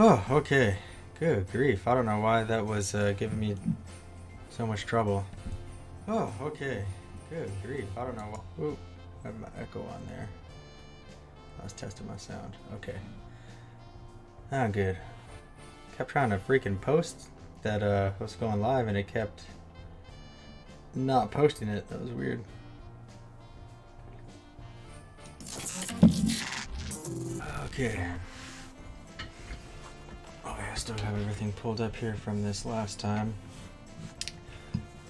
Oh, okay. Good grief. I don't know why that was giving me so much trouble. Oh, okay. Good grief. I don't know why. Oop, I have my echo on there. I was testing my sound. Okay. Ah, good. Kept trying to freaking post that was going live and it kept not posting it. That was weird. Okay. Oh yeah, I still have everything pulled up here from this last time.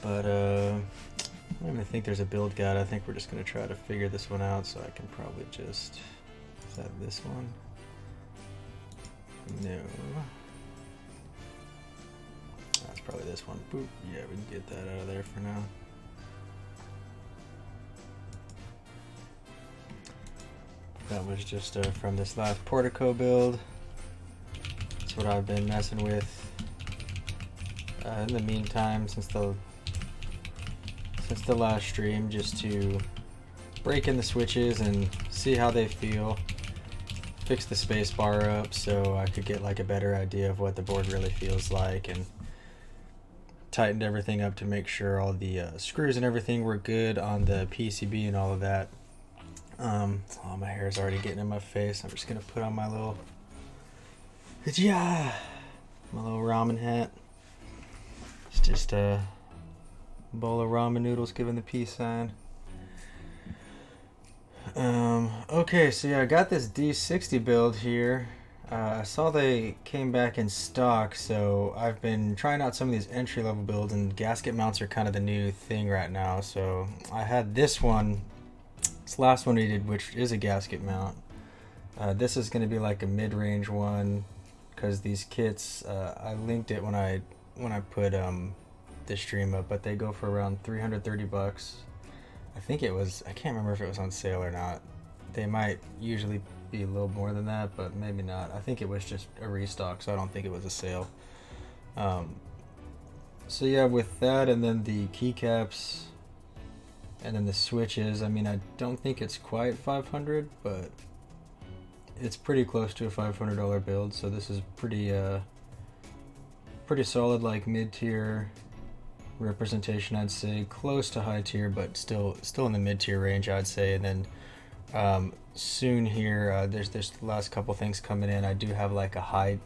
But I don't even think there's a build guide. I think we're just gonna try to figure this one out, so I can probably just, is that this one? No. That's probably this one. Boop. Yeah, we can get that out of there for now. That was just from this last Portico build. That's what I've been messing with in the meantime since the last stream, just to break in the switches and see how they feel. Fix the space bar up so I could get like a better idea of what the board really feels like, and tightened everything up to make sure all the screws and everything were good on the PCB and all of that. Oh, my hair is already getting in my face. I'm just gonna put on my little ramen hat. It's just a bowl of ramen noodles giving the peace sign. Okay, so yeah, I got this D60 build here. I saw they came back in stock, so I've been trying out some of these entry-level builds, and gasket mounts are kind of the new thing right now. So I had this one, this last one we did, which is a gasket mount. This is going to be like a mid-range one, because these kits, I linked it when I put this stream up, but they go for around 330 bucks. I think it was, I can't remember if it was on sale or not. They might usually be a little more than that, but maybe not. I think it was just a restock, so I don't think it was a sale. So yeah, with that and then the keycaps and then the switches, I mean, I don't think it's quite 500, but it's pretty close to a $500 build, so this is pretty solid, like mid-tier representation, I'd say. Close to high tier, but still in the mid-tier range, I'd say. And then soon here, there's this last couple things coming in. I do have like a high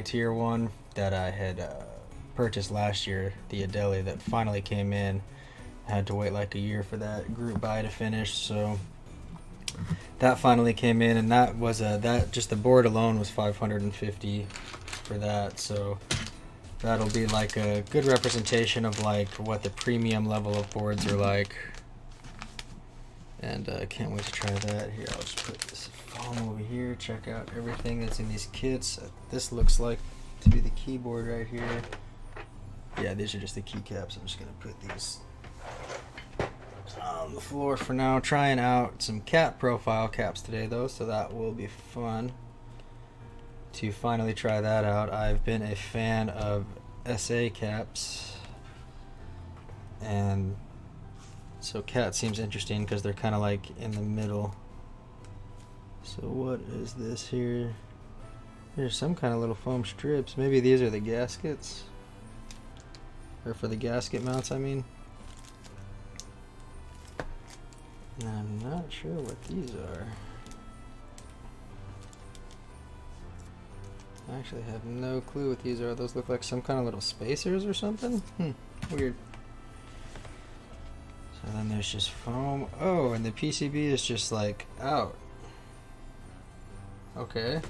tier one that I had purchased last year, the Adeli, that finally came in. I had to wait like a year for that group buy to finish, so that finally came in, and that was that just the board alone was $550 for that. So that'll be like a good representation of like what the premium level of boards are like. And I can't wait to try that. Here, I'll just put this foam over here. Check out everything that's in these kits. This looks like to be the keyboard right here. Yeah, these are just the keycaps. I'm just gonna put these on the floor for now. Trying out some cat profile caps today though, so that will be fun to finally try that out. I've been a fan of SA caps, and so cat seems interesting because they're kind of like in the middle. So what is this here? There's some kind of little foam strips. Maybe these are the gaskets, or for the gasket mounts, I mean. And I'm not sure what these are. I actually have no clue what these are. Those look like some kind of little spacers or something. Weird. So then there's just foam. Oh, and the PCB is just like out. Okay.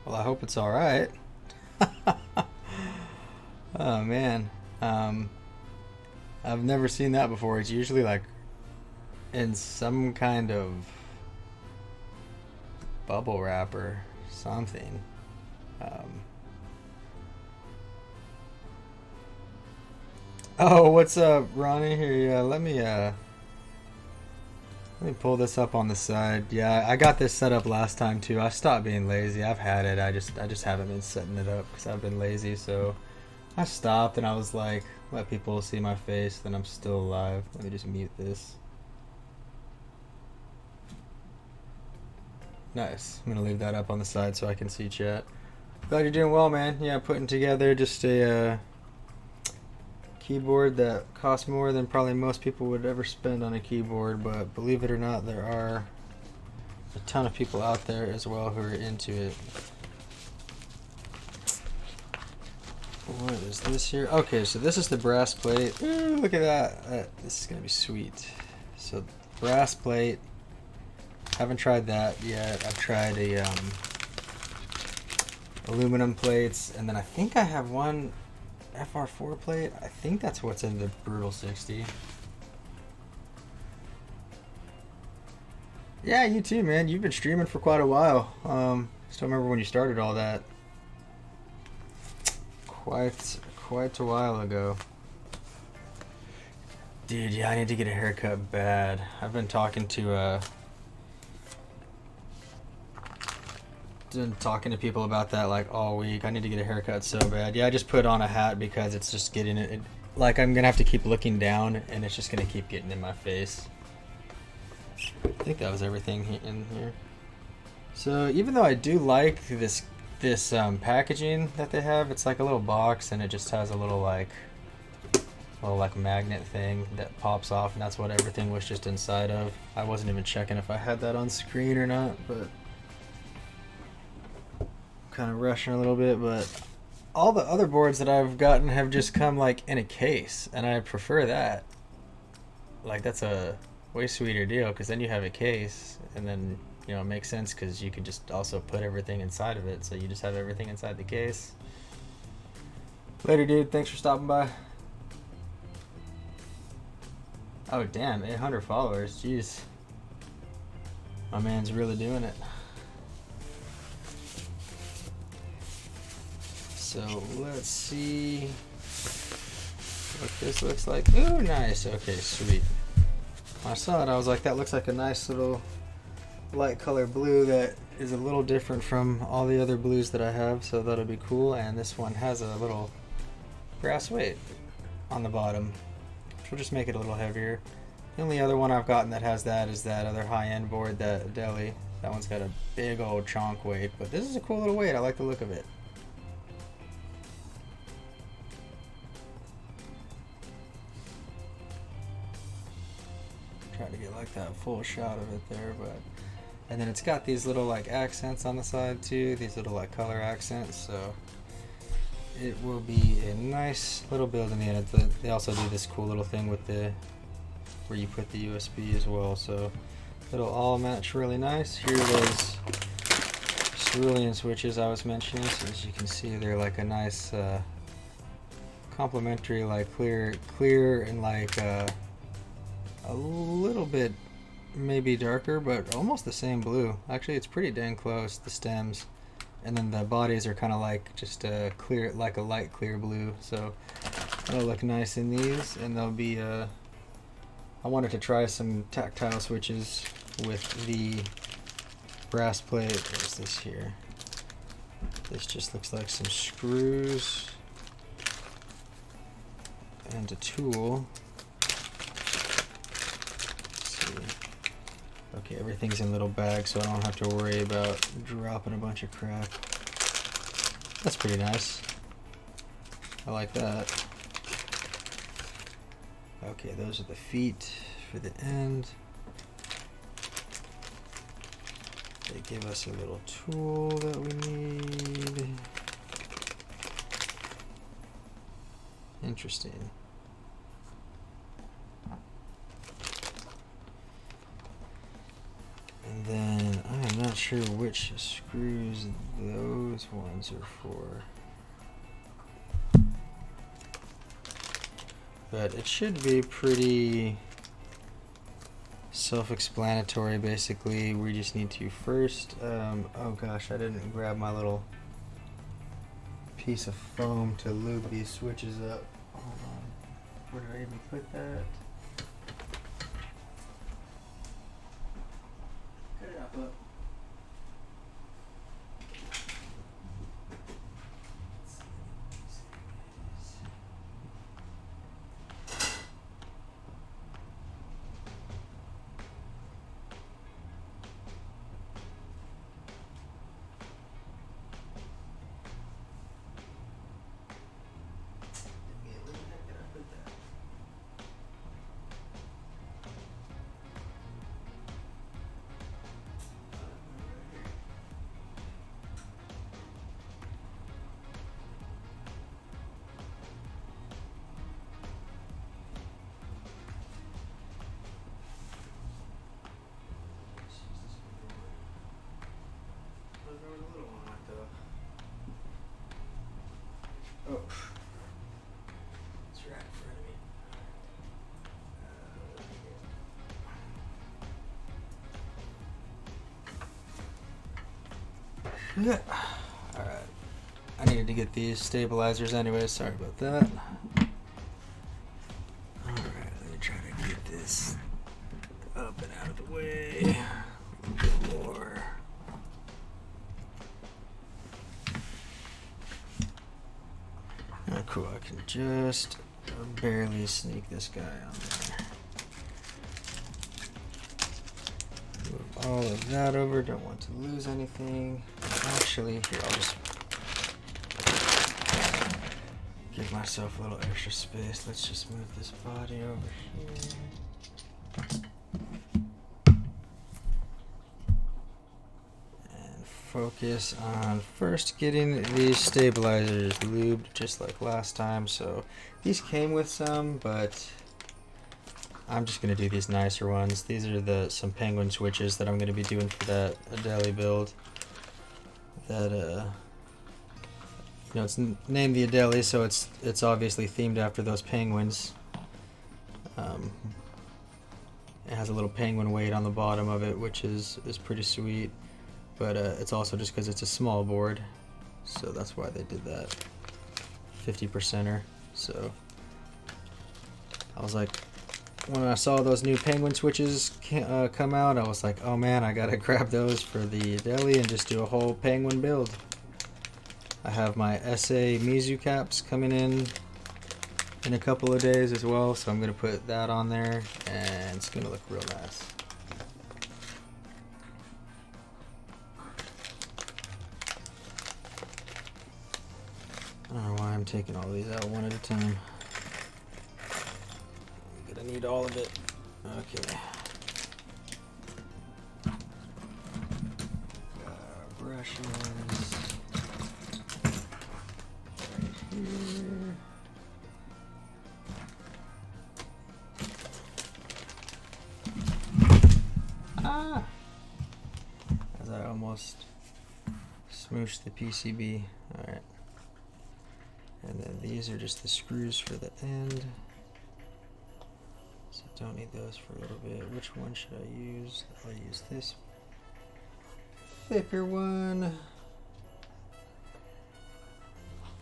Well, I hope it's all right. Oh man. I've never seen that before. It's usually like in some kind of bubble wrap or something. Oh, what's up, Ronnie? Here, yeah, let me pull this up on the side. Yeah, I got this set up last time too. I stopped being lazy. I've had it. I just haven't been setting it up because I've been lazy. So I stopped and I was like, let people see my face. Then I'm still alive. Let me just mute this. Nice. I'm gonna leave that up on the side so I can see chat. Glad you're doing well, man. Yeah, putting together just a keyboard that costs more than probably most people would ever spend on a keyboard, but believe it or not, there are a ton of people out there as well who are into it. What is this here? Okay, so this is the brass plate. Ooh, look at that. This is gonna be sweet. So brass plate. Haven't tried that yet. I've tried a aluminum plates, and then I think I have one FR4 plate. I think that's what's in the Brutal 60. Yeah, you too, man. You've been streaming for quite a while. Still remember when you started all that. Quite a while ago. Dude, yeah, I need to get a haircut bad. I've been talking to people about that like all week. I need to get a haircut so bad. Yeah, I just put on a hat because it's just getting it like I'm gonna have to keep looking down and it's just gonna keep getting in my face. I think that was everything in here. So even though I do like this packaging that they have, it's like a little box and it just has a little like magnet thing that pops off, and that's what everything was just inside of. I wasn't even checking if I had that on screen or not, but kind of rushing a little bit. But all the other boards that I've gotten have just come like in a case, and I prefer that. Like that's a way sweeter deal because then you have a case, and then you know it makes sense because you can just also put everything inside of it, so you just have everything inside the case. Later, dude. Thanks for stopping by. Oh damn, 800 followers. Jeez, my man's really doing it. So let's see what this looks like. Ooh, nice. Okay, sweet. When I saw it, I was like, that looks like a nice little light color blue that is a little different from all the other blues that I have, so that'll be cool. And this one has a little brass weight on the bottom, which will just make it a little heavier. The only other one I've gotten that has that is that other high-end board, that Deli. That one's got a big old chonk weight, but this is a cool little weight. I like the look of it. Try to get like that full shot of it there, but and then it's got these little like accents on the side too, these little like color accents, so it will be a nice little build in the end. They also do this cool little thing with the where you put the USB as well, so it'll all match really nice. Here are those Cerulean switches I was mentioning. So as you can see, they're like a nice complementary, like clear and like a little bit maybe darker, but almost the same blue. Actually, it's pretty dang close, the stems. And then the bodies are kind of like just a clear, like a light clear blue. So that'll look nice in these, and they'll be I wanted to try some tactile switches with the brass plate. What's this here? This just looks like some screws and a tool. Okay, everything's in little bags, so I don't have to worry about dropping a bunch of crap. That's pretty nice. I like that. Okay, those are the feet for the end. They give us a little tool that we need. Interesting. And then I am not sure which screws those ones are for, but it should be pretty self-explanatory. Basically, we just need to first oh gosh, I didn't grab my little piece of foam to lube these switches up. Hold on, where did I even put that? But Yeah. Alright. I needed to get these stabilizers anyway, sorry about that. Alright, let me try to get this up and out of the way. A little bit more. Oh, cool, I can just barely sneak this guy on there. Move all of that over, don't want to lose anything. Actually, here, I'll just give myself a little extra space. Let's just move this body over here. And focus on first getting these stabilizers lubed just like last time. So these came with some, but I'm just going to do these nicer ones. These are some penguin switches that I'm going to be doing for that Adeli build. That you know, it's named the Adeli, so it's obviously themed after those penguins. It has a little penguin weight on the bottom of it, which is pretty sweet. But it's also just because it's a small board, so that's why they did that 50%er. So I was like, when I saw those new penguin switches come out, I was like, oh man, I gotta grab those for the Adeli and just do a whole penguin build. I have my SA Mizu caps coming in a couple of days as well, so I'm gonna put that on there and it's gonna look real nice. I don't know why I'm taking all these out one at a time. I'm gonna need all of it. Okay. Brushes. Right here. Ah! As I almost smooshed the PCB. Alright. And then these are just the screws for the end. So don't need those for a little bit. Which one should I use? I'll use this thicker one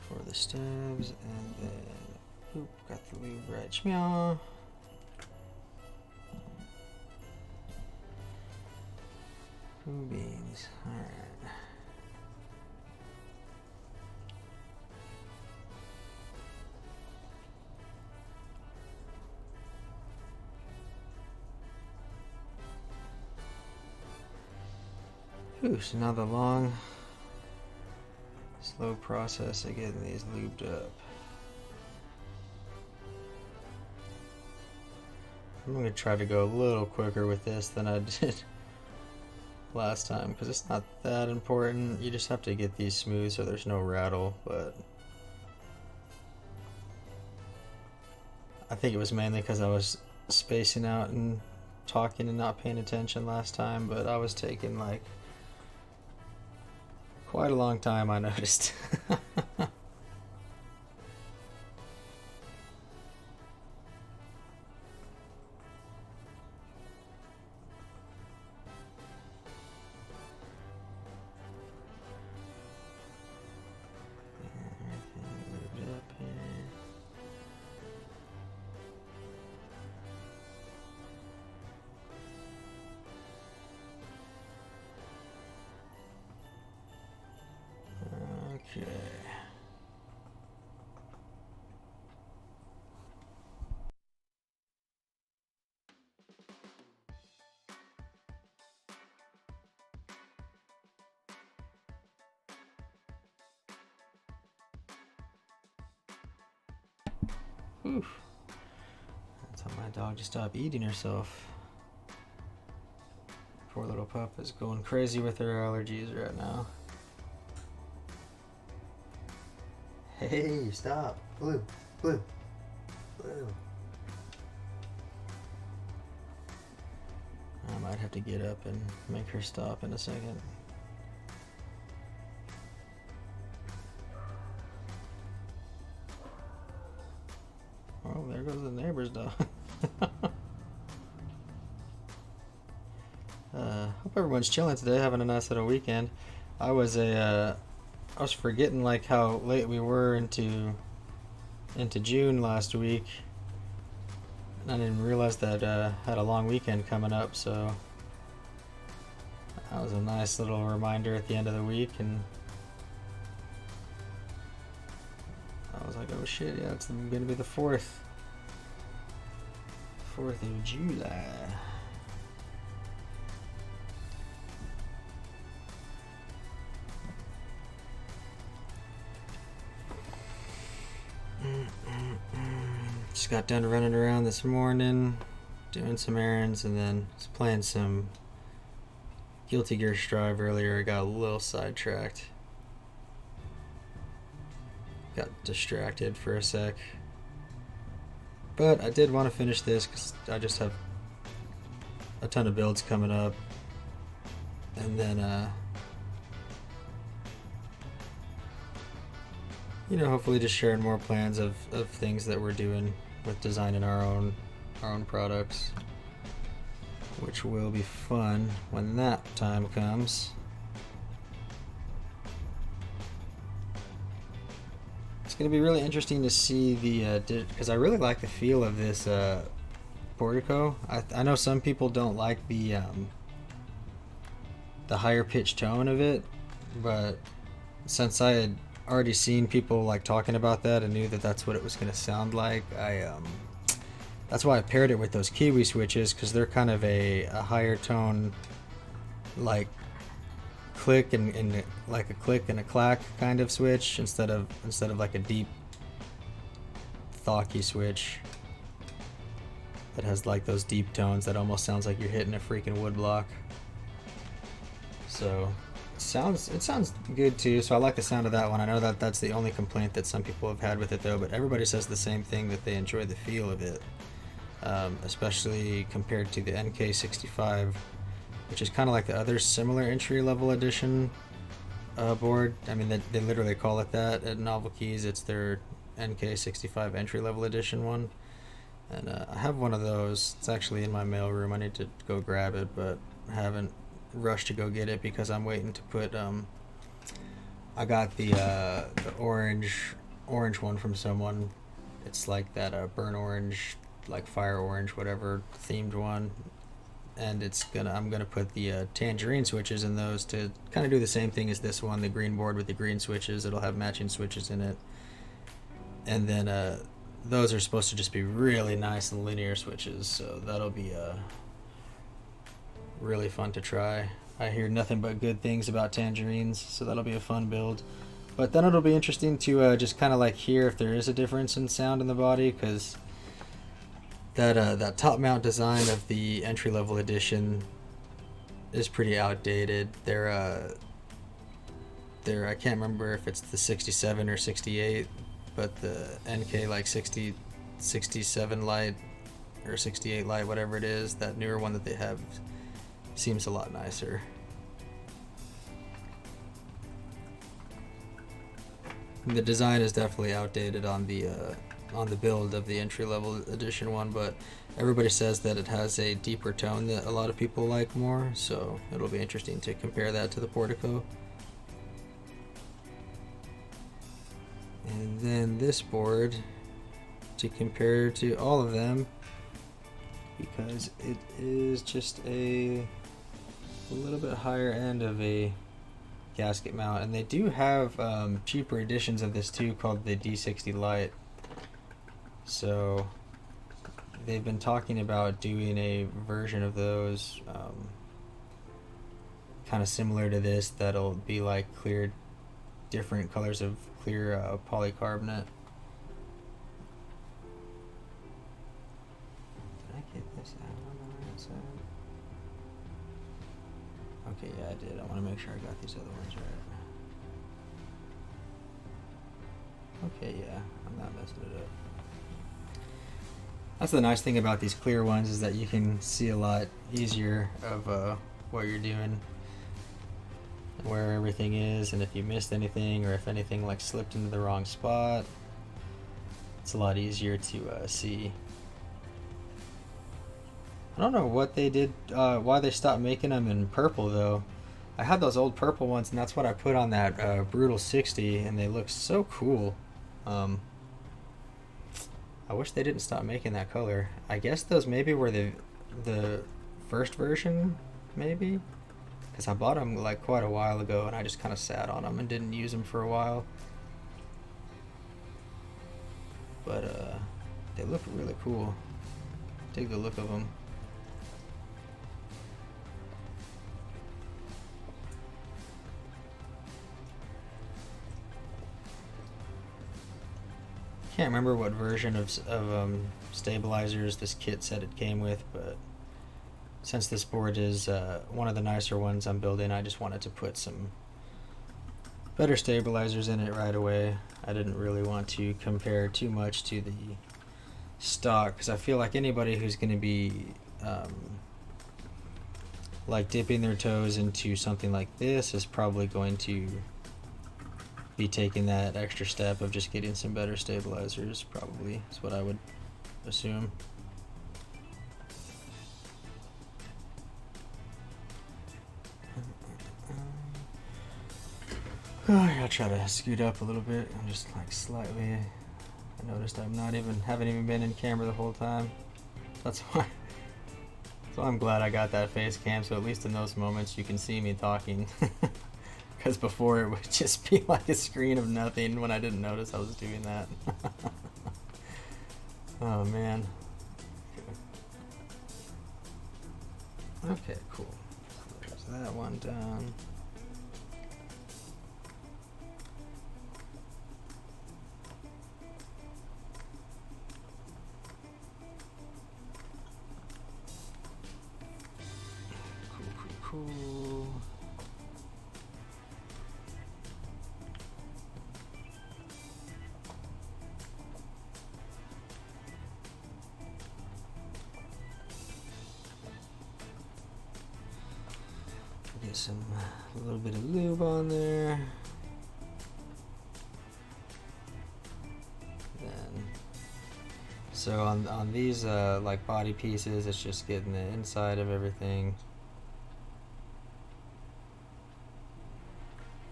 for the stubs, and then oop, got the lube right. Shmeow. Cool beans. Alright. Ooh, so now the long, slow process of getting these lubed up. I'm going to try to go a little quicker with this than I did last time, because it's not that important. You just have to get these smooth so there's no rattle, but I think it was mainly because I was spacing out and talking and not paying attention last time, but I was taking like quite a long time, I noticed. Okay. Oof. That's how my dog just stopped eating herself. Poor little pup is going crazy with her allergies right now. Hey, stop. Blue, blue, blue. I might have to get up and make her stop in a second. Oh, there goes the neighbor's dog. Hope everyone's chilling today, having a nice little weekend. I was forgetting like how late we were into June last week. I didn't realize that had a long weekend coming up, so that was a nice little reminder at the end of the week, and I was like, oh shit, yeah, it's gonna be the 4th of July. Just got done running around this morning, doing some errands, and then was playing some Guilty Gear Strive earlier. I got a little sidetracked. Got distracted for a sec. But I did want to finish this because I just have a ton of builds coming up. And then, you know, hopefully just sharing more plans of things that we're doing with designing our own products, which will be fun when that time comes. It's going to be really interesting to see the because I really like the feel of this portico. I know some people don't like the higher pitched tone of it, but since I had already seen people like talking about that and knew that that's what it was going to sound like, that's why I paired it with those Kiwi switches, because they're kind of a higher tone, like click and like a click and a clack kind of switch instead of like a deep thocky switch that has like those deep tones that almost sounds like you're hitting a freaking wood block. So it sounds good too, so I like the sound of that one. I know that that's the only complaint that some people have had with it though, but everybody says the same thing, that they enjoy the feel of it, especially compared to the NK65, which is kind of like the other similar entry-level edition board. I mean, they literally call it that at Novel Keys. It's their NK65 entry-level edition one, and I have one of those. It's actually in my mailroom. I need to go grab it, but I haven't rushed to go get it because I'm waiting to put I got the orange one from someone. It's like that burnt orange, like fire orange, whatever themed one, and I'm gonna put the tangerine switches in those to kind of do the same thing as this one, the green board with the green switches. It'll have matching switches in it, and then those are supposed to just be really nice and linear switches, so that'll be really fun to try. I hear nothing but good things about tangerines, so that'll be a fun build. But then it'll be interesting to just kind of like hear if there is a difference in sound in the body, because that top mount design of the entry level edition is pretty outdated. They're I can't remember if it's the 67 or 68, but the NK like 67 light or 68 light, whatever it is, that newer one that they have, seems a lot nicer. The design is definitely outdated on the build of the entry-level edition one, but everybody says that it has a deeper tone that a lot of people like more, so it'll be interesting to compare that to the Portico. And then this board to compare to all of them, because it is just a little bit higher end of a gasket mount, and they do have cheaper editions of this too, called the D60 Lite. So they've been talking about doing a version of those kind of similar to this, that'll be like clear, different colors of clear polycarbonate. Did I get this out on the right side? Okay, yeah, I did. I want to make sure I got these other ones right. Okay, yeah, I'm not messing it up. That's the nice thing about these clear ones, is that you can see a lot easier of what you're doing, where everything is, and if you missed anything, or if anything like slipped into the wrong spot, it's a lot easier to see. I don't know what they did, why they stopped making them in purple though. I had those old purple ones, and that's what I put on that Brutal 60, and they look so cool. Um, I wish they didn't stop making that color. I guess those maybe were the first version, maybe? Because I bought them like quite a while ago, and I just kind of sat on them and didn't use them for a while. But they look really cool. Dig the look of them. Can't remember what version of stabilizers this kit said it came with, but since this board is one of the nicer ones I'm building, I just wanted to put some better stabilizers in it right away. I didn't really want to compare too much to the stock, because I feel like anybody who's going to be like dipping their toes into something like this is probably going to be taking that extra step of just getting some better stabilizers, probably is what I would assume. I'll try to scoot up a little bit. I'm just like slightly. I noticed haven't even been in camera the whole time. That's why. So I'm glad I got that face cam, so at least in those moments you can see me talking. Because before it would just be like a screen of nothing when I didn't notice I was doing that. Oh man. Okay, cool. There's that one done. Cool. Get a little bit of lube on there. Then, so on these like body pieces, it's just getting the inside of everything.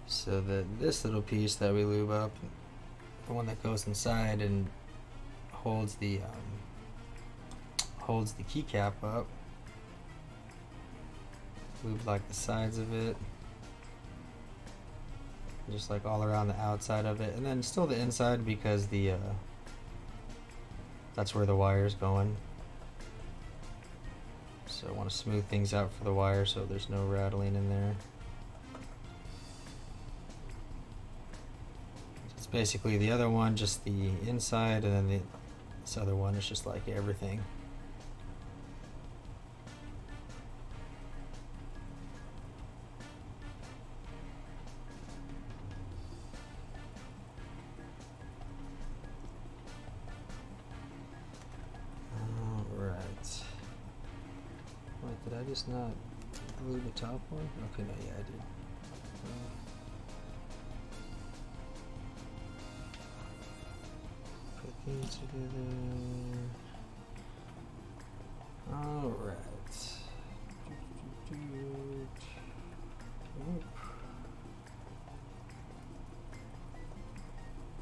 So this little piece that we lube up, the one that goes inside and holds the keycap up, lube like the sides of it, just like all around the outside of it, and then still the inside because the that's where the wire's going. So I want to smooth things out for the wire so there's no rattling in there. It's basically the other one, just the inside, and then this other one is just like everything. Wait, did I just not glue the top one? Okay, no, yeah, I did. Put these together. Alright.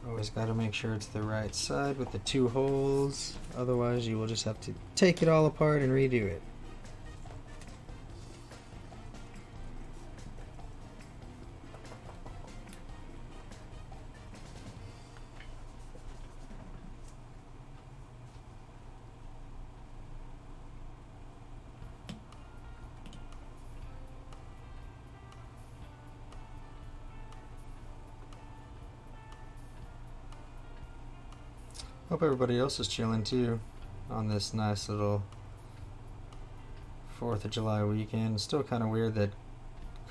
Always got to make sure it's the right side with the two holes, otherwise you will just have to take it all apart and redo it. Hope everybody else is chilling too on this nice little 4th of July weekend. It's still kind of weird that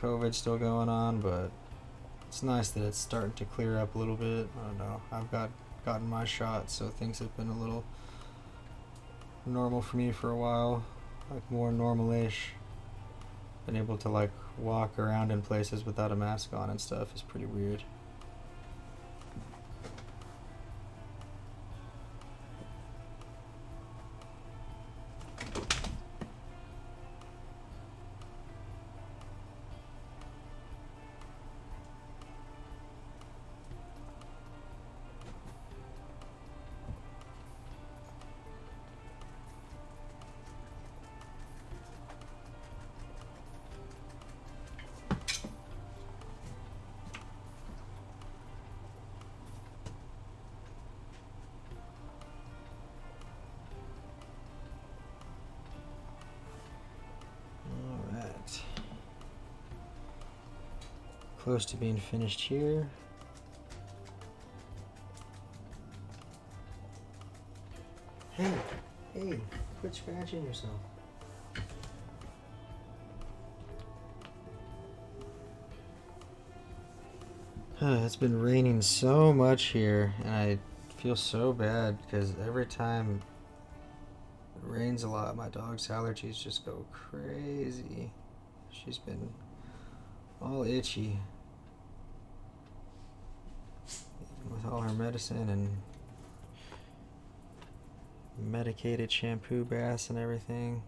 COVID's still going on, but it's nice that it's starting to clear up a little bit. I don't know. I've gotten my shot, so things have been a little normal for me for a while, like more normal-ish. Been able to like walk around in places without a mask on and stuff is pretty weird. close to being finished here. Hey, quit scratching yourself. It's been raining so much here, and I feel so bad because every time it rains a lot, my dog's allergies just go crazy. She's been all itchy with all her medicine and medicated shampoo baths and everything.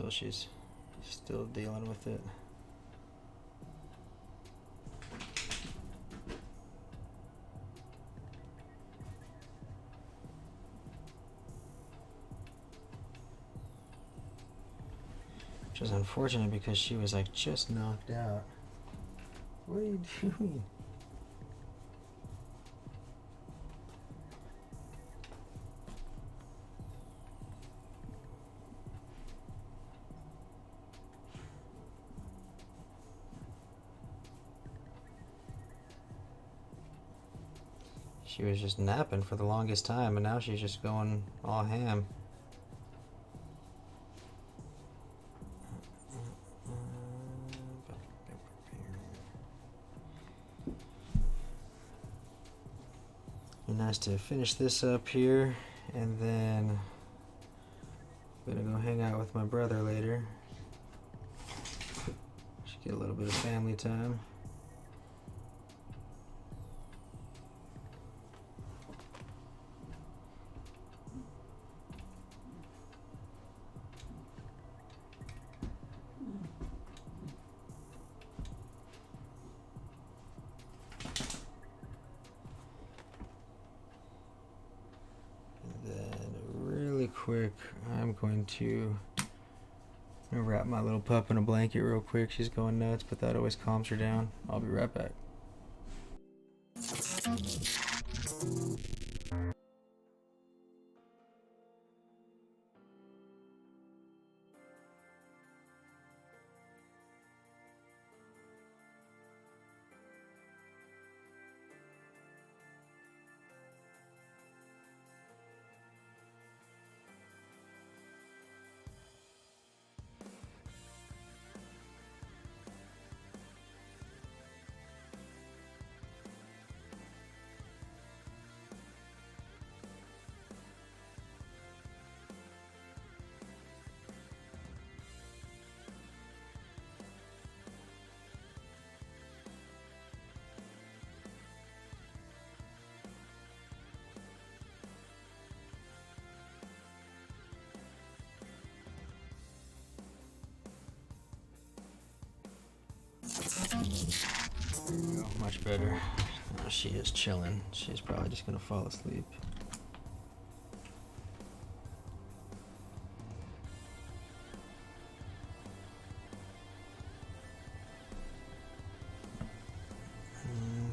She's still dealing with it. Which is unfortunate because she was like just knocked out. What are you doing? She was just napping for the longest time, and now she's just going all ham. Be nice to finish this up here, and then I'm gonna go hang out with my brother later. Should get a little bit of family time. Quick, I'm going to wrap my little pup in a blanket real quick. She's going nuts, but that always calms her down. I'll be right back. There we go, much better. Oh, she is chilling. She's probably just gonna fall asleep.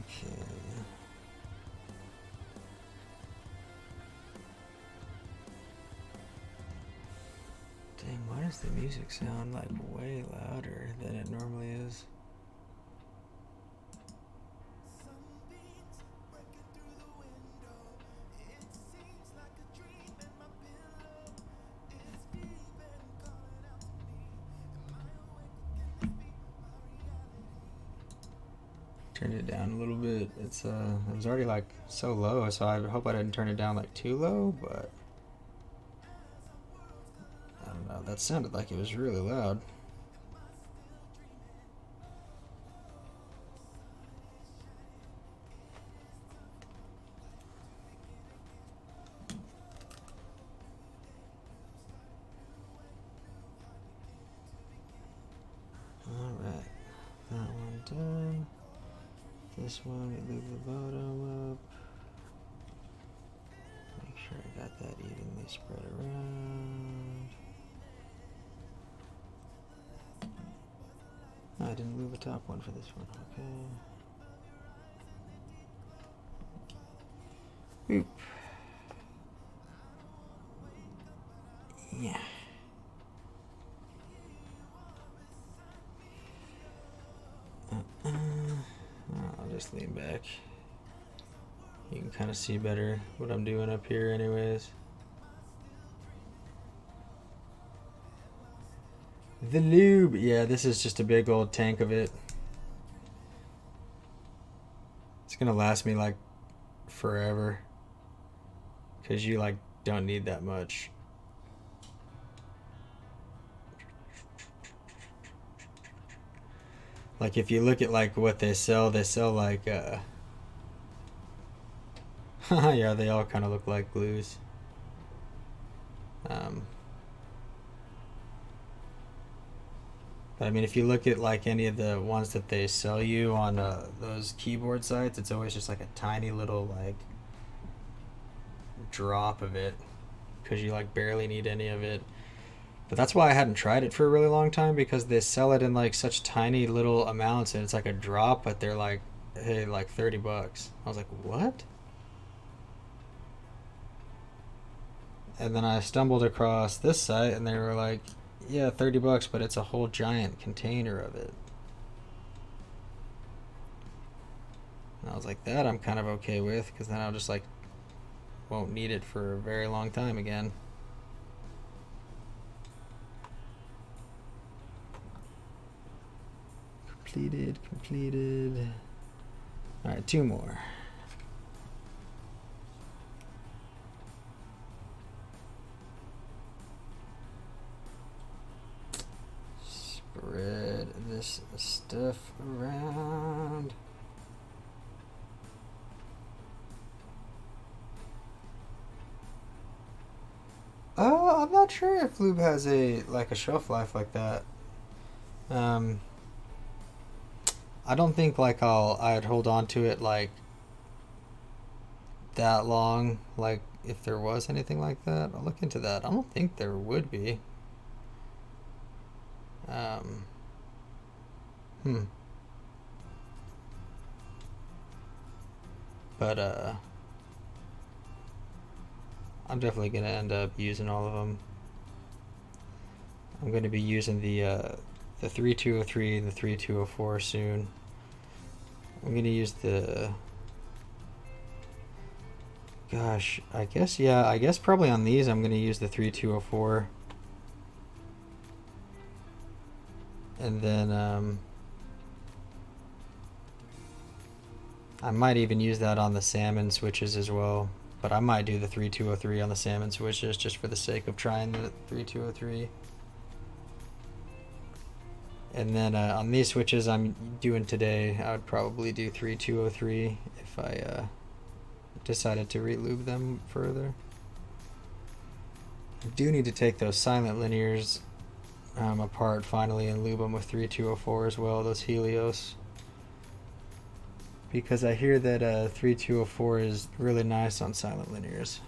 Okay. Dang, why does the music sound like way louder than it normally is? Turned it down a little bit. It was already like so low, so I hope I didn't turn it down like too low, but I don't know, that sounded like it was really loud. Alright, that one done. This one, we leave the bottom up. Make sure I got that evenly spread around. No, I didn't leave the top one for this one, okay. Boop. Yeah. lean back. You can kind of see better what I'm doing up here anyways. The lube, yeah, this is just a big old tank of it. It's gonna last me like forever, because you like don't need that much. Like if you look at like what they sell like yeah, they all kind of look like glues. But I mean, if you look at like any of the ones that they sell you on those keyboard sites, it's always just like a tiny little like drop of it, because you like barely need any of it. But that's why I hadn't tried it for a really long time, because they sell it in like such tiny little amounts and it's like a drop, but they're like, hey, like 30 bucks. I was like, what? And then I stumbled across this site and they were like, yeah, 30 bucks, but it's a whole giant container of it. And I was like, that I'm kind of okay with, because then I'll just like won't need it for a very long time again. Completed. All right, 2 more. Spread this stuff around. I'm not sure if lube has a shelf life like that. I don't think like I'd hold on to it like that long, like if there was anything like that. I'll look into that. I don't think there would be. But I'm definitely gonna end up using all of them. I'm gonna be using the 3203 and the 3204 soon. I'm gonna use the, gosh, I guess probably on these I'm gonna use the 3204. And then I might even use that on the salmon switches as well. But I might do the 3203 on the salmon switches just for the sake of trying the 3203. And then on these switches I'm doing today, I would probably do 3203 if I decided to re-lube them further. I do need to take those silent linears apart finally and lube them with 3204 as well, those Helios. Because I hear that 3204 is really nice on silent linears.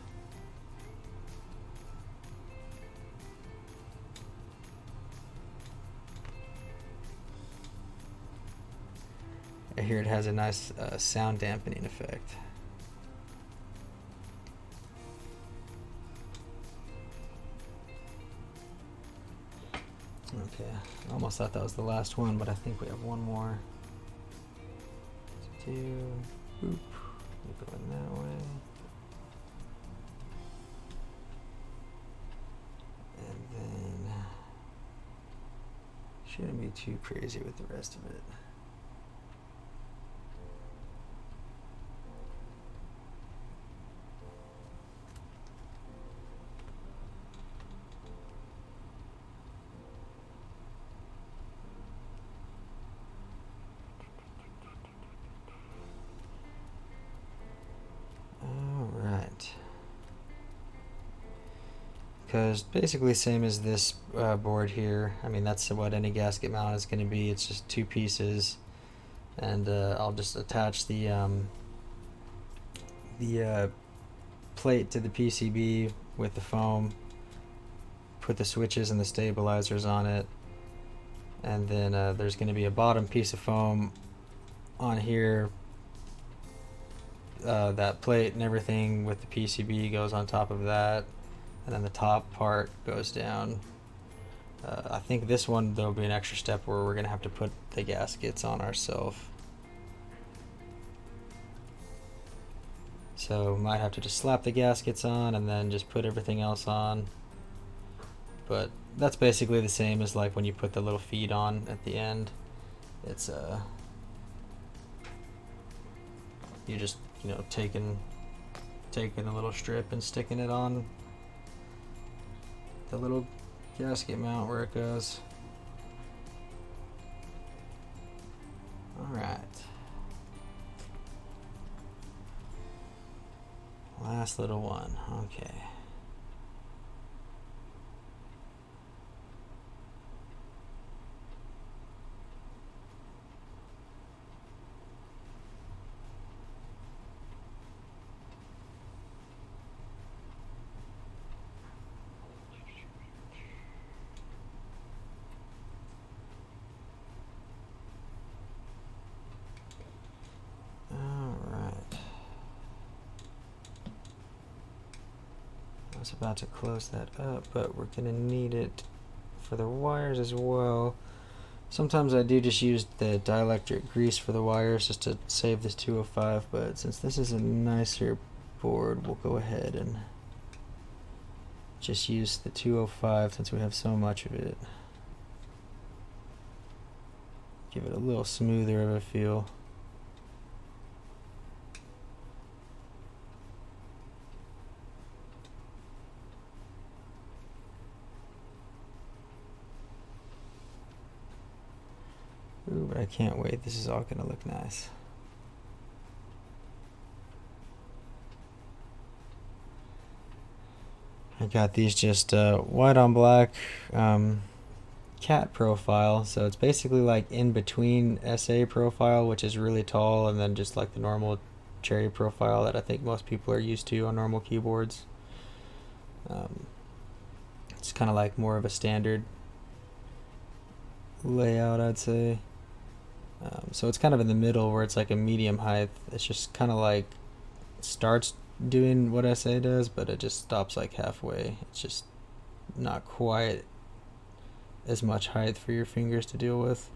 I hear it has a nice sound dampening effect. Okay, I almost thought that was the last one, but I think we have one more. Boop. We're going that way. And then shouldn't be too crazy with the rest of it. Because basically same as this board here. I mean, that's what any gasket mount is going to be. It's just 2 pieces, and I'll just attach the plate to the PCB with the foam, put the switches and the stabilizers on it, and then there's going to be a bottom piece of foam on here. That plate and everything with the PCB goes on top of that, and then the top part goes down. I think this one there'll be an extra step where we're gonna have to put the gaskets on ourselves. So might have to just slap the gaskets on and then just put everything else on. But that's basically the same as like when you put the little feet on at the end. It's you just, you know, taking a little strip and sticking it on the little gasket mount where it goes. Alright. Last little one. Okay. I was about to close that up, but we're gonna need it for the wires as well. Sometimes I do just use the dielectric grease for the wires just to save this 205, but since this is a nicer board, we'll go ahead and just use the 205 since we have so much of it. Give it a little smoother of a feel. Ooh, but I can't wait. This is all gonna look nice. I got these just white on black cat profile, so it's basically like in between SA profile, which is really tall, and then just like the normal cherry profile that I think most people are used to on normal keyboards. It's kind of like more of a standard layout, I'd say. So it's kind of in the middle where it's like a medium height. It's just kind of like starts doing what SA does, but it just stops like halfway. It's just not quite as much height for your fingers to deal with.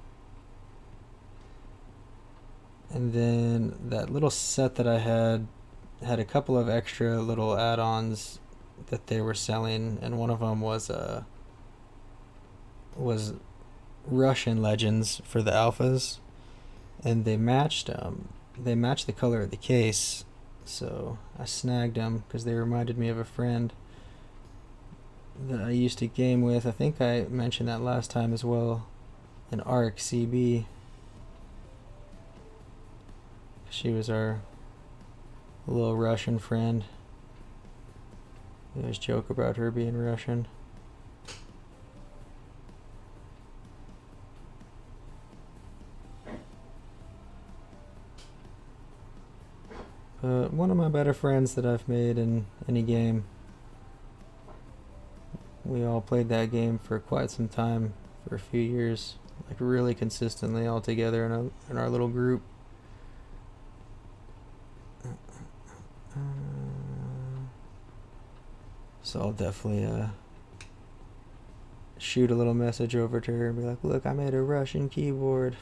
And then that little set that I had a couple of extra little add-ons that they were selling, and one of them was Russian legends for the alphas, and they matched the color of the case. So I snagged them because they reminded me of a friend that I used to game with. I think I mentioned that last time as well, an Arc CB. She was our little Russian friend. We always joke about her being Russian. But one of my better friends that I've made in any game. We all played that game for quite some time, for a few years, like really consistently all together in our little group. So I'll definitely shoot a little message over to her and be like, look, I made a Russian keyboard.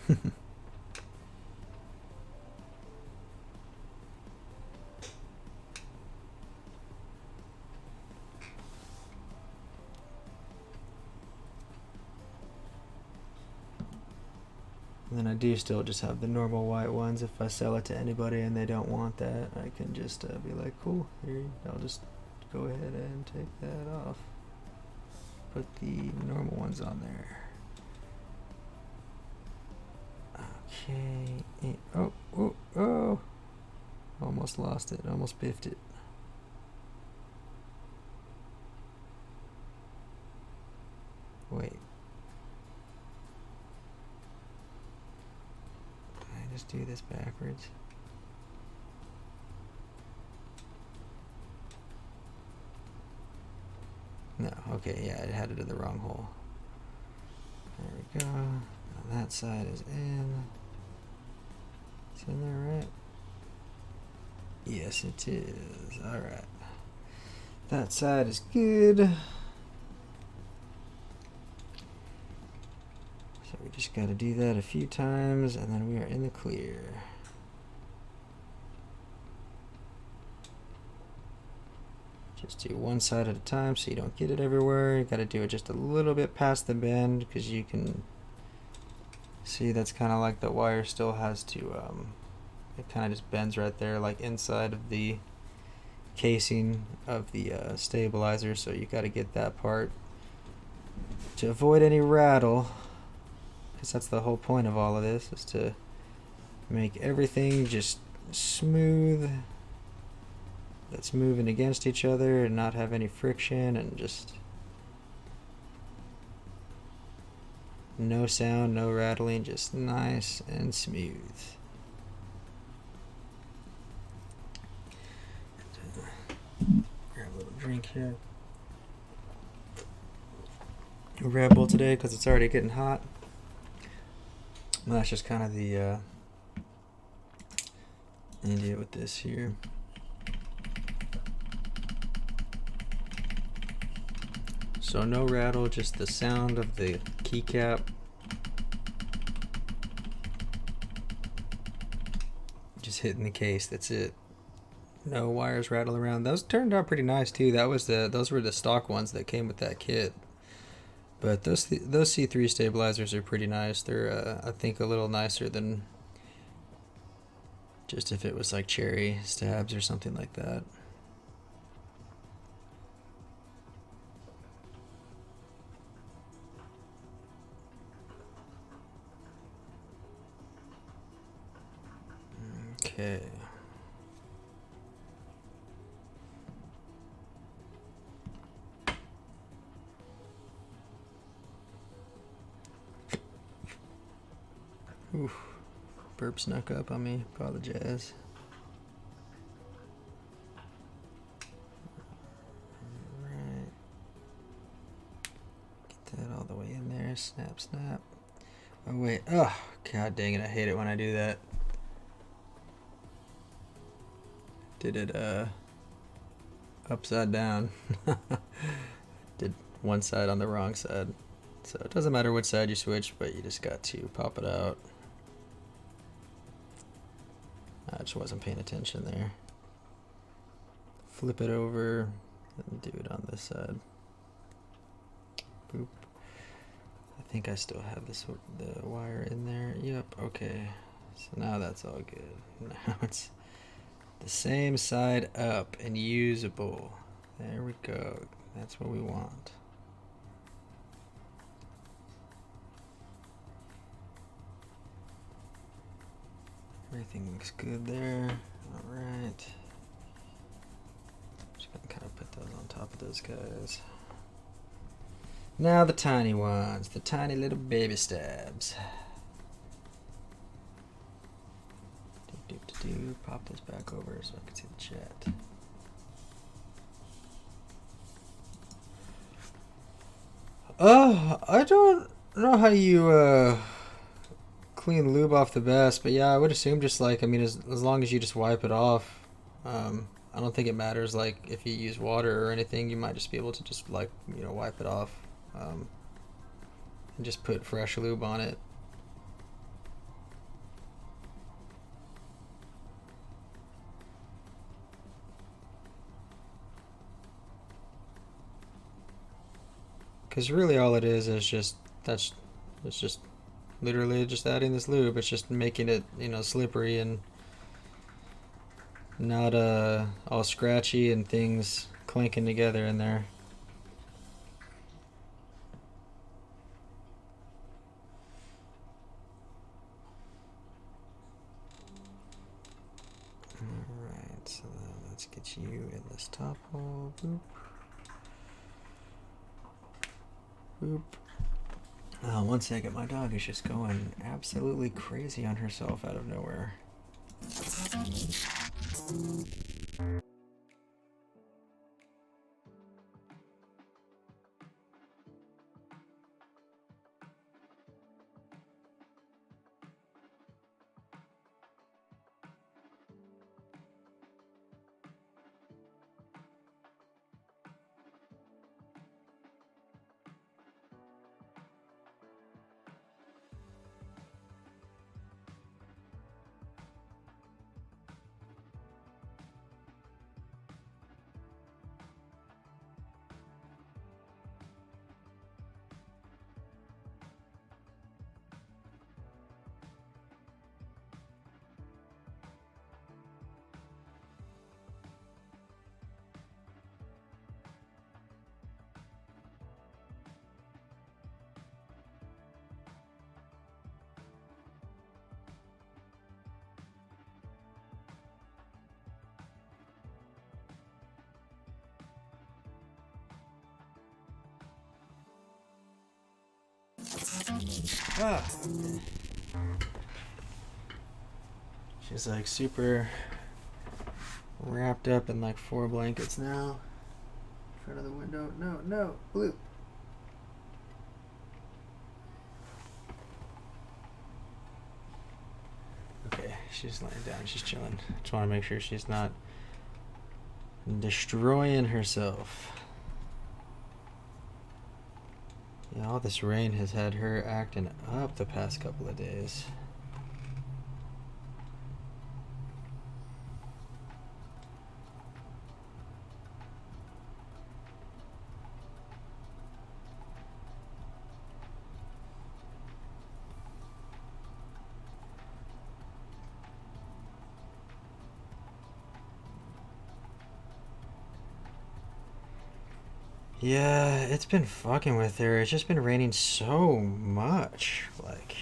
And then I do still just have the normal white ones. If I sell it to anybody and they don't want that, I can just be like, cool, here, I'll just go ahead and take that off. Put the normal ones on there. Okay. Oh. Almost lost it. Almost biffed it. Wait. Just do this backwards. No, okay, yeah, it had it in the wrong hole. There we go. Now that side is in. It's in there, right? Yes, it is. Alright. That side is good. So we just got to do that a few times and then we are in the clear. Just do one side at a time so you don't get it everywhere. You got to do it just a little bit past the bend because you can see that's kind of like the wire still has to, it kind of just bends right there, like inside of the casing of the stabilizer. So you got to get that part to avoid any rattle, because that's the whole point of all of this, is to make everything just smooth, that's moving against each other and not have any friction, and just no sound, no rattling, just nice and smooth. Grab a little drink here. Red Bull today because it's already getting hot. Well, that's just kind of the idea with this here. So no rattle, just the sound of the keycap. Just hitting the case, that's it. No wires rattle around. Those turned out pretty nice too. Those were the stock ones that came with that kit. But those C3 stabilizers are pretty nice. They're I think a little nicer than just if it was like cherry stabs or something like that. Okay. Oof. Burp snuck up on me. Apologize. Alright. Get that all the way in there. Snap, snap. Oh, wait. Oh, god dang it. I hate it when I do that. Did it, upside down. Did one side on the wrong side. So it doesn't matter which side you switch, but you just got to pop it out. I just wasn't paying attention there. Flip it over and do it on this side. Boop. I think I still have the wire in there. Yep, okay. So now that's all good. Now it's the same side up and usable. There we go. That's what we want. Everything looks good there. Alright. Just gonna kind of put those on top of those guys. Now the tiny ones, the tiny little baby stabs. Pop this back over so I can see the chat. I don't know how you clean lube off the best, but yeah, I would assume just like, I mean, as long as you just wipe it off. I don't think it matters like if you use water or anything. You might just be able to just like, you know, wipe it off and just put fresh lube on it. Because really all it is just, it's just literally just adding this lube. It's just making it, you know, slippery and not all scratchy and things clinking together in there. Alright, so let's get you in this top hole. Boop. Boop. Oh, one second, my dog is just going absolutely crazy on herself out of nowhere. Ah. She's like super wrapped up in like 4 blankets now. In front of the window. No, no, Blue. Okay, she's laying down. She's chilling. Just want to make sure she's not destroying herself. Yeah, all this rain has had her acting up the past couple of days. Yeah, it's been fucking with her. It's just been raining so much. Like,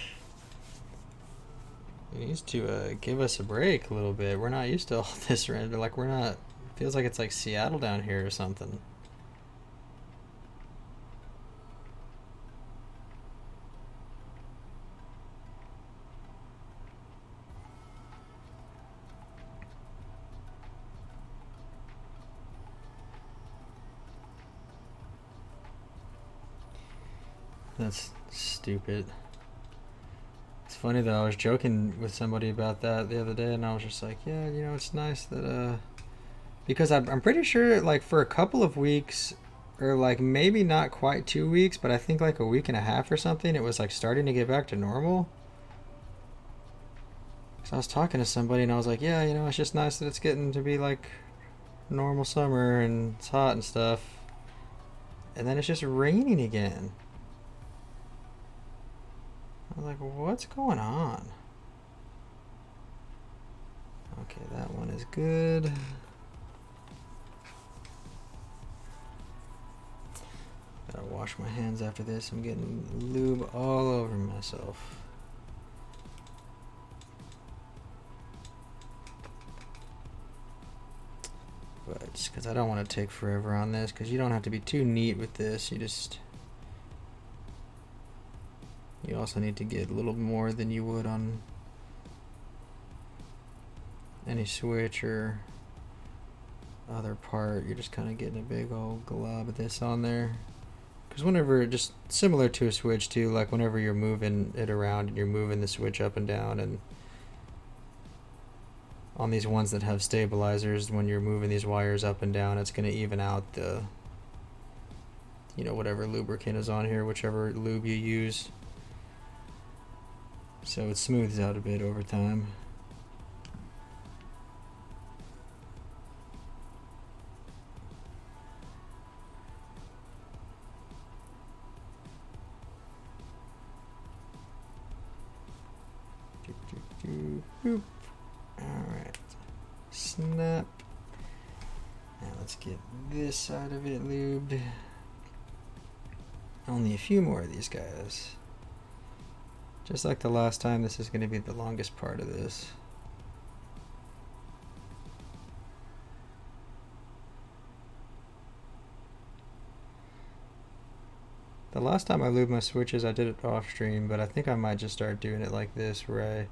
it needs to give us a break a little bit. We're not used to all this rain. Like, we're not. Feels like it's like Seattle down here or something. That's stupid. It's funny though, I was joking with somebody about that the other day, and I was just like, yeah, you know, it's nice that, because I'm pretty sure, like, for a couple of weeks, or like maybe not quite 2 weeks, but I think like a week and a half or something, it was like starting to get back to normal. So I was talking to somebody, and I was like, yeah, you know, it's just nice that it's getting to be like normal summer, and it's hot and stuff. And then it's just raining again. I was like, what's going on? Okay, that one is good. Gotta wash my hands after this. I'm getting lube all over myself. But just because I don't want to take forever on this, because you don't have to be too neat with this. You also need to get a little more than you would on any switch or other part. You're just kind of getting a big old glob of this on there. Because whenever, just similar to a switch too, like whenever you're moving it around and you're moving the switch up and down, and on these ones that have stabilizers, when you're moving these wires up and down, it's going to even out the, you know, whatever lubricant is on here, whichever lube you use. So it smooths out a bit over time. Boop. Alright. Snap. Now let's get this side of it lubed. Only a few more of these guys. Just like the last time, this is going to be the longest part of this. The last time I lubed my switches, I did it off stream, but I think I might just start doing it like this, where I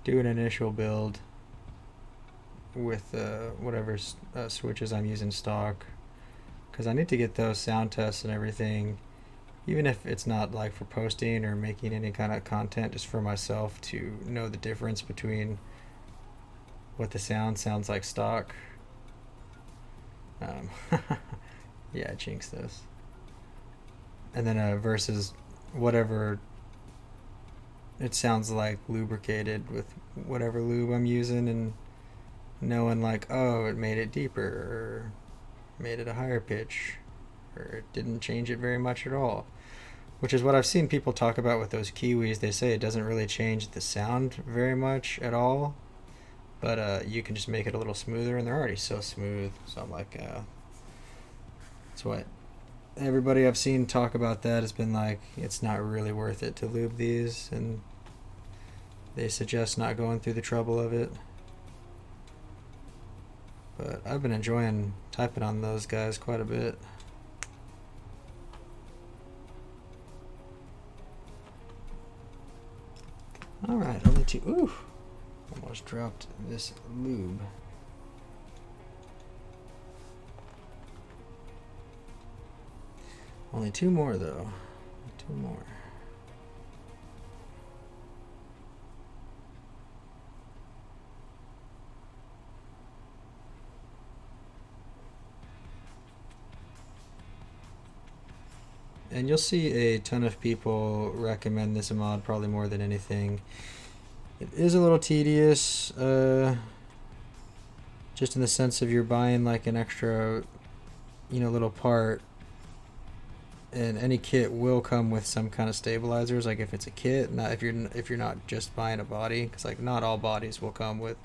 do an initial build with whatever switches I'm using stock, because I need to get those sound tests and everything, even if it's not like for posting or making any kind of content, just for myself to know the difference between what the sound sounds like stock. Yeah, I jinxed this. And then versus whatever it sounds like lubricated with whatever lube I'm using, and knowing like, oh, it made it deeper, or made it a higher pitch, or it didn't change it very much at all. Which is what I've seen people talk about with those Kiwis. They say it doesn't really change the sound very much at all, but you can just make it a little smoother, and they're already so smooth. So I'm like, that's what everybody I've seen talk about that has been like, it's not really worth it to lube these, and they suggest not going through the trouble of it. But I've been enjoying typing on those guys quite a bit. two. Ooh, almost dropped this lube. Only two more though. Two more. And you'll see a ton of people recommend this mod probably more than anything. It is a little tedious, just in the sense of you're buying like an extra, little part. And any kit will come with some kind of stabilizers. Like if it's a kit, not if you're not just buying a body, because like not all bodies will come with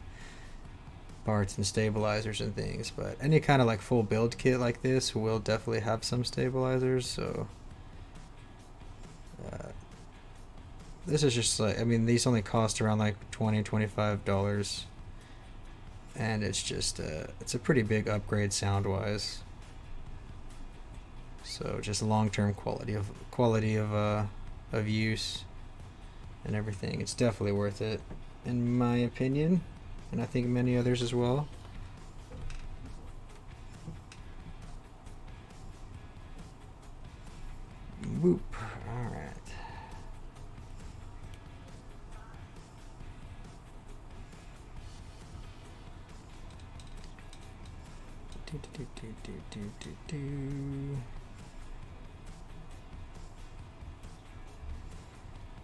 parts and stabilizers and things. But any kind of like full build kit like this will definitely have some stabilizers. So. This is just like, I mean, these only cost around like $20-$25, and it's just it's a pretty big upgrade sound wise. So just long-term quality of use and everything. It's definitely worth it, in my opinion, and I think many others as well. Whoop. All right.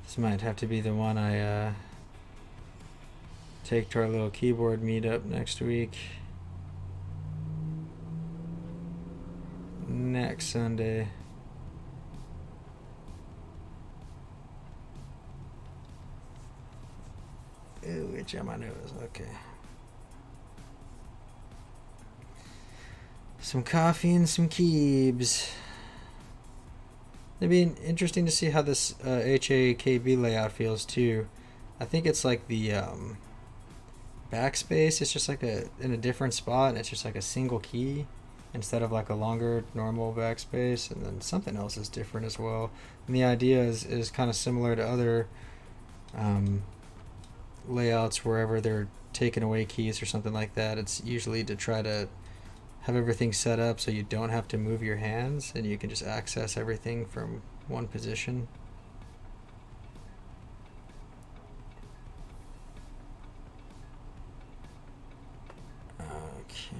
This might have to be the one I take to our little keyboard meetup next week. Next Sunday. Ooh, itch on my nose. Okay. Some coffee and some keybs. It'd be interesting to see how this HHKB layout feels too. I think it's like the backspace. It's just like in a different spot, and it's just like a single key instead of like a longer normal backspace. And then something else is different as well. And the idea is kind of similar to other layouts wherever they're taking away keys or something like that. It's usually to try to have everything set up so you don't have to move your hands and you can just access everything from one position. Okay.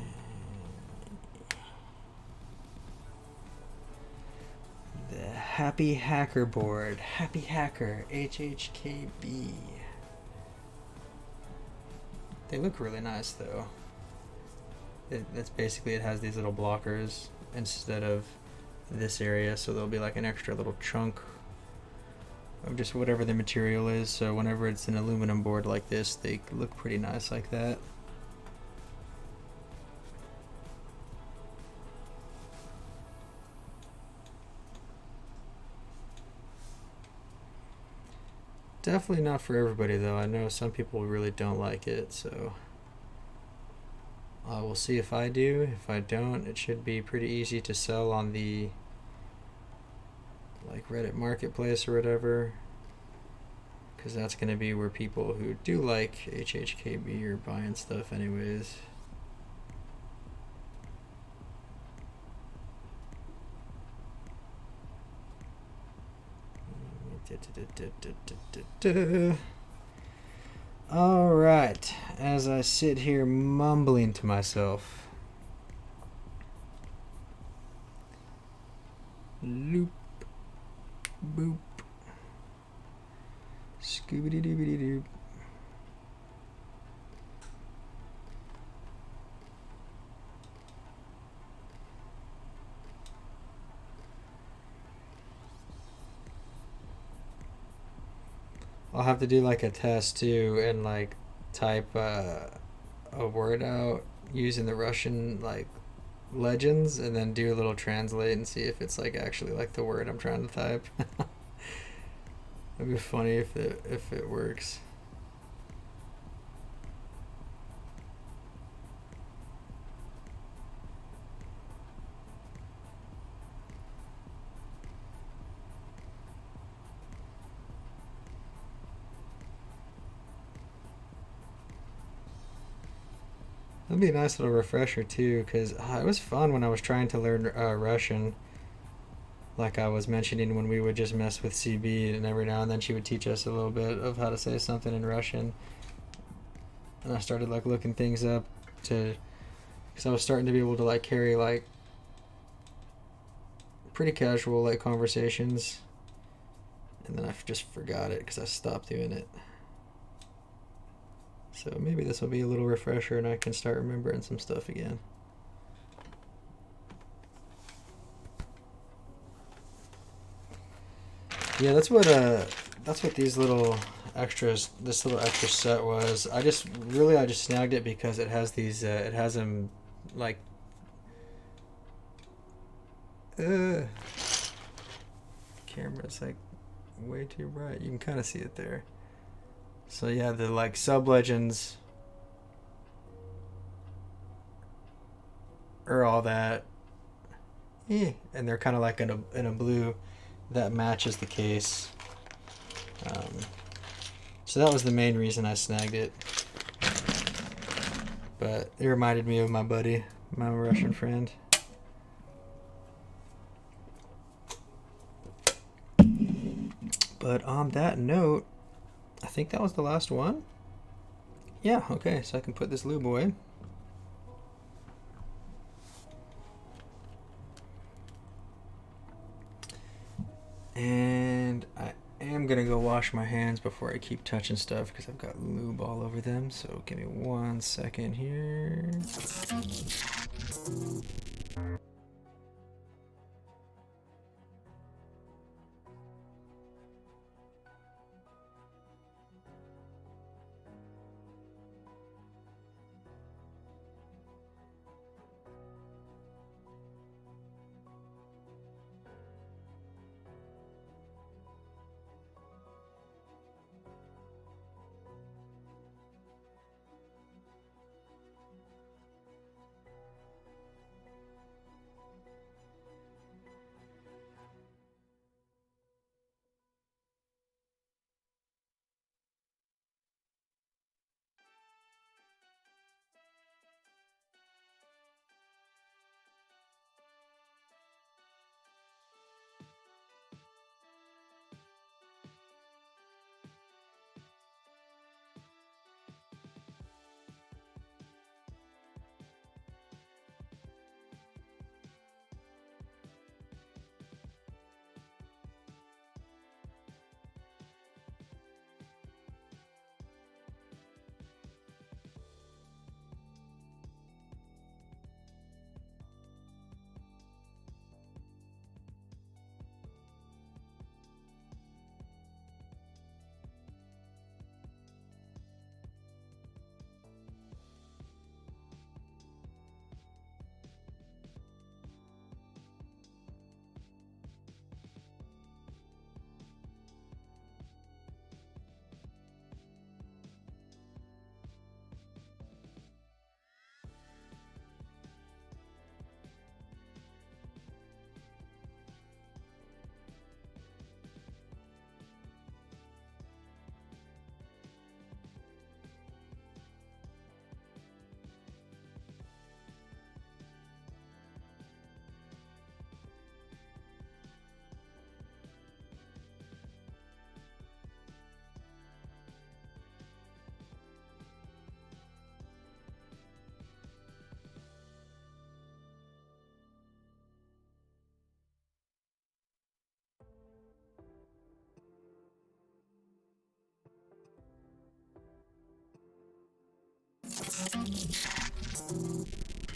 The Happy Hacker board. Happy Hacker HHKB. They look really nice though. That's basically, it has these little blockers instead of this area, so there'll be like an extra little chunk of just whatever the material is. So whenever it's an aluminum board like this, they look pretty nice like that. Definitely not for everybody though. I know some people really don't like it, so we'll see if I do. If I don't, it should be pretty easy to sell on the like Reddit marketplace or whatever, because that's going to be where people who do like HHKB are buying stuff anyways. All right, as I sit here mumbling to myself, loop, boop, scoobity doobity doop. I'll have to do like a test too and like type a word out using the Russian like legends and then do a little translate and see if it's like actually like the word I'm trying to type. It'd be funny if it works. That'd be a nice little refresher too, because it was fun when I was trying to learn Russian. Like I was mentioning when we would just mess with CB, and every now and then she would teach us a little bit of how to say something in Russian. And I started like looking things up to, because I was starting to be able to like carry like pretty casual like conversations, and then I just forgot it because I stopped doing it. So maybe this will be a little refresher and I can start remembering some stuff again. Yeah, that's what these little extras, this little extra set was. I just snagged it because it has these it has them like camera's like way too bright. You can kind of see it there. So yeah, the like sub legends or all that. And they're kind of like in a blue that matches the case. So that was the main reason I snagged it. But it reminded me of my buddy, my Russian friend. But on that note, I think that was the last one. Yeah, okay, so I can put this lube away. And I am gonna go wash my hands before I keep touching stuff because I've got lube all over them. So give me 1 second here.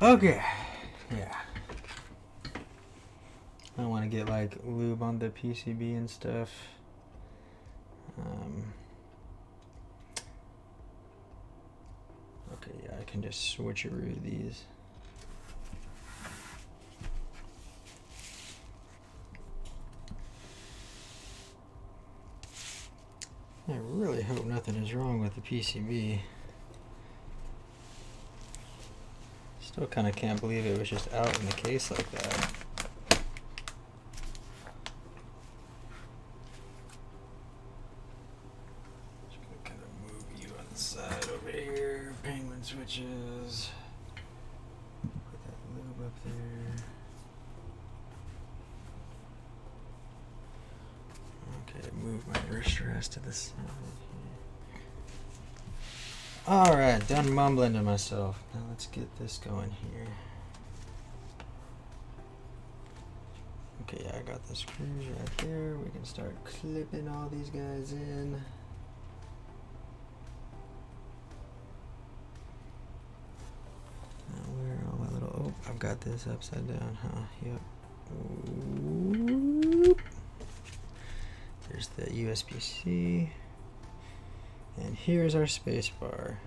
Okay, yeah. I don't want to get like lube on the PCB and stuff. Okay, yeah, I can just switcheroo these. I really hope nothing is wrong with the PCB. Still kind of can't believe it was just out in the case like that. Just gonna kind of move you on the side over here. Penguin switches. move my wrist rest to the side. Alright, done mumbling to myself. Now let's get this going here. Okay, yeah, I got the screws right there. We can start clipping all these guys in. Now where are all my little... Oh, I've got this upside down, huh? Yep. Whoop. There's the USB-C. And here's our space bar.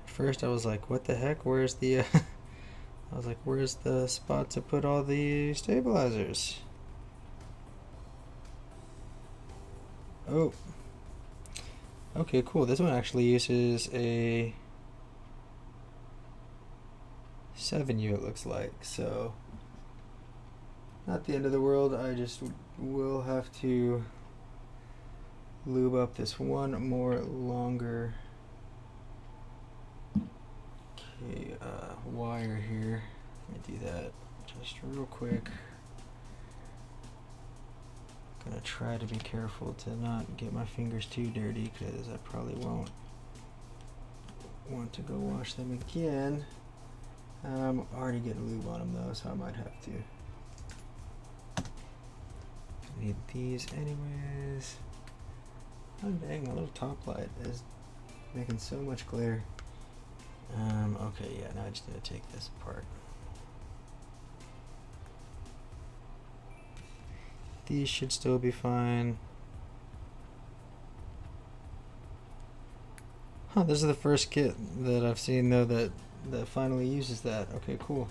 First I was like, what the heck? Where's the... I was like, where's the spot to put all the stabilizers? Oh. Okay, cool. This one actually uses a 7U, it looks like. So, not the end of the world. I just will have to lube up this one more longer wire here. Let me do that just real quick. Gonna try to be careful to not get my fingers too dirty, because I probably won't want to go wash them again. I'm already getting lube on them though, so I might have to. Need these anyways. Oh dang, my little top light is making so much glare. Okay, yeah, now I just need to take this apart. These should still be fine. Huh, this is the first kit that I've seen though that finally uses that. Okay, cool.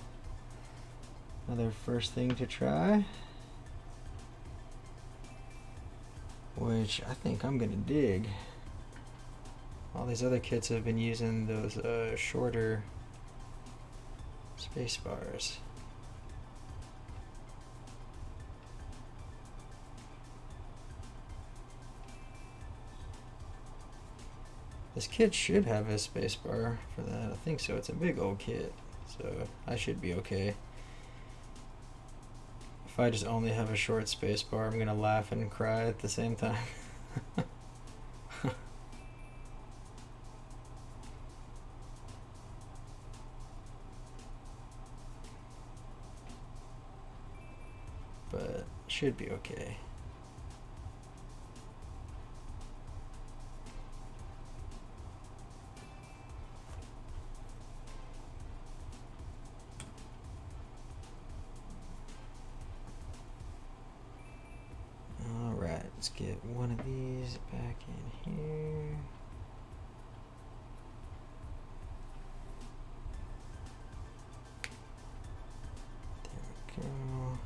Another first thing to try, which I think I'm gonna dig. All these other kits have been using those shorter space bars. This kit should have a space bar for that. I think so. It's a big old kit, so I should be okay. If I just only have a short space bar, I'm gonna laugh and cry at the same time. But should be okay. Alright, let's get one of these back in here. There we go.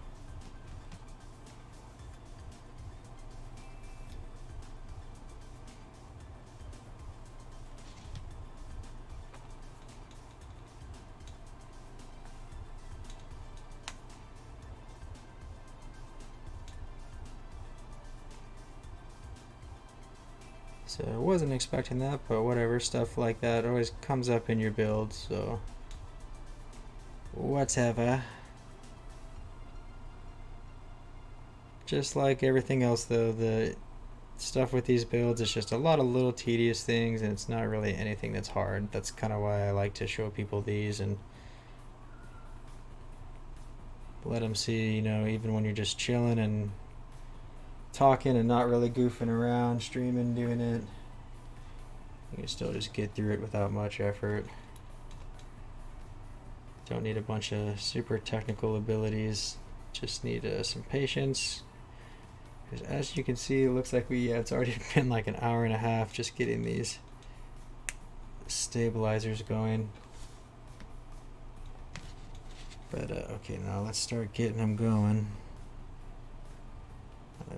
So I wasn't expecting that, but whatever, stuff like that always comes up in your build, so whatever. Just like everything else though, the stuff with these builds is just a lot of little tedious things, and it's not really anything that's hard. That's kind of why I like to show people these and let them see, you know, even when you're just chilling and talking and not really goofing around, streaming, doing it, you can still just get through it without much effort. Don't need a bunch of super technical abilities, just need some patience, because as you can see, it looks like it's already been like an hour and a half just getting these stabilizers going. But okay, now let's start getting them going.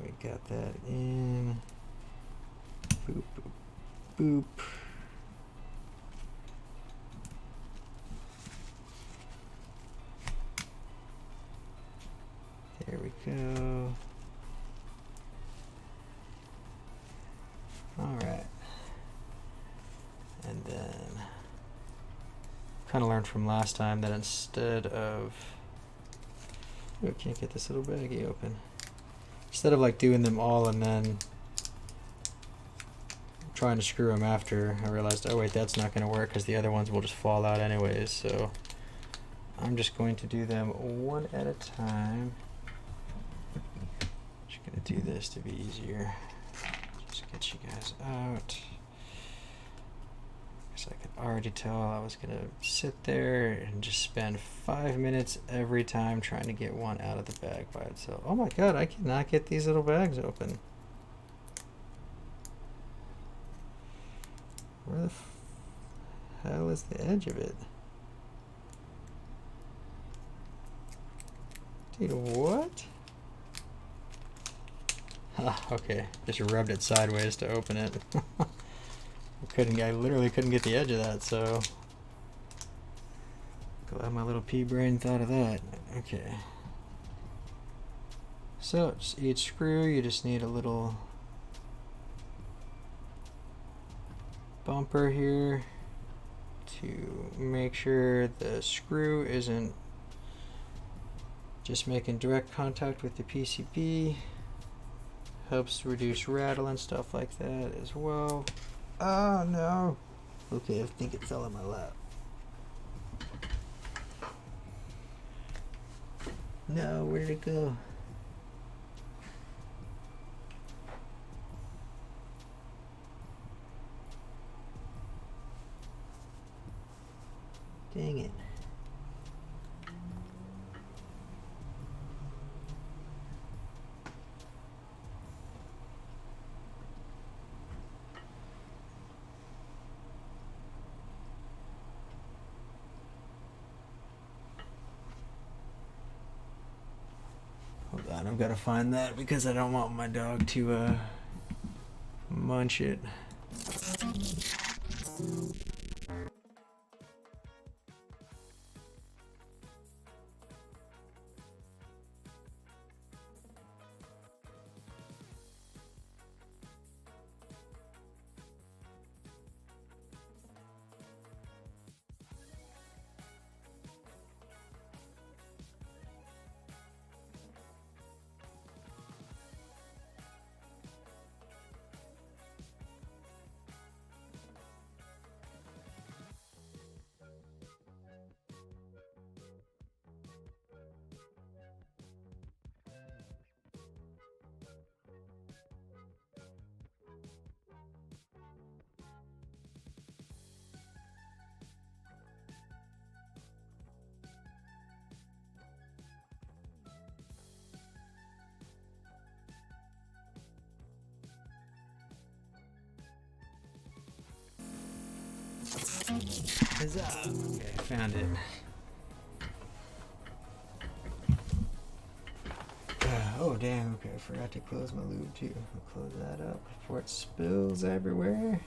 We got that in. Boop, boop, boop. There we go. All right. And then kind of learned from last time that instead of... Oh, I can't get this little baggie open. Instead of like doing them all and then trying to screw them after I realized, oh wait, that's not going to work because the other ones will just fall out anyways. So I'm just going to do them one at a time. Just going to do this to be easier. Just get you guys out. Because I could already tell I was going to sit there and just spend 5 minutes every time trying to get one out of the bag by itself. Oh my god, I cannot get these little bags open. Where the hell is the edge of it? Dude, what? Ah, okay, just rubbed it sideways to open it. I literally couldn't get the edge of that, so glad my little pea brain thought of that. Okay. So, just each screw, you just need a little bumper here to make sure the screw isn't just making direct contact with the PCB. Helps reduce rattle and stuff like that as well. Oh no! Okay, I think it fell in my lap. No, where did it go? Dang it. Hold on, I've got to find that because I don't want my dog to munch it. Huzzah! Okay, found it. Oh damn, okay, I forgot to close my lube too. I'll close that up before it spills everywhere.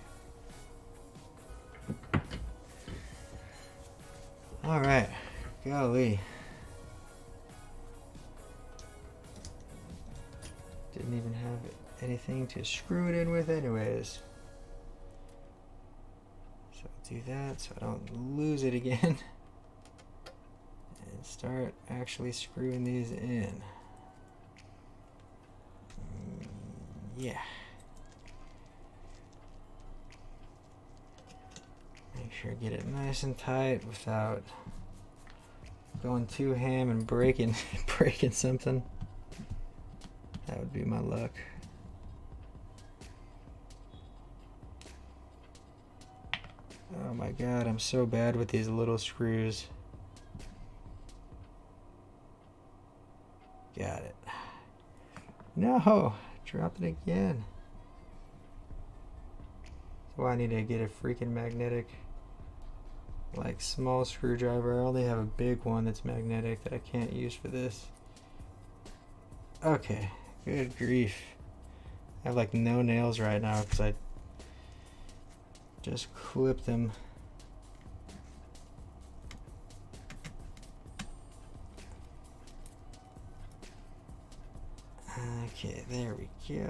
Alright, golly. Didn't even have anything to screw it in with anyways. So I'll do that so I don't lose it again. And start actually screwing these in. Yeah. Make sure I get it nice and tight without going too ham and breaking something. That would be my luck. Oh my god, I'm so bad with these little screws. Got it. No! Dropped it again. So I need to get a freaking magnetic, like, small screwdriver. I only have a big one that's magnetic that I can't use for this. Okay, good grief. I have like no nails right now because I just clipped them. Okay, there we go.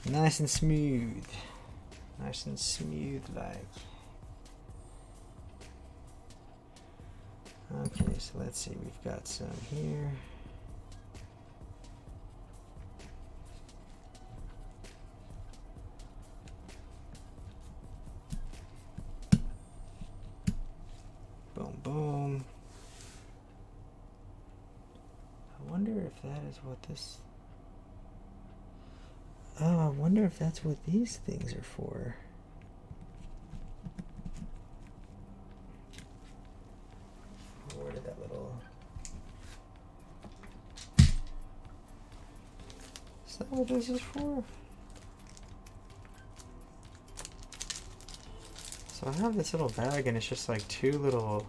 Nice and smooth. Nice and smooth like. Okay, so let's see, we've got some here. is what this... Oh, I wonder if that's what these things are for. Where did that little... Is that what this is for? So I have this little bag and it's just like two little...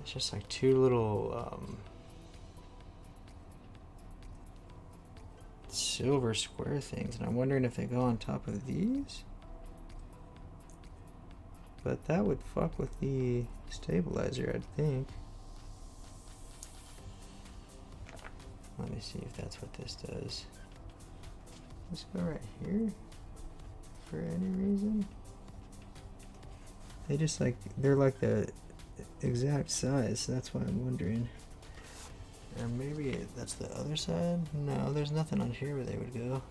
It's just like two little silver square things, and I'm wondering if they go on top of these. But that would fuck with the stabilizer, I'd think. Let me see if that's what this does. Let's go right here for any reason. They just like, they're like the exact size, so that's why I'm wondering. Or maybe that's the other side? No, there's nothing on here where they would go.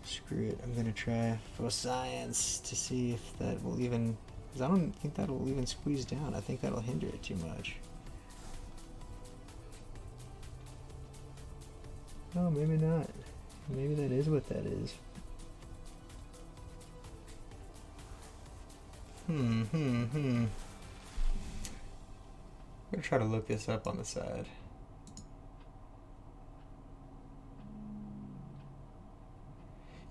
Screw it, I'm gonna try for science to see if that will even, because I don't think that'll even squeeze down. I think that'll hinder it too much. Oh, maybe not. Maybe that is what that is. I'm gonna try to look this up on the side.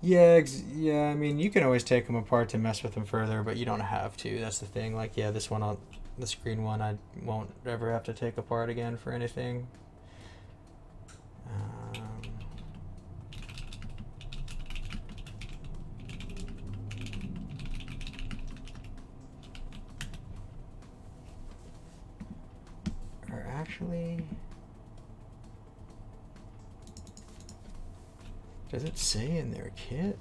Yeah, yeah, I mean, you can always take them apart to mess with them further, but you don't have to. That's the thing. Like, yeah, this one, this green one, I won't ever have to take apart again for anything. Or actually... Does it say in their kit?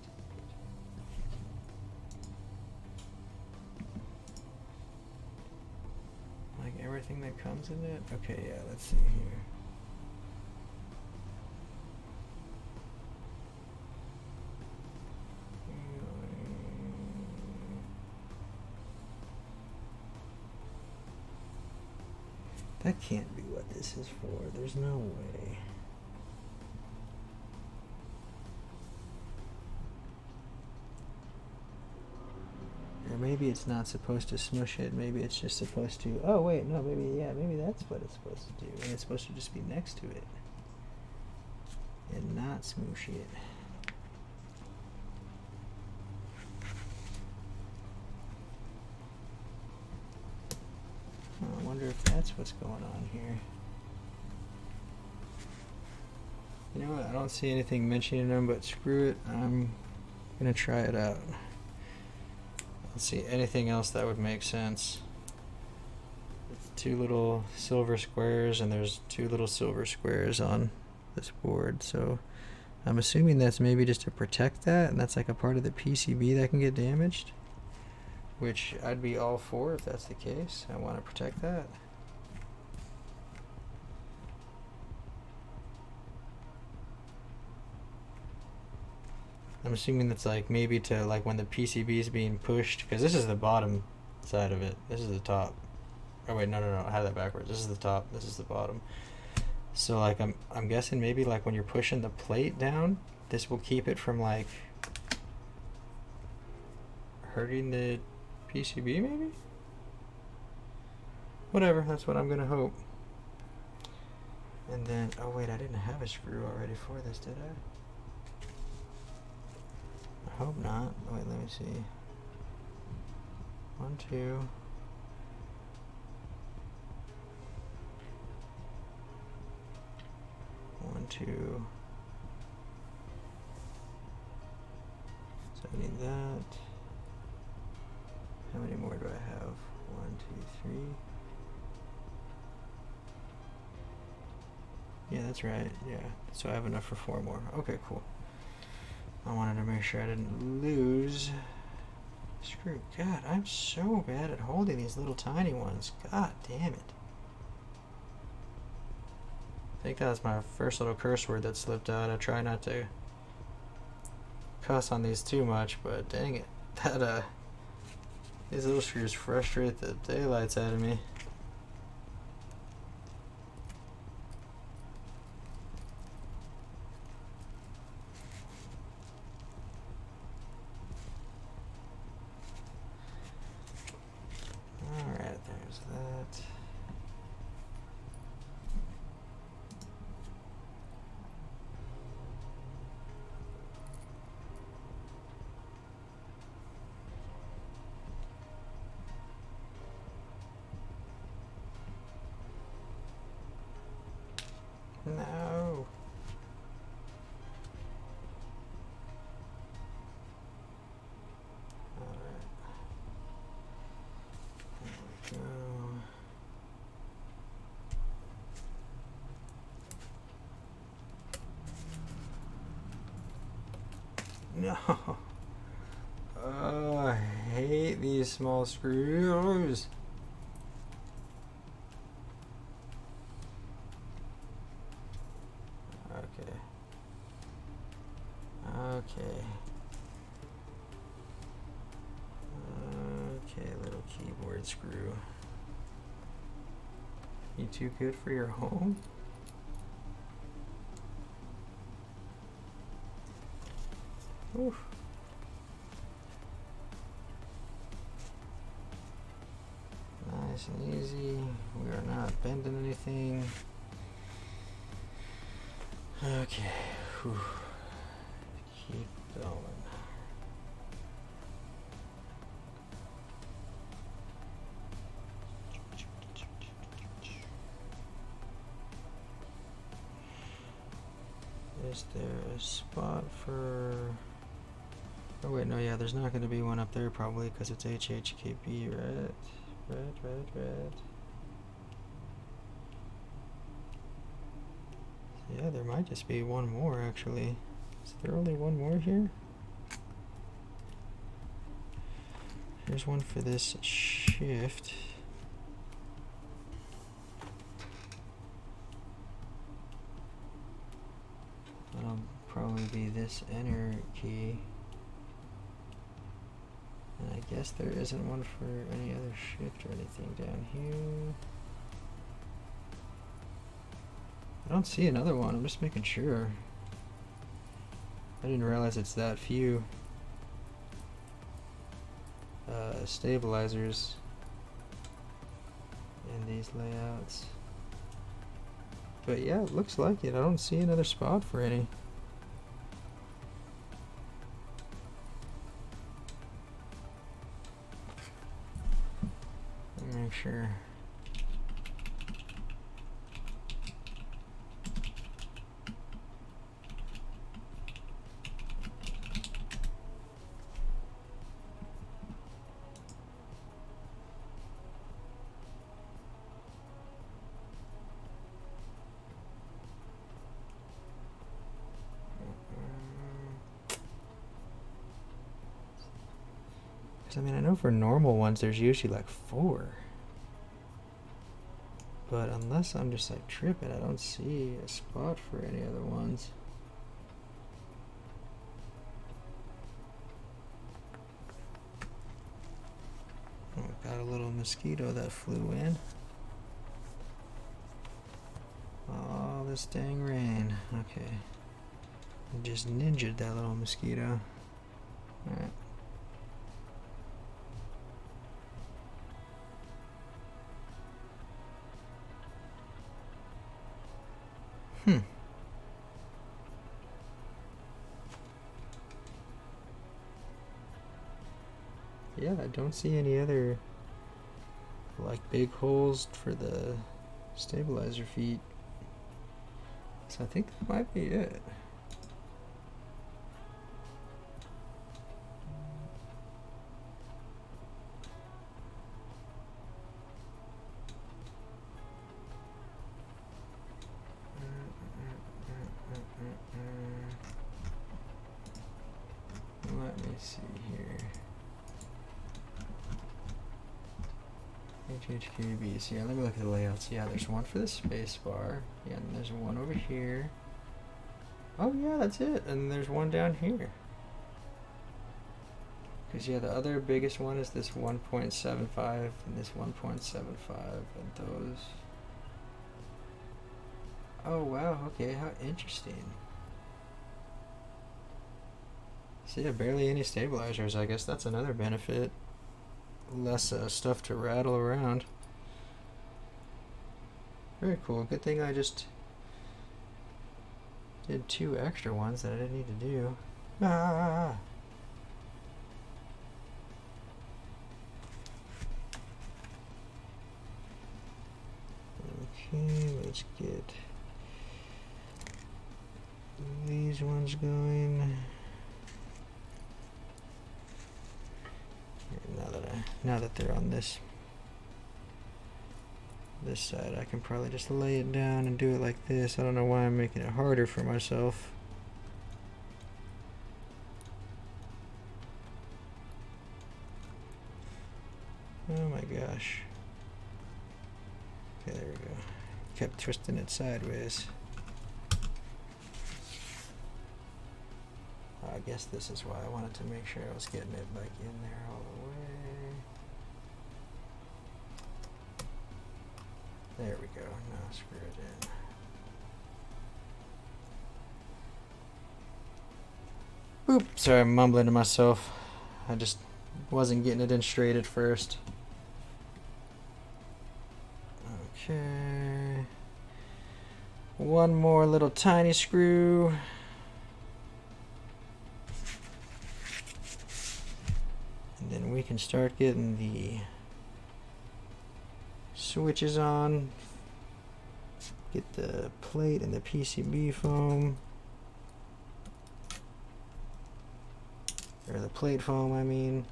Like everything that comes in it? Okay, yeah, let's see here. That can't be what this is for. There's no way. Or maybe it's not supposed to smush it. Maybe it's just supposed to... Oh, wait, no, maybe, yeah, maybe that's what it's supposed to do. And it's supposed to just be next to it. And not smoosh it. I wonder if that's what's going on here. You know what? I don't see anything mentioning them, but screw it. I'm gonna try it out. Let's see, anything else that would make sense. It's two little silver squares, and there's two little silver squares on this board. So I'm assuming that's maybe just to protect that, and that's like a part of the PCB that can get damaged. Which I'd be all for if that's the case. I want to protect that. I'm assuming that's like maybe to like when the PCB is being pushed, because this is the bottom side of it. This is the top. Oh wait, no, I had that backwards. This is the top. This is the bottom. So like I'm guessing maybe like when you're pushing the plate down, this will keep it from like hurting the PCB maybe? Whatever, that's what I'm gonna hope. And then, oh wait, I didn't have a screw already for this, did I? I hope not. Wait, let me see. 1, 2. One, two. So I need that. How many more do I have? 1, 2, 3. Yeah, that's right. Yeah. So I have enough for 4 more. Okay, cool. I wanted to make sure I didn't lose. Screw. God, I'm so bad at holding these little tiny ones. God damn it. I think that was my first little curse word that slipped out. I try not to cuss on these too much, but dang it. That, These little screws frustrate the daylights out of me. Alright, there's that. No. Alright. There we go. No. Oh, I hate these small screws. Okay. Okay. Okay, little keyboard screw. You too good for your home? Oof. Nice and easy. We are not bending anything. Okay. Whew. Keep going. Is there a spot for... Oh wait, no, yeah, there's not going to be one up there probably because it's HHKB, right? Red. Yeah, there might just be one more actually. Is there only one more here? Here's one for this shift. That'll probably be this enter key. And I guess there isn't one for any other shift or anything down here. I don't see another one, I'm just making sure. I didn't realize it's that few stabilizers in these layouts. But yeah, it looks like it. I don't see another spot for any. Let me make sure. I mean, I know for normal ones there's usually like 4. But unless I'm just like tripping, I don't see a spot for any other ones. Oh, got a little mosquito that flew in. Oh, this dang rain. Okay. I just ninja'd that little mosquito. Alright. Yeah, I don't see any other like big holes for the stabilizer feet. So I think that might be it. Let me see here. HHKB. So yeah, let me look at the layouts. Yeah, there's one for the space bar. Yeah, and there's one over here. Oh yeah, that's it. And there's one down here. Because yeah, the other biggest one is this 1.75 and this 1.75 and those. Oh wow, okay, how interesting. So yeah, barely any stabilizers. I guess that's another benefit. Less stuff to rattle around. Very cool. Good thing I just did 2 extra ones that I didn't need to do. Ah! Okay, let's get these ones going. Now that they're on this side, I can probably just lay it down and do it like this. I don't know why I'm making it harder for myself. Oh my gosh. Okay, there we go. Kept twisting it sideways. I guess this is why I wanted to make sure I was getting it like in there all the way. There we go. Now screw it in. Boop. Sorry, I'm mumbling to myself. I just wasn't getting it in straight at first. Okay. One more little tiny screw. And then we can start getting the switches on. Get the plate and the PCB foam. Or the plate foam, I mean.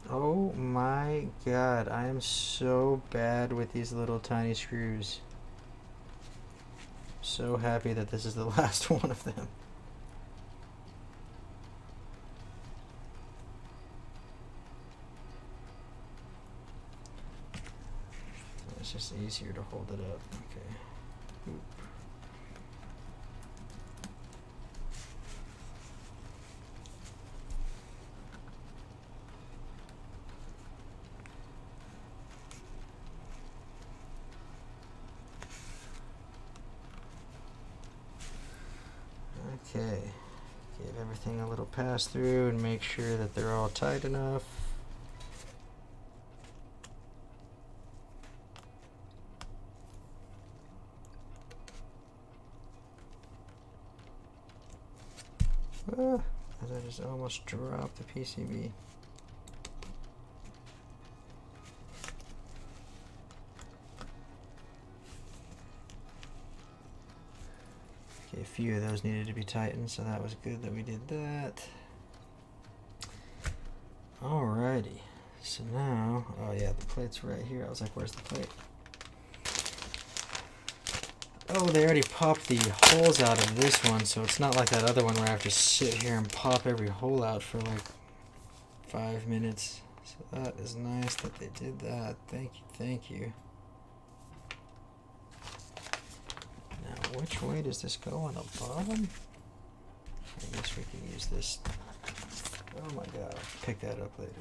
Oh my god, I am so bad with these little tiny screws. So happy that this is the last one of them. It's just easier to hold it up. Okay. Oop. Okay, give everything a little pass through and make sure that they're all tight enough. As I just almost dropped the PCB. Okay, a few of those needed to be tightened, so that was good that we did that. Alrighty, so now, oh yeah, the plate's right here. I was like, where's the plate? Oh, they already popped the holes out of this one, so it's not like that other one where I have to sit here and pop every hole out for like 5 minutes. So that is nice that they did that. Thank you, thank you. Now, which way does this go on the bottom? I guess we can use this. Oh my god, I'll pick that up later.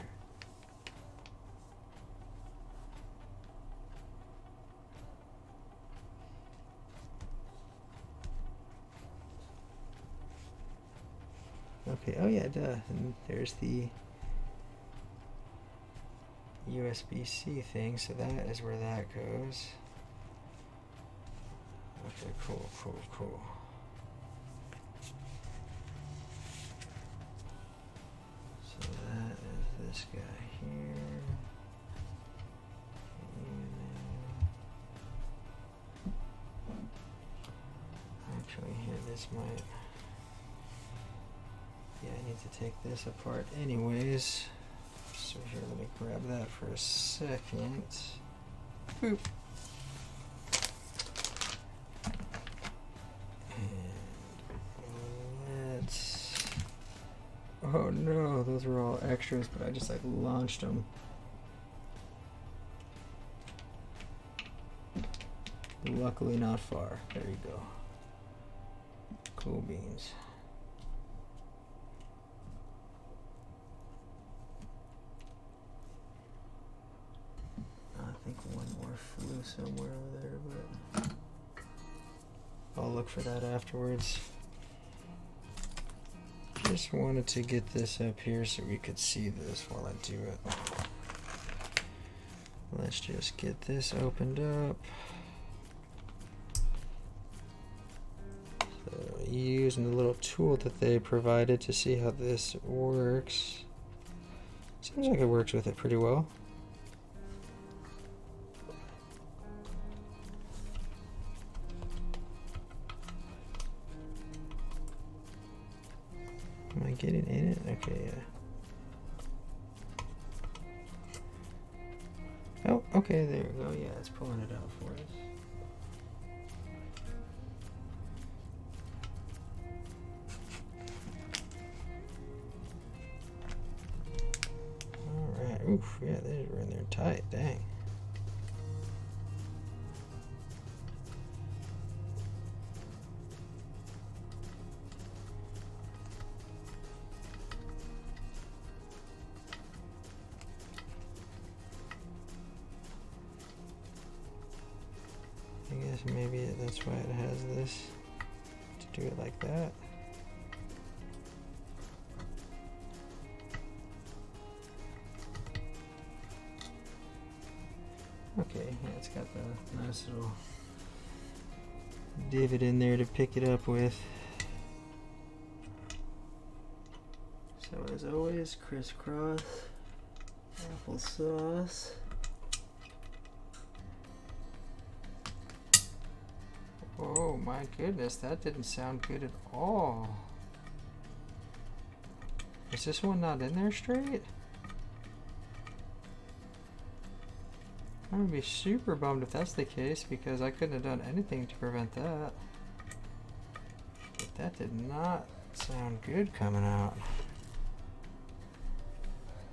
Okay, oh yeah, duh. And there's the USB-C thing, so that is where that goes. Okay, cool, cool, cool. So that is this guy here. Actually, here, this might... Yeah, I need to take this apart anyways. So here, let me grab that for a second. Boop. And let's... Oh no, those were all extras, but I just like launched them. Luckily not far. There you go. Cool beans. I think one more flew somewhere over there, but I'll look for that afterwards. Just wanted to get this up here so we could see this while I do it. Let's just get this opened up. So using the little tool that they provided to see how this works. Seems like it works with it pretty well. Am I getting in it? Okay, yeah. Oh, okay, there we go. Yeah, it's pulling it out for us. Alright, oof, yeah, they're in there tight, dang. I guess maybe that's why it has this, to do it like that. Okay, yeah, it's got the nice little divot in there to pick it up with. So as always, crisscross applesauce. Oh my goodness, that didn't sound good at all. Is this one not in there straight? I'm gonna be super bummed if that's the case, because I couldn't have done anything to prevent that. But that did not sound good coming out.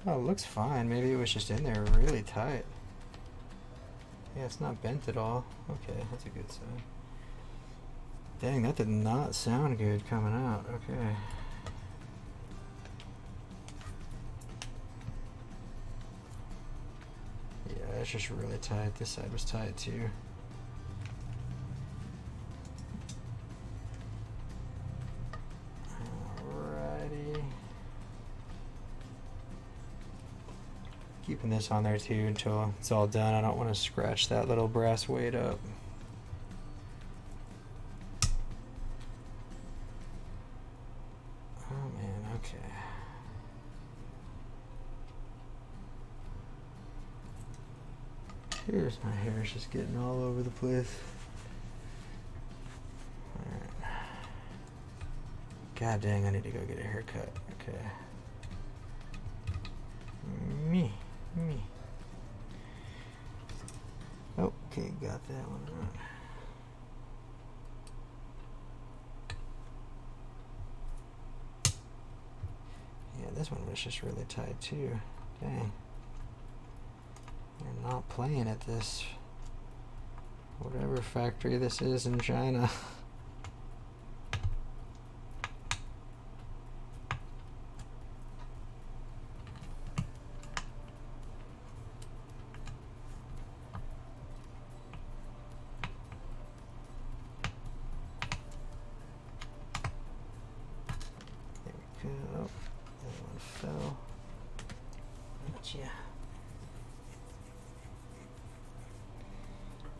Oh, it looks fine. Maybe it was just in there really tight. Yeah, it's not bent at all. Okay, that's a good sign. Dang, that did not sound good coming out. Okay. Yeah, it's just really tight. This side was tight too. Alrighty. Keeping this on there too until it's all done. I don't want to scratch that little brass weight up. Here's my hair, it's just getting all over the place. Alright. God dang, I need to go get a haircut. Okay. Me. Okay, got that one right. Yeah, this one was just really tight too. Dang. They're not playing at this, whatever factory this is in China. There we go. That one fell. Gotcha.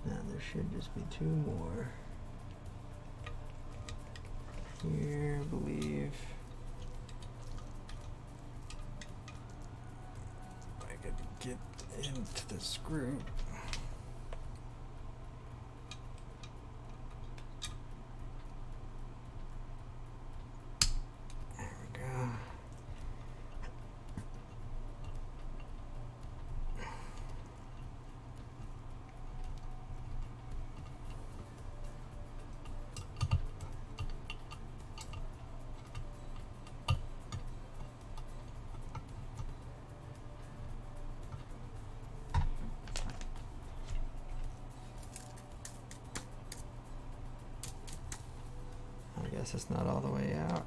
Now there should just be two more. Here, I believe. I could get into the screw. There we go. I guess it's not all the way out.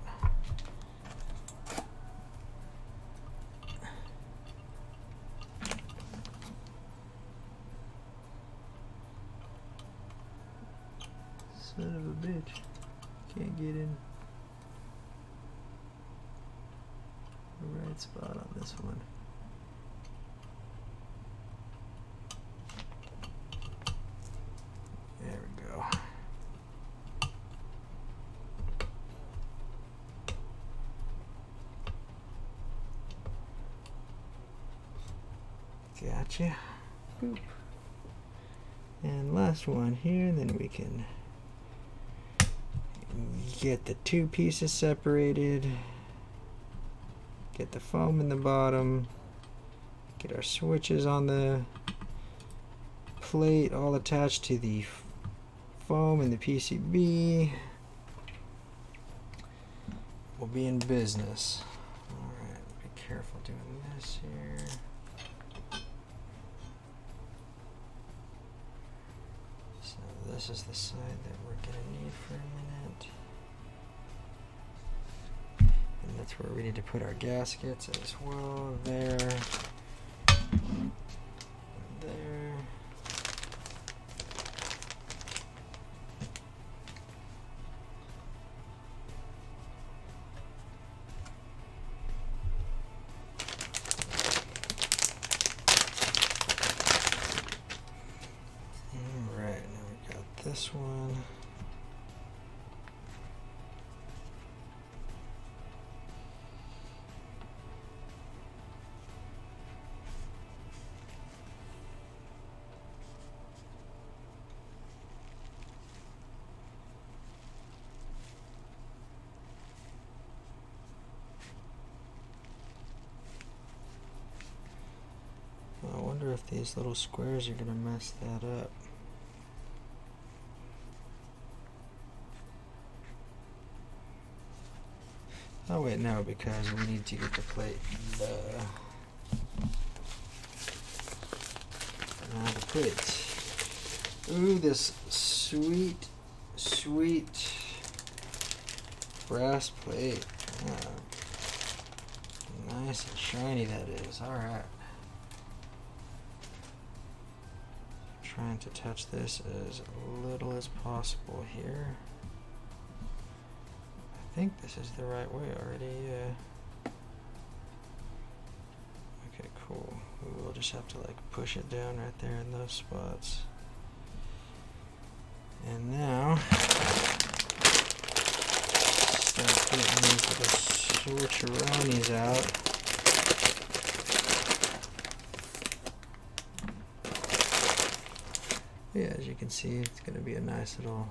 Son of a bitch. Can't get in the right spot on this one. There we go. Gotcha. Boop. And last one here, and then we can get the two pieces separated, get the foam in the bottom, get our switches on the plate all attached to the foam and the PCB. We'll be in business. Alright, be careful doing this here. So this is the side that we're going to need for a minute. And that's where we need to put our gaskets as well. There. And there. Alright, now we got this one. I wonder if these little squares are going to mess that up. Oh wait, no, because we need to get the plate. The plate. Ooh, this sweet, sweet brass plate. Nice and shiny that is. Alright. Trying to touch this as little as possible here. I think this is the right way already, yeah. Okay, cool. We'll just have to like push it down right there in those spots. And now, start getting these little switcheroonies out. Yeah, as you can see, it's going to be a nice little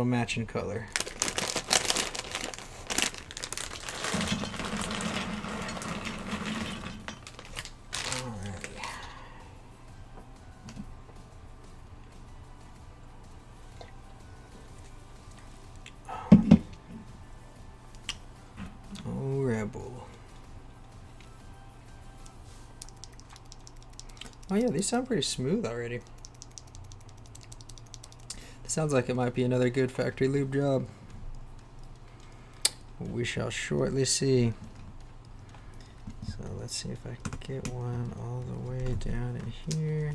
matching color. Alrighty. Oh, Rebel. Oh yeah, these sound pretty smooth already. This sounds like it might be another good factory lube job. We shall shortly see. So let's see if I can get one all the way down in here.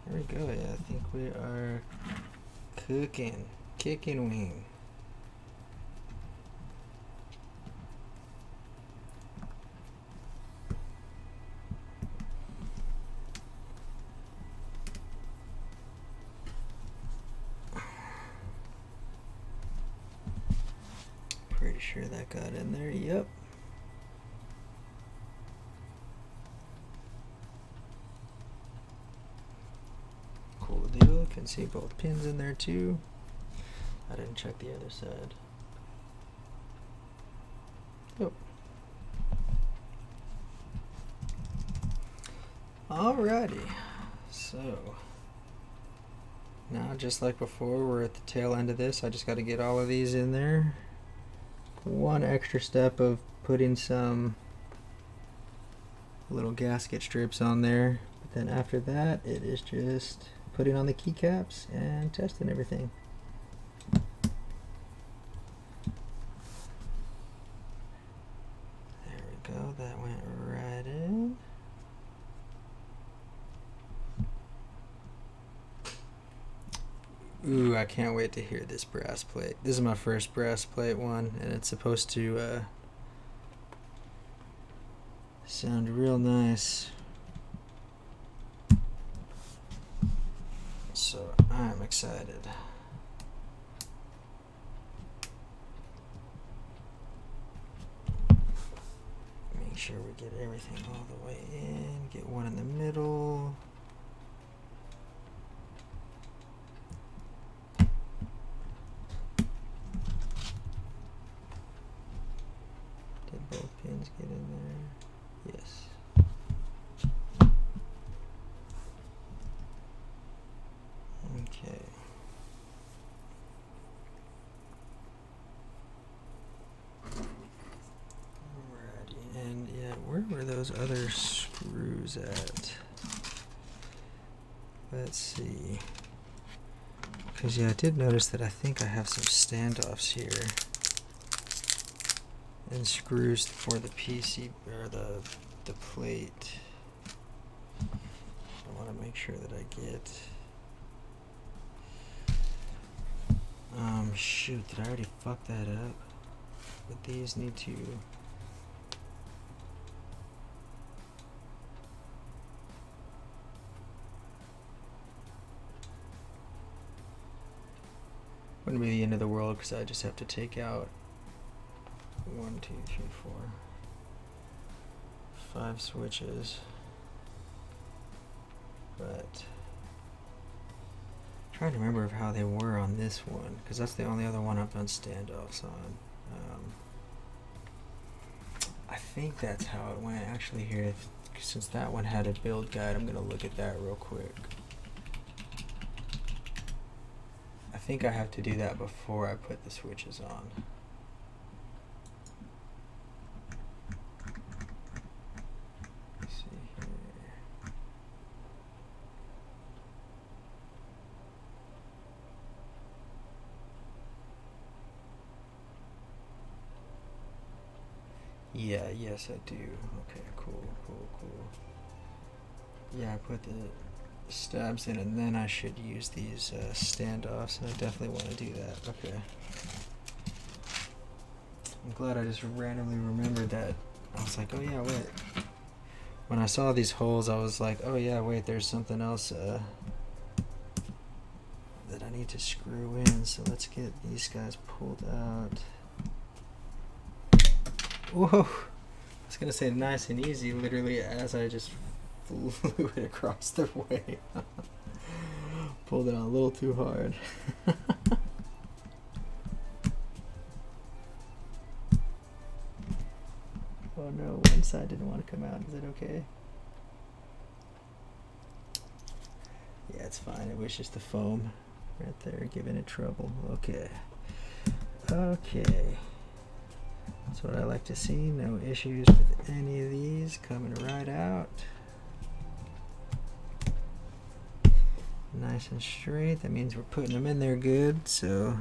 There we go. Yeah, I think we are kicking wing. Pretty sure that got in there. Yep. Cool deal. Can see both pins in there too. I didn't check the other side. Oh. Alrighty. So now, just like before, we're at the tail end of this. I just got to get all of these in there. One extra step of putting some little gasket strips on there. But then after that, it is just putting on the keycaps and testing everything. There we go, that went right in. Ooh, I can't wait to hear this brass plate. This is my first brass plate one, and it's supposed to sound real nice. So I'm excited. Make sure we get everything all the way in. Get one in the middle. Did both pins get in there? Yes. Okay. Alrighty, and yeah, where were those other screws at? Let's see. Because yeah, I did notice that I think I have some standoffs here. And screws for the PC, or the plate. I want to make sure that I get... shoot, did I already fuck that up? But these need to... Wouldn't be the end of the world because I just have to take out 1, 2, 3, 4, 5 switches. But trying to remember of how they were on this one, because that's the only other one I've done standoffs on. I think that's how it went. Actually, here, since that one had a build guide, I'm gonna look at that real quick. I think I have to do that before I put the switches on. Let's see here. Yeah, yes I do. Okay, cool. Yeah, I put the stabs in and then I should use these standoffs, and I definitely want to do that. Okay. I'm glad I just randomly remembered that. I was like, oh yeah, wait. When I saw these holes, I was like, oh yeah, wait, there's something else that I need to screw in. So let's get these guys pulled out. Whoa! I was gonna say nice and easy, literally as I just flew it across the way. Pulled it on a little too hard. Oh no, one side didn't want to come out. Is it okay? Yeah, it's fine. It was just the foam right there giving it trouble. Okay. Okay. That's what I like to see. No issues with any of these. Coming right out. Nice and straight. That means we're putting them in there good. So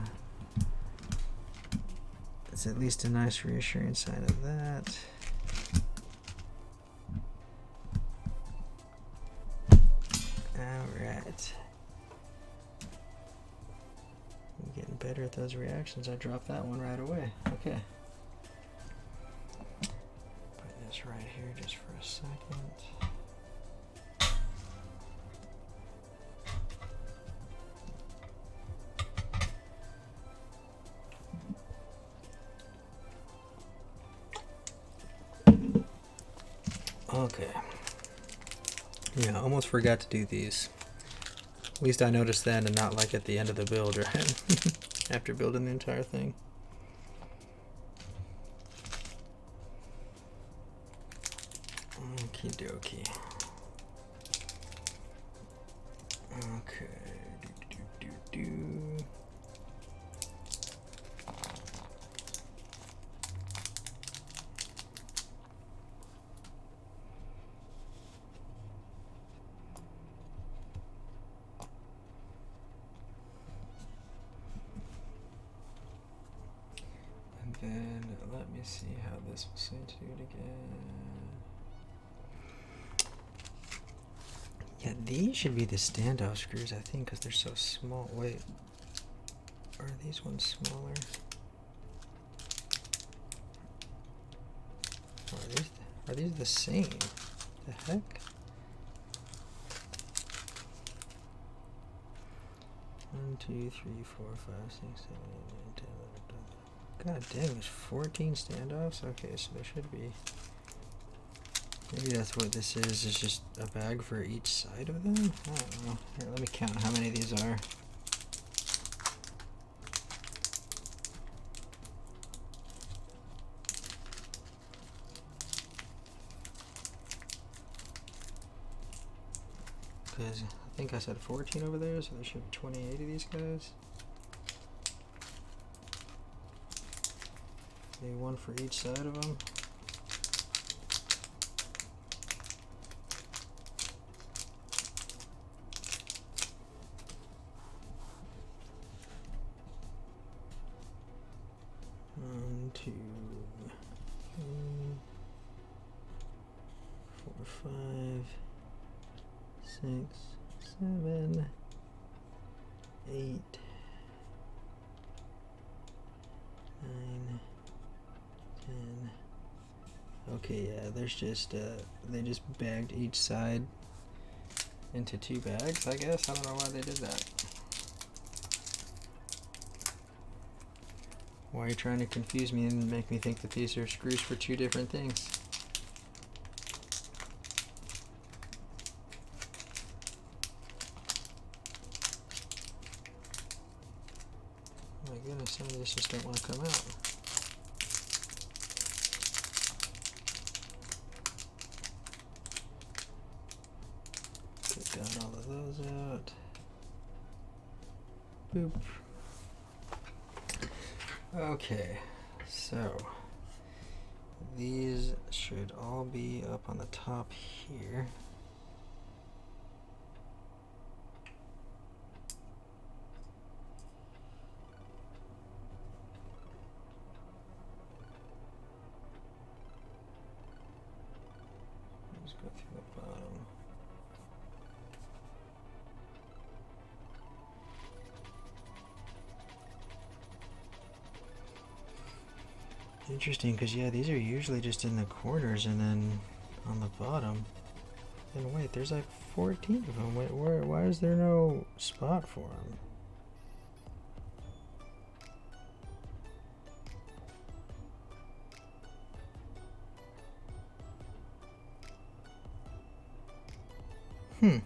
that's at least a nice reassuring sign of that. Alright. I'm getting better at those reactions. I dropped that one right away. Okay. Put this right here just for a second. Okay. Yeah, I almost forgot to do these. At least I noticed then, and not like at the end of the build, right? After building the entire thing. Okie dokie. Okay. Do. And let me see how this will say to do it again. Yeah, these should be the standoff screws, I think, because they're so small. Wait, are these ones smaller? Are these the same? The heck? 1, 2, 3, 4, 5, 6, 7, 8, 9, 10, 11, 12. God damn, there's 14 standoffs? Okay, so there should be. Maybe that's what this is just a bag for each side of them? I don't know. Here, let me count how many of these are. Because I think I said 14 over there, so there should be 28 of these guys. Maybe one for each side of them. One, 2, 3, 4, 5, 6, 7, 8, 9, 10. Okay, yeah, there's just they just bagged each side into 2 bags, I guess. I don't know why they did that. Why are you trying to confuse me and make me think that these are screws for 2 different things? Oh my goodness, some of these just don't want to come out. Got all of those out. Boop. Okay, so these should all be up on the top here. Let's go through the bottom. Interesting, because yeah, these are usually just in the corners and then on the bottom. And wait, there's like 14 of them. Wait, why is there no spot for them?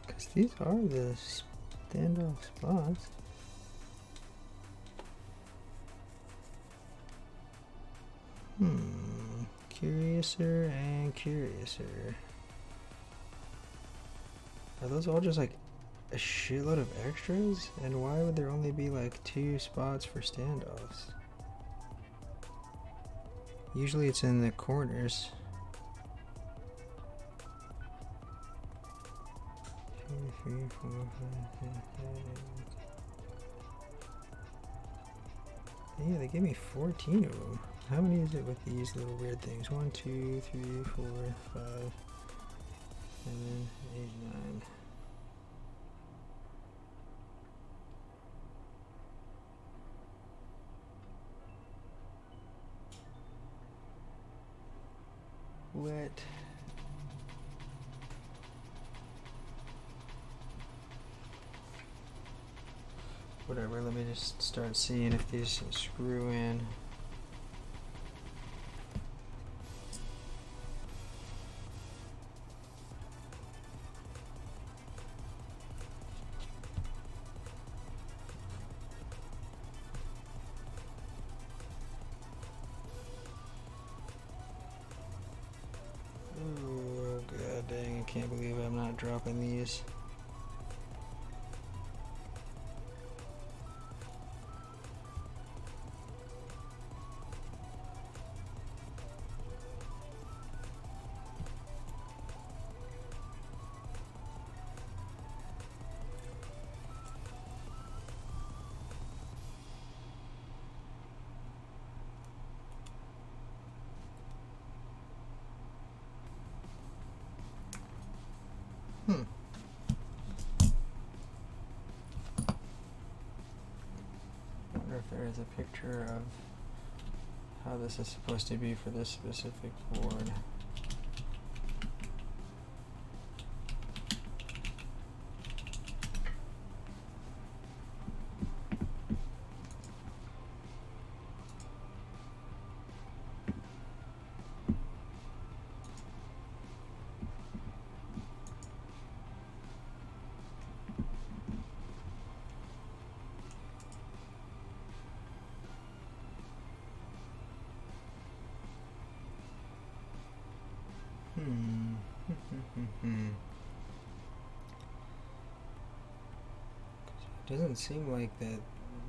Because these are the standoff spots. Curiouser and curiouser. Are those all just like a shitload of extras? And why would there only be like 2 spots for standoffs? Usually it's in the corners. 2, 3, 4, 5, 6, 7, 8. Yeah, they gave me 14 of them. How many is it with these little weird things? 1, 2, 3, 4, 5, 7, 8, 9. What? Whatever, let me just start seeing if these screw in. Oh god dang, I can't believe I'm not dropping these. Hmm. I wonder if there is a picture of how this is supposed to be for this specific board. It doesn't seem like that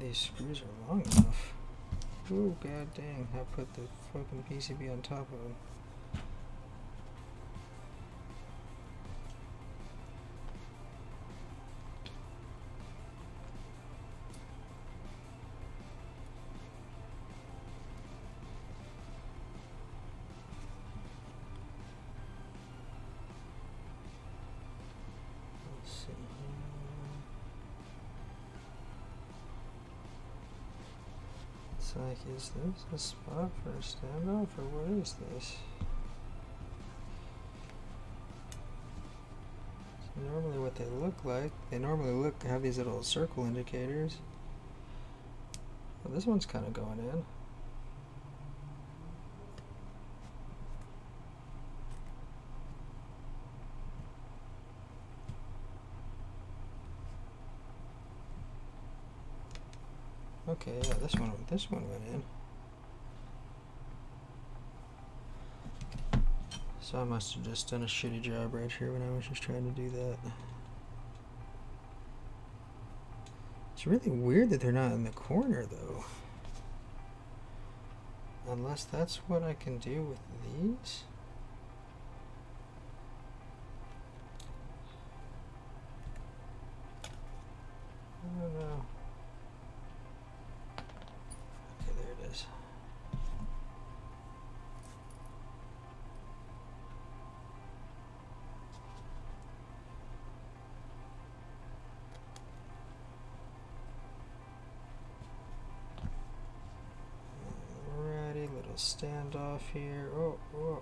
these screws are long enough. Oh god dang, I put the fucking PCB on top of it. It's like, is this a spot for a standoff, or what is this? So normally what they look like, they normally have these little circle indicators. Well, this one's kind of going in. Okay, yeah, this one went in. So I must have just done a shitty job right here when I was just trying to do that. It's really weird that they're not in the corner though. Unless that's what I can do with these. I don't know. Okay, there it is. Alrighty, little standoff here. Oh, oh.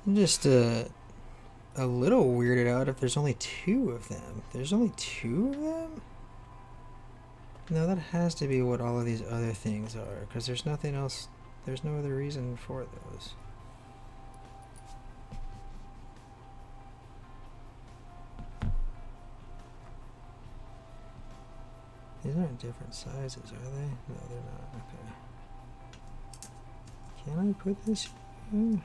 I'm just a little weirded out if there's only two of them. There's only two of them? No, that has to be what all of these other things are, because there's nothing else, there's no other reason for those. These aren't different sizes, are they? No, they're not. Okay. Can I put this in?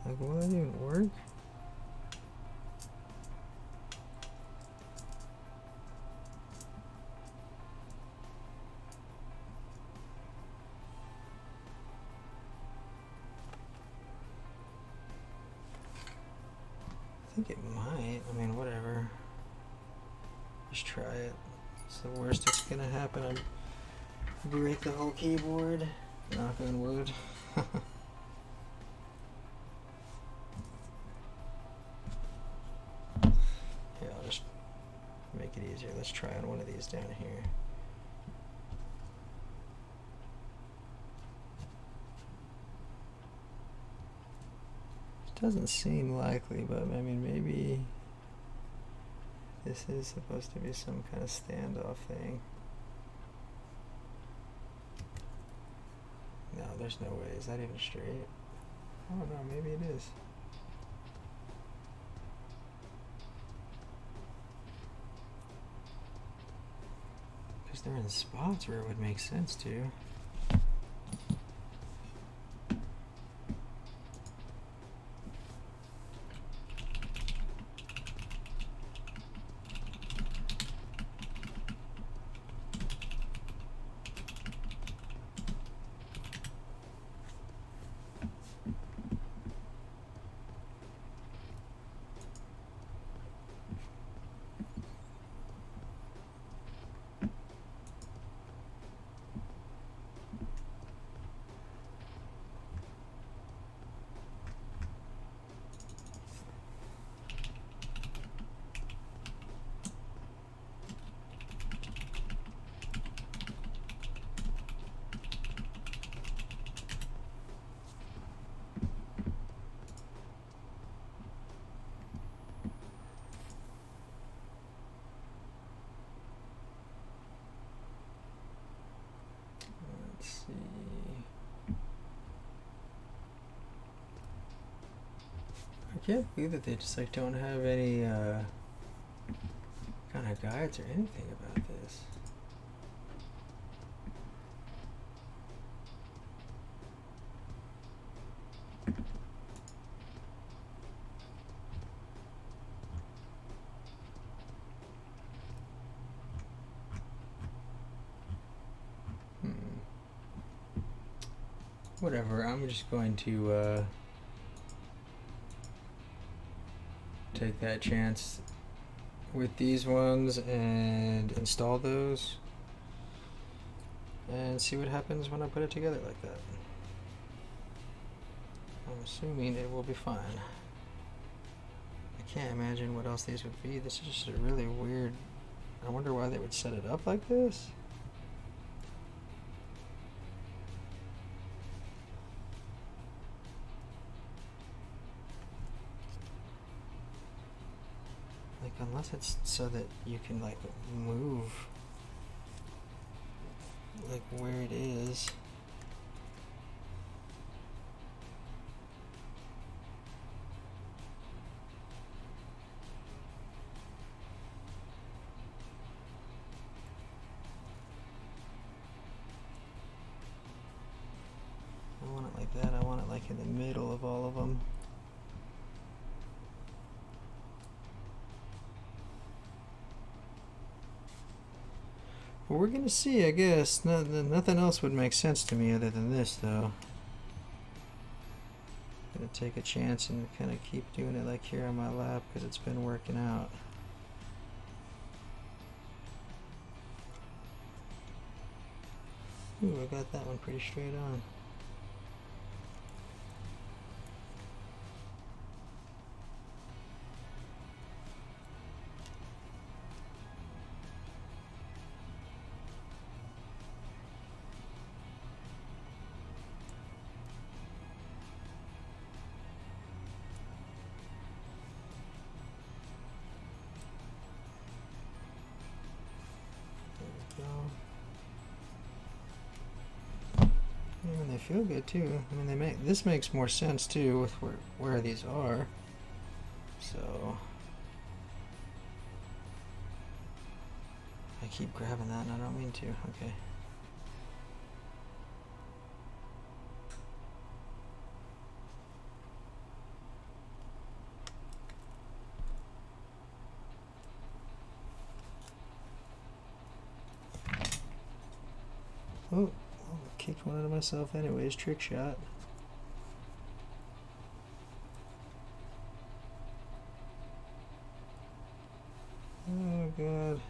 Like, will that even work? I think it might. I mean, whatever. Just try it. It's the worst that's gonna happen. I break the whole keyboard. Knock on wood. Here, I'll just make it easier. Let's try on one of these down here. It doesn't seem likely, but I mean, maybe this is supposed to be some kind of standoff thing. No, there's no way. Is that even straight? I don't know, maybe it is. Because they're in spots where it would make sense to. can't believe that they just like don't have any kind of guides or anything about this. Whatever, I'm just going to take that chance with these ones and install those and see what happens when I put it together like that. I'm assuming it will be fine. I can't imagine what else these would be. This is just a really weird, I wonder why they would set it up like this. Like, unless it's so that you can like move like where it is. I want it like that. I want it like in the middle of all of them. Well, we're gonna see, I guess. Nothing else would make sense to me other than this, though. Gonna take a chance and kind of keep doing it like here on my lap because it's been working out. Ooh, I got that one pretty straight on. And they feel good too. I mean, this makes more sense too with where these are. So I keep grabbing that and I don't mean to. Okay. Oh. Kicked one out of myself anyways, trick shot. Oh god.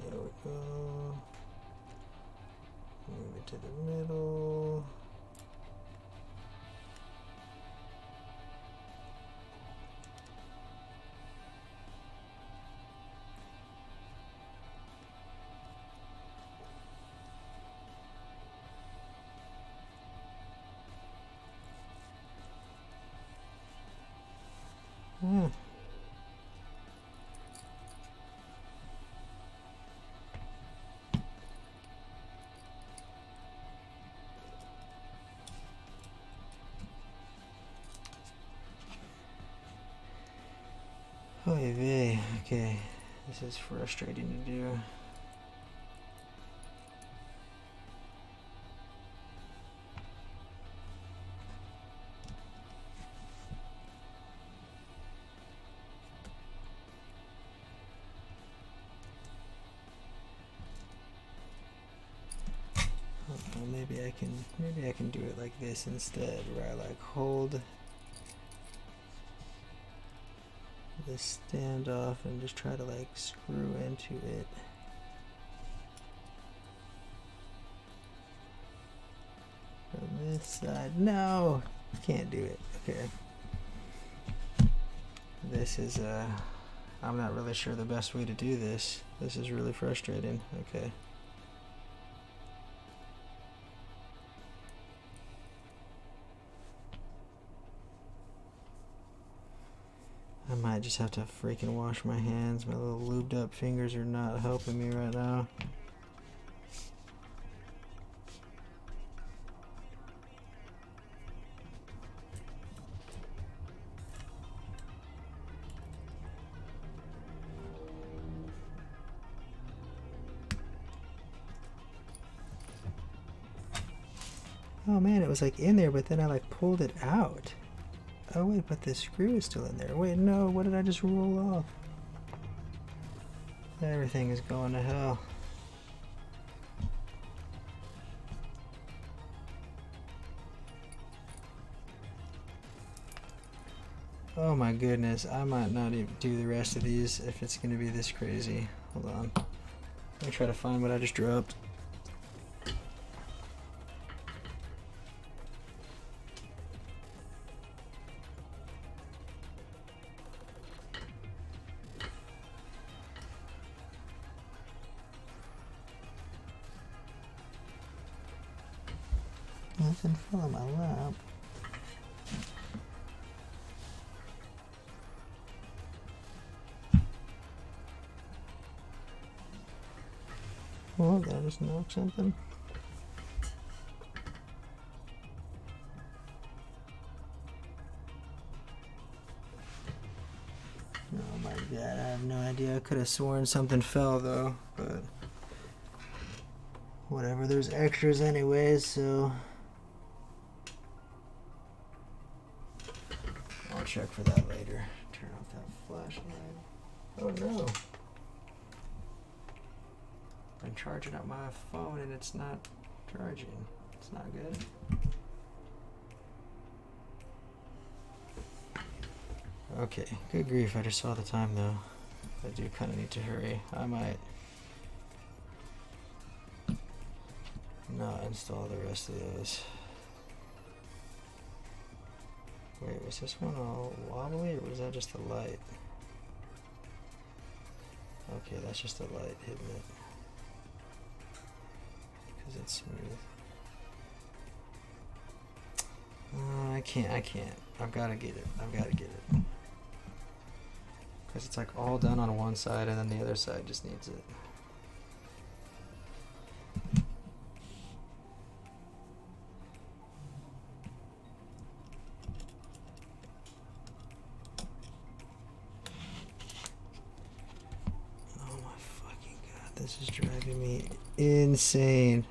There we go. Move it to the middle. Oy vey. Okay, this is frustrating to do. Maybe I can do it like this instead, where I like hold this standoff and just try to like screw into it. And this side. No, can't do it. Okay. This is I'm not really sure the best way to do this. This is really frustrating. Okay. I might just have to freaking wash my hands. My little lubed up fingers are not helping me right now. Oh man, it was like in there, but then I like pulled it out. Oh wait, but the screw is still in there. Wait, no, what did I just roll off? Everything is going to hell. Oh my goodness, I might not even do the rest of these if it's going to be this crazy. Hold on. Let me try to find what I just dropped. Nothing fell on my lap. Oh, did I just knock something? Oh my god, I have no idea. I could have sworn something fell though, but whatever, there's extras anyways, so I'll check for that later. Turn off that flashlight. Oh no. I'm charging up my phone and it's not charging. It's not good. Okay, good grief, I just saw the time though. I do kind of need to hurry. I might not install the rest of those. Wait, was this one all wobbly or was that just the light? Okay, that's just the light hitting it. Because it's smooth. I can't. I've got to get it. Because it's like all done on one side and then the other side just needs it. Oh my fucking god, this is driving me insane.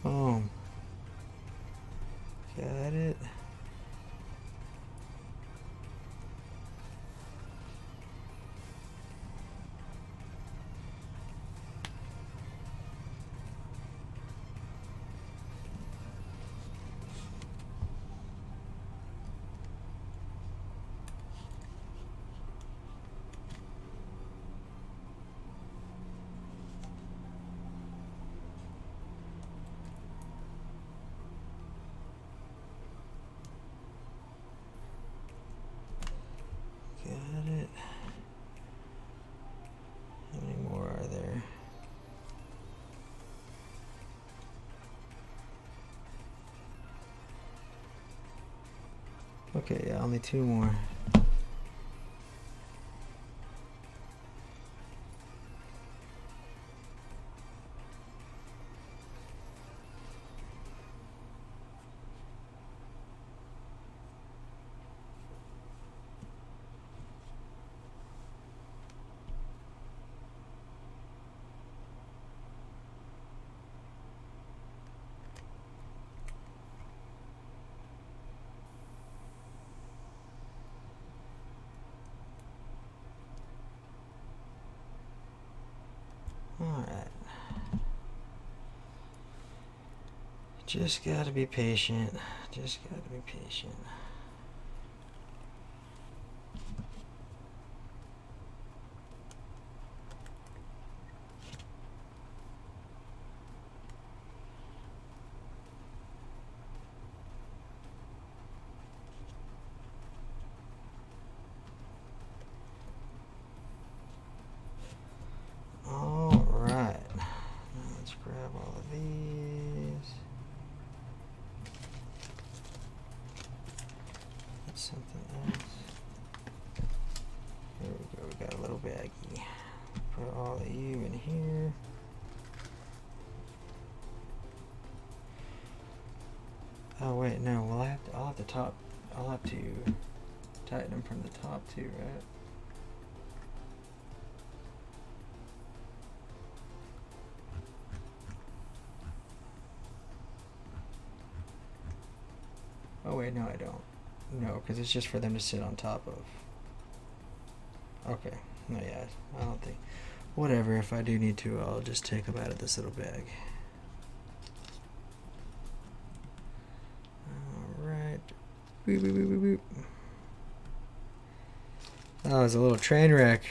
Boom. Got it. Got it. How many more are there? Okay, yeah, only two more. Just gotta be patient. Just gotta be patient. Alright. Let's grab all of these. That's something else. There we go. We got a little baggie. Put all of you in here. Oh wait, no. Well, I'll have to tighten them from the top too, right? Oh wait, no, I don't. No, because it's just for them to sit on top of. Okay. No, yeah, I don't think. Whatever. If I do need to, I'll just take them out of this little bag. All right. Boop, boop, boop, boop, boop. That was a little train wreck.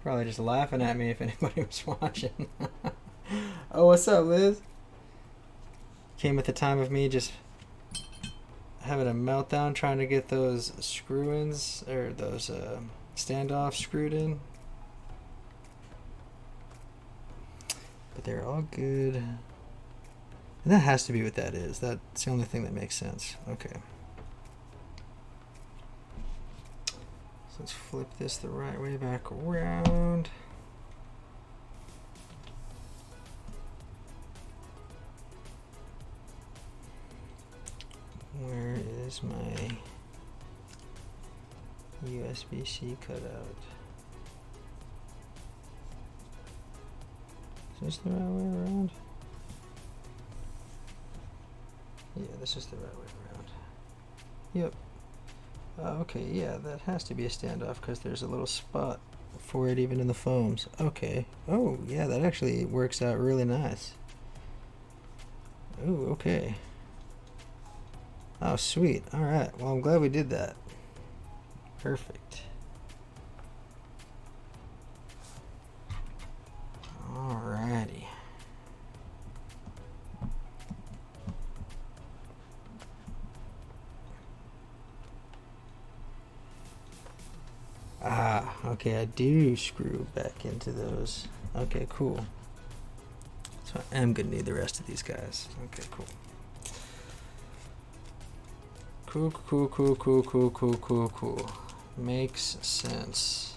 Probably just laughing at me if anybody was watching. Oh, what's up, Liz? Came at the time of me just having a meltdown trying to get those screw-ins or those standoffs screwed in. But they're all good. And that has to be what that is. That's the only thing that makes sense. Okay. So let's flip this the right way back around. Where is my USB-C cutout? Is this the right way around? Yeah, this is the right way around. Yep. Okay, yeah, that has to be a standoff because there's a little spot for it even in the foams. Okay. Oh, yeah, that actually works out really nice. Oh, okay. Oh, sweet. All right. Well, I'm glad we did that. Perfect. Alrighty. Ah, okay. I do screw back into those. Okay, cool. So I am gonna need the rest of these guys. Okay, cool. Cool. Makes sense.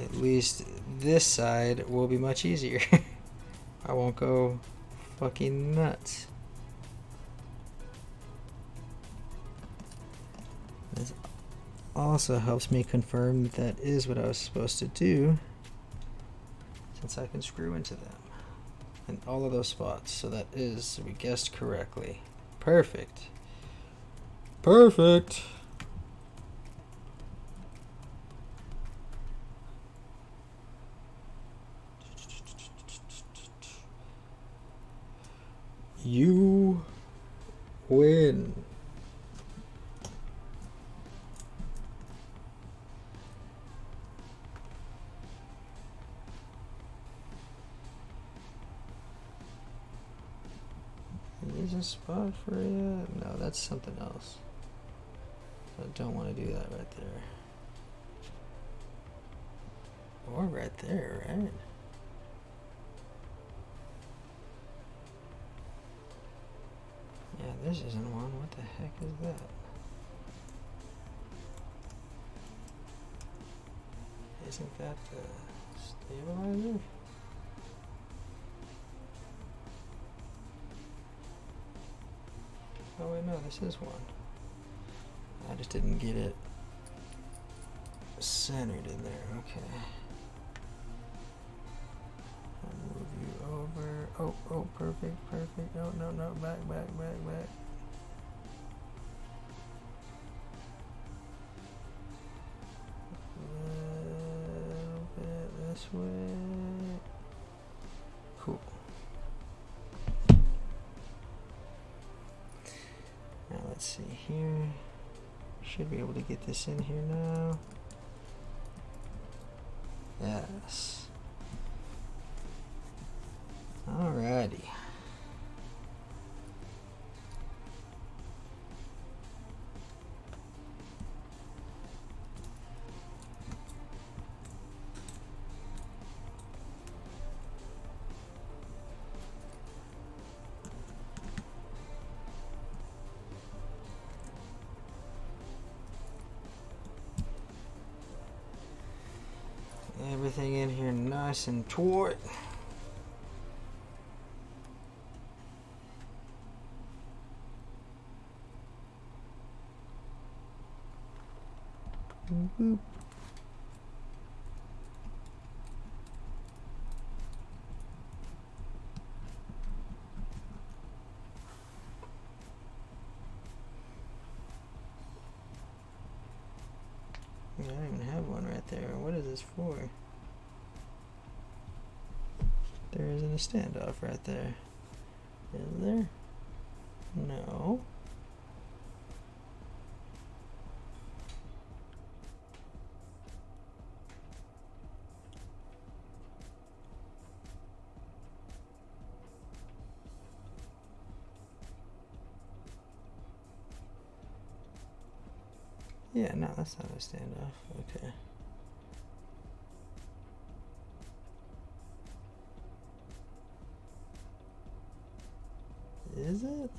At least this side will be much easier. I won't go fucking nuts. This also helps me confirm that that is what I was supposed to do, since I can screw into them in all of those spots. So that is, we guessed correctly. Perfect. Perfect. You win. Is a spot for it? No, that's something else. I don't want to do that right there. Or right there, right? Yeah, this isn't one. What the heck is that? Isn't that the stabilizer? Oh wait, no, this is one. I just didn't get it centered in there. Okay. I'll move you over. Oh, perfect. No, back. this way. Cool. Now let's see here. Should be able to get this in here now. Yes. Alrighty. Everything in here nice and taut. Boop. I don't even have one right there. What is this for? There isn't a standoff right there. Is there? No. Yeah, no, that's not a standoff. Okay. Is it?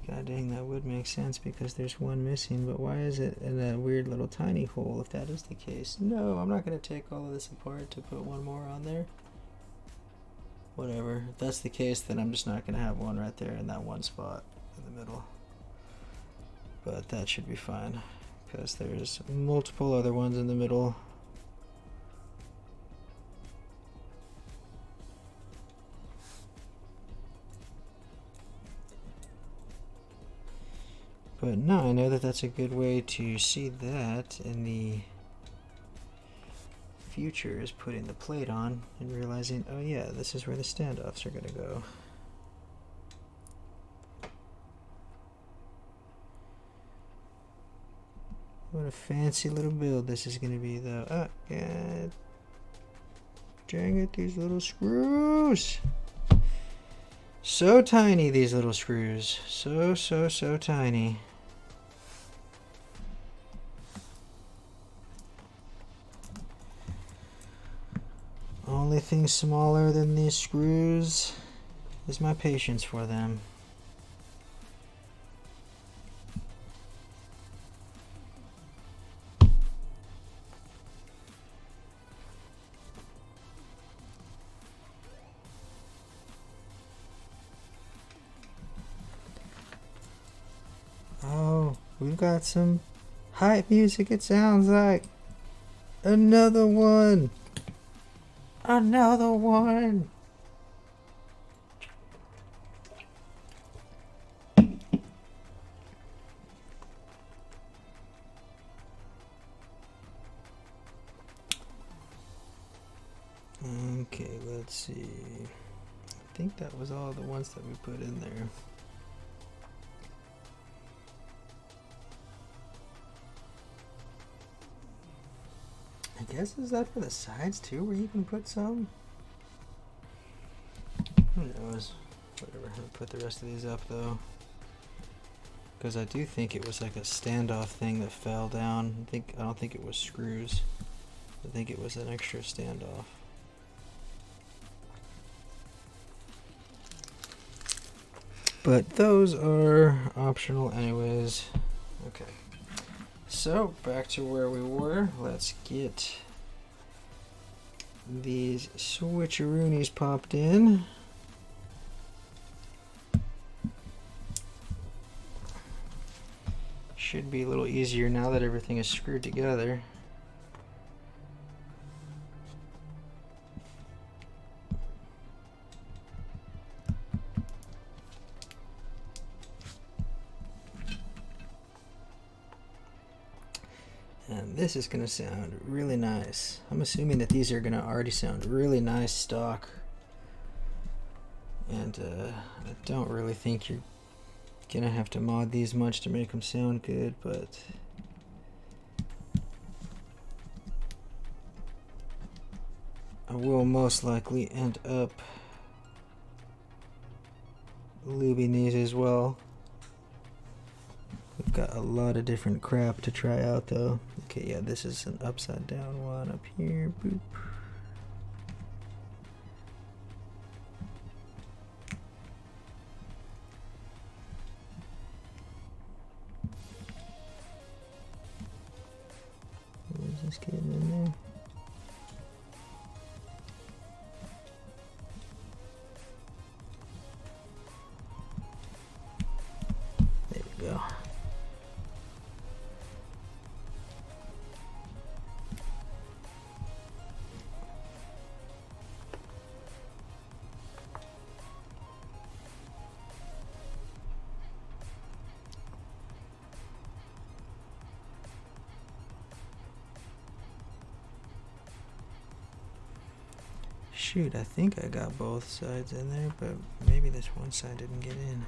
God dang, that would make sense because there's one missing, but why is it in a weird little tiny hole if that is the case? No, I'm not going to take all of this apart to put one more on there. Whatever. If that's the case, then I'm just not going to have one right there in that one spot in the middle. But that should be fine because there's multiple other ones in the middle. But now I know that that's a good way to see that in the future, is putting the plate on and realizing, oh yeah, this is where the standoffs are going to go. What a fancy little build this is going to be though. Oh, God. Dang it, these little screws. So tiny, these little screws. So tiny. Only thing smaller than these screws is my patience for them. Oh, we've got some hype music, it sounds like. Another one. Another one. Okay, let's see. I think that was all the ones that we put in there. I guess, is that for the sides too, where you can put some? Who knows? Whatever, I'll put the rest of these up though. Because I do think it was like a standoff thing that fell down. I don't think it was screws. I think it was an extra standoff. But those are optional anyways. Okay. So, back to where we were. Let's get these switcheroonies popped in. Should be a little easier now that everything is screwed together. And this is gonna sound really nice. I'm assuming that these are gonna already sound really nice stock. And I don't really think you're gonna have to mod these much to make them sound good, but I will most likely end up lubing these as well. We've got a lot of different crap to try out though. Okay, yeah, this is an upside down one up here. Boop. Where's this getting in there? There we go. Shoot, I think I got both sides in there, but maybe this one side didn't get in.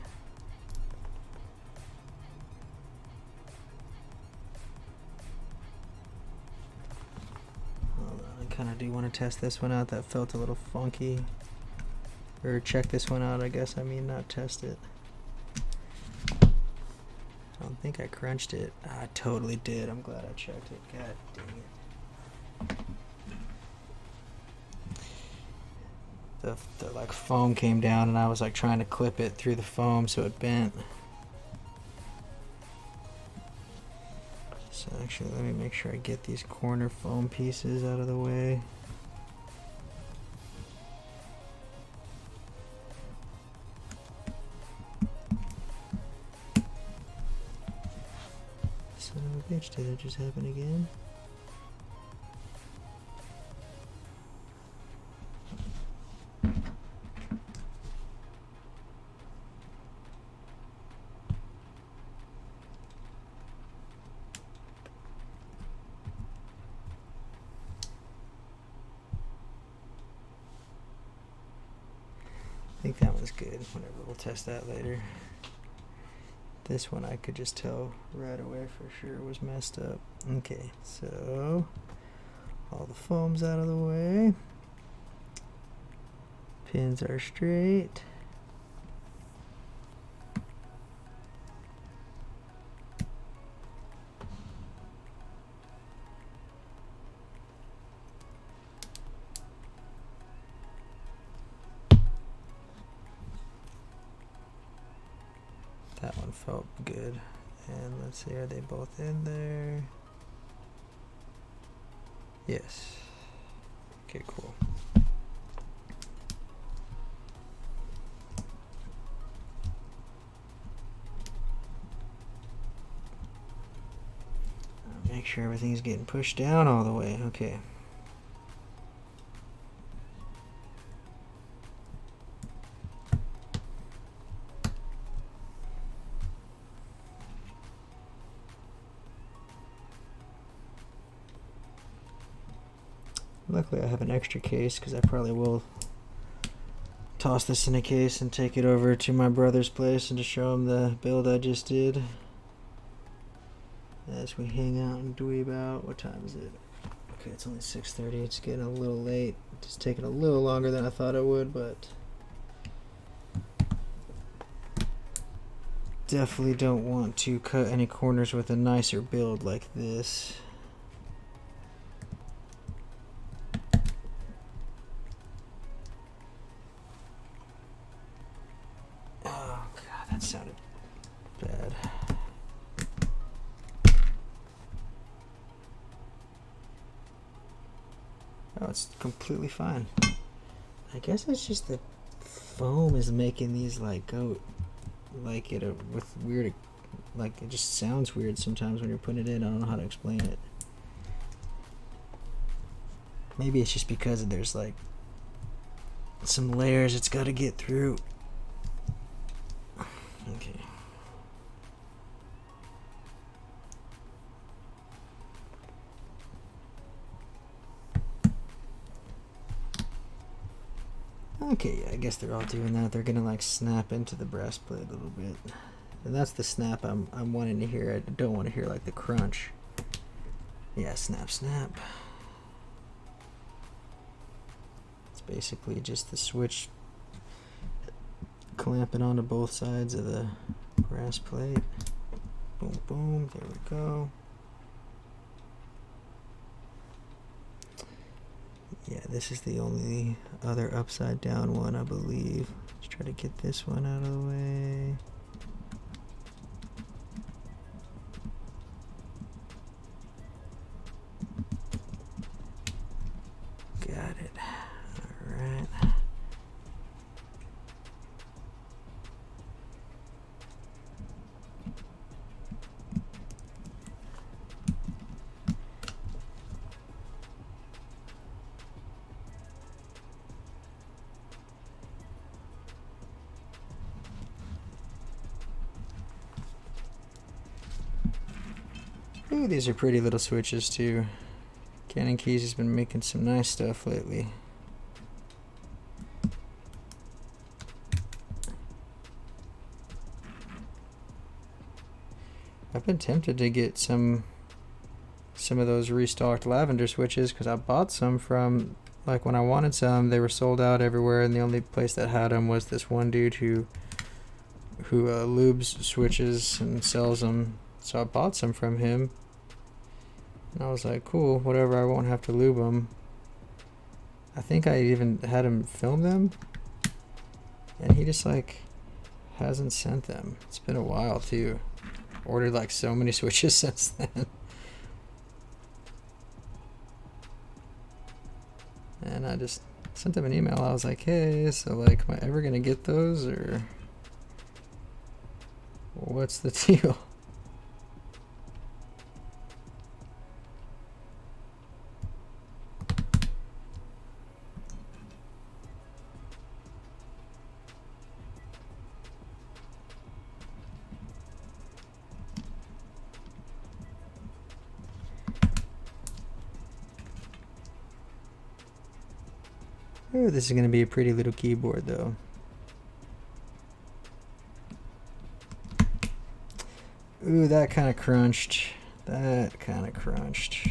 Hold on, I kind of do want to test this one out. That felt a little funky. Or check this one out, I guess. I mean, not test it. I don't think I crunched it. I totally did. I'm glad I checked it. God dang it. The like foam came down and I was like trying to clip it through the foam so it bent. So actually let me make sure I get these corner foam pieces out of the way. Son of a bitch, did it just happen again? I think that one's good. Whatever, we'll test that later. This one I could just tell right away for sure was messed up. Okay, so all the foam's out of the way. Pins are straight. That one felt good. And let's see, are they both in there? Yes. Okay, cool. Make sure everything's getting pushed down all the way. Okay. Luckily I have an extra case because I probably will toss this in a case and take it over to my brother's place and to show him the build I just did. As we hang out and dweeb out. What time is it? Okay, it's only 6:30. It's getting a little late. It's taking a little longer than I thought it would, but definitely don't want to cut any corners with a nicer build like this. Oh god, that sounded bad. Oh, it's completely fine. I guess it's just the foam is making these like go like it with weird, like it just sounds weird sometimes when you're putting it in. I don't know how to explain it. Maybe it's just because there's like some layers it's got to get through. Okay. Okay, yeah, I guess they're all doing that. They're gonna like snap into the brass plate a little bit. And that's the snap I'm wanting to hear. I don't want to hear like the crunch. Yeah, snap, snap. It's basically just the switch clamping onto both sides of the brass plate. Boom, boom, there we go. Yeah, this is the only other upside down one, I believe. Let's try to get this one out of the way. Got it. All right. Ooh, these are pretty little switches too. Cannon Keys has been making some nice stuff lately. I've been tempted to get some of those restocked lavender switches because I bought some from, like, when I wanted some, they were sold out everywhere, and the only place that had them was this one dude who lubes switches and sells them. So I bought some from him, and I was like, cool, whatever, I won't have to lube them. I think I even had him film them, and he just like hasn't sent them. It's been a while too. Ordered like so many switches since then. And I just sent him an email. I was like, hey, so like, am I ever gonna get those, or what's the deal? Ooh, this is going to be a pretty little keyboard though. Ooh, that kind of crunched. That kind of crunched.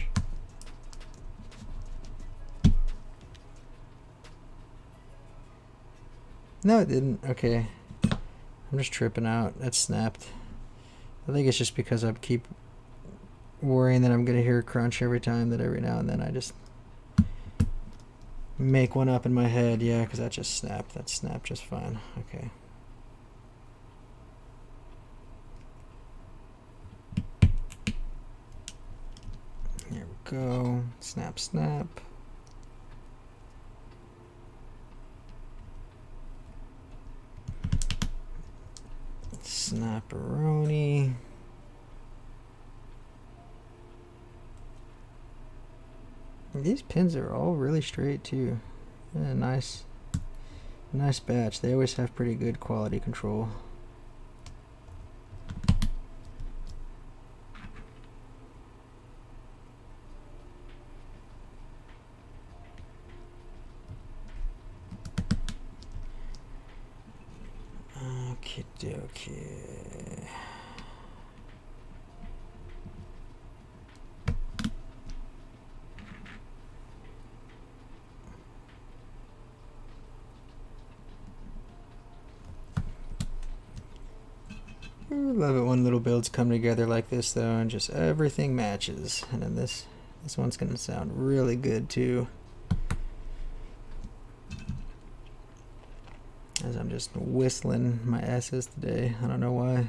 No, it didn't. Okay. I'm just tripping out. That snapped. I think it's just because I keep worrying that I'm going to hear a crunch every time, that every now and then I just make one up in my head. Yeah, because that just snapped. That snapped just fine. Okay. Here we go. Snap, snap. Snapperoni. These pins are all really straight too. Yeah, nice batch. They always have pretty good quality control. Okie dokie. I love it when little builds come together like this though, and just everything matches. And then this one's gonna sound really good too. As I'm just whistling my S's today. I don't know why,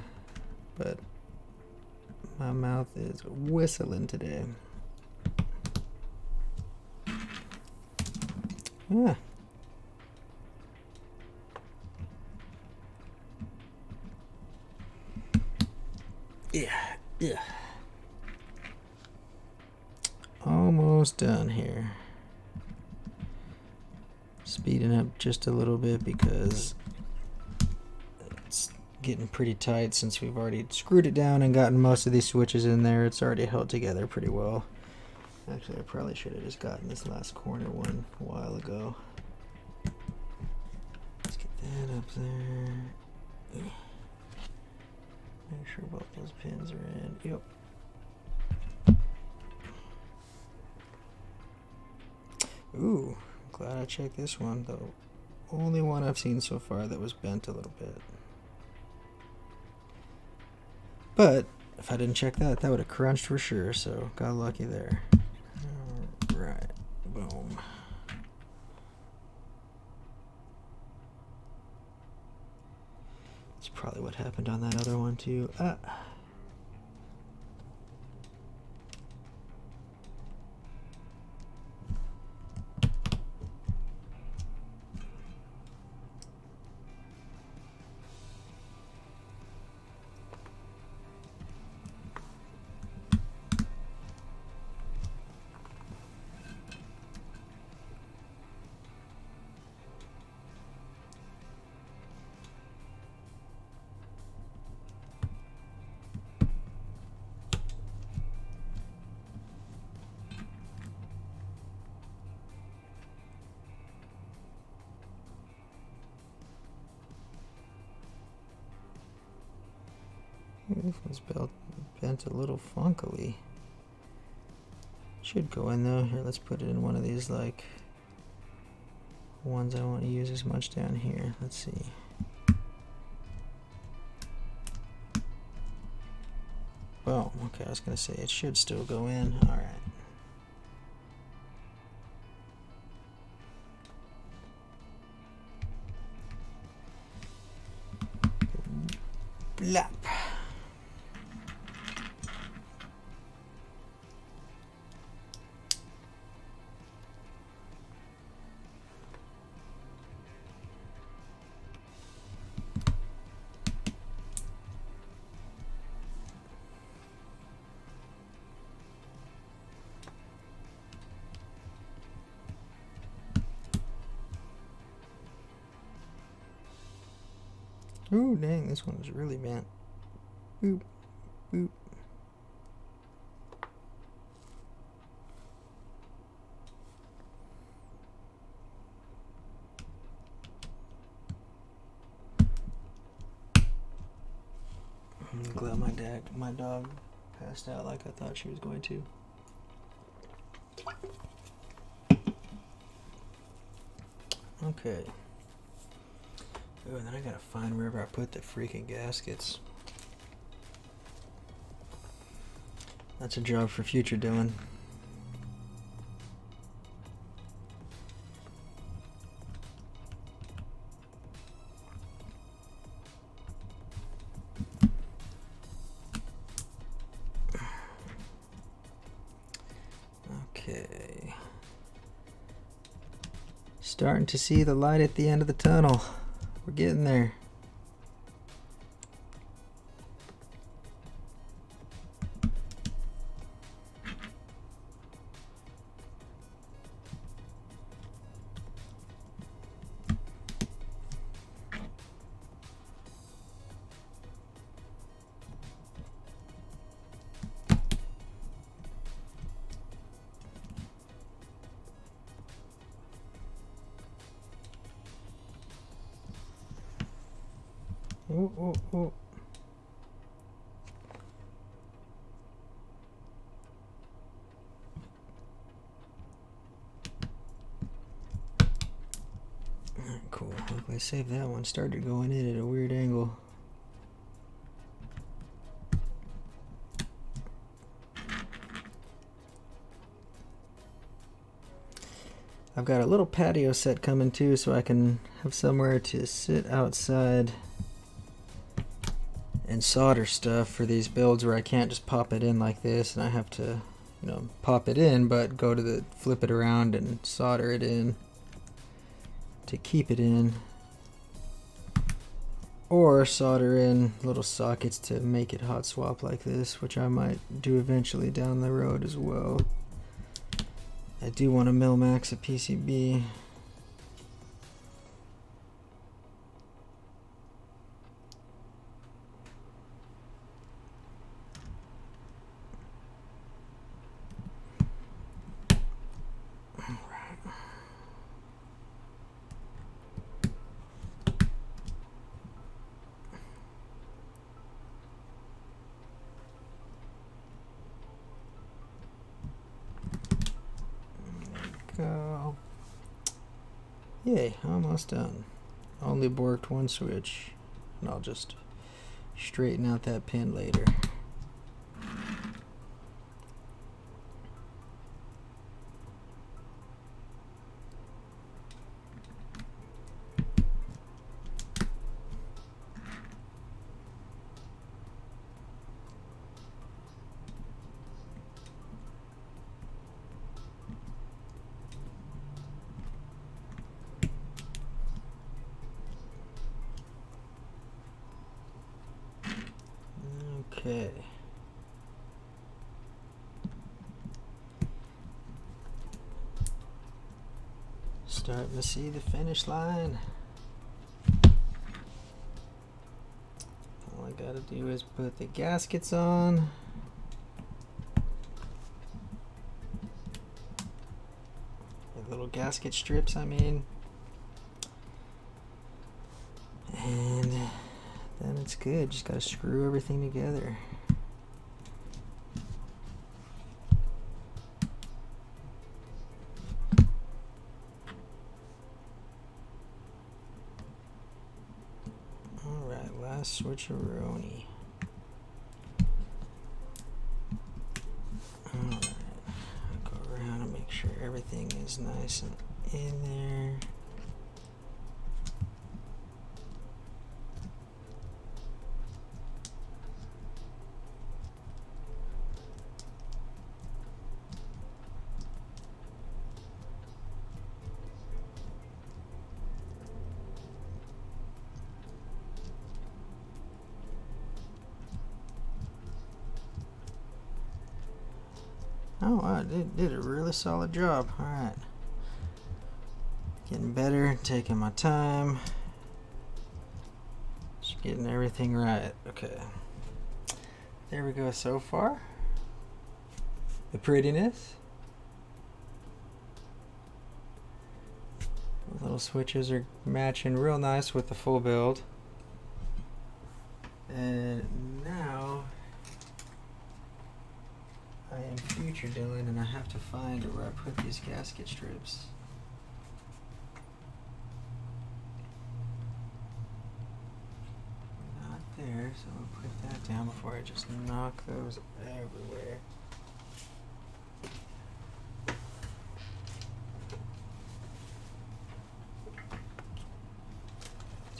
but my mouth is whistling today. Yeah. Yeah. Almost done here. Speeding up just a little bit because it's getting pretty tight since we've already screwed it down and gotten most of these switches in there. It's already held together pretty well. Actually, I probably should have just gotten this last corner one a while ago. that up there. Make sure both those pins are in. Yep. Ooh, glad I checked this one, though. Only one I've seen so far that was bent a little bit. But if I didn't check that, that would have crunched for sure, so got lucky there. Alright, boom. That's probably what happened on that other one too. Ah. This one's bent a little funkily. Should go in though. Here, let's put it in one of these like ones I won't use as much down here. Let's see. Boom. Okay, I was gonna say it should still go in. All right. Blap. Ooh, dang, this one was really bent. Boop, boop. I'm glad my dog passed out like I thought she was going to. Okay. Oh, and then I gotta find wherever I put the freaking gaskets. That's a job for future Dylan. Okay. Starting to see the light at the end of the tunnel. We're getting there. Oh, oh, oh. Cool. If I save that one, started going in at a weird angle. I've got a little patio set coming too, so I can have somewhere to sit outside and solder stuff for these builds where I can't just pop it in like this and I have to, you know, pop it in, but go to the flip it around and solder it in to keep it in, or solder in little sockets to make it hot swap like this, which I might do eventually down the road as well. I do want to mill max a PCB. go. Yay, almost done. Only borked one switch, and I'll just straighten out that pin later. Okay. Starting to see the finish line. All I gotta do is put the gaskets on. The little gasket strips, I mean. And then it's good. Just gotta screw everything together. Alright, last switcheroni. Alright, I'll go around and make sure everything is nice and in there. Oh, I did a really solid job. Alright. Getting better, taking my time. Just getting everything right. Okay. There we go so far. The prettiness. The little switches are matching real nice with the full build. And now I am future Dylan, and I have to find where I put these gasket strips. Not there, so I'll put that down before I just knock those everywhere.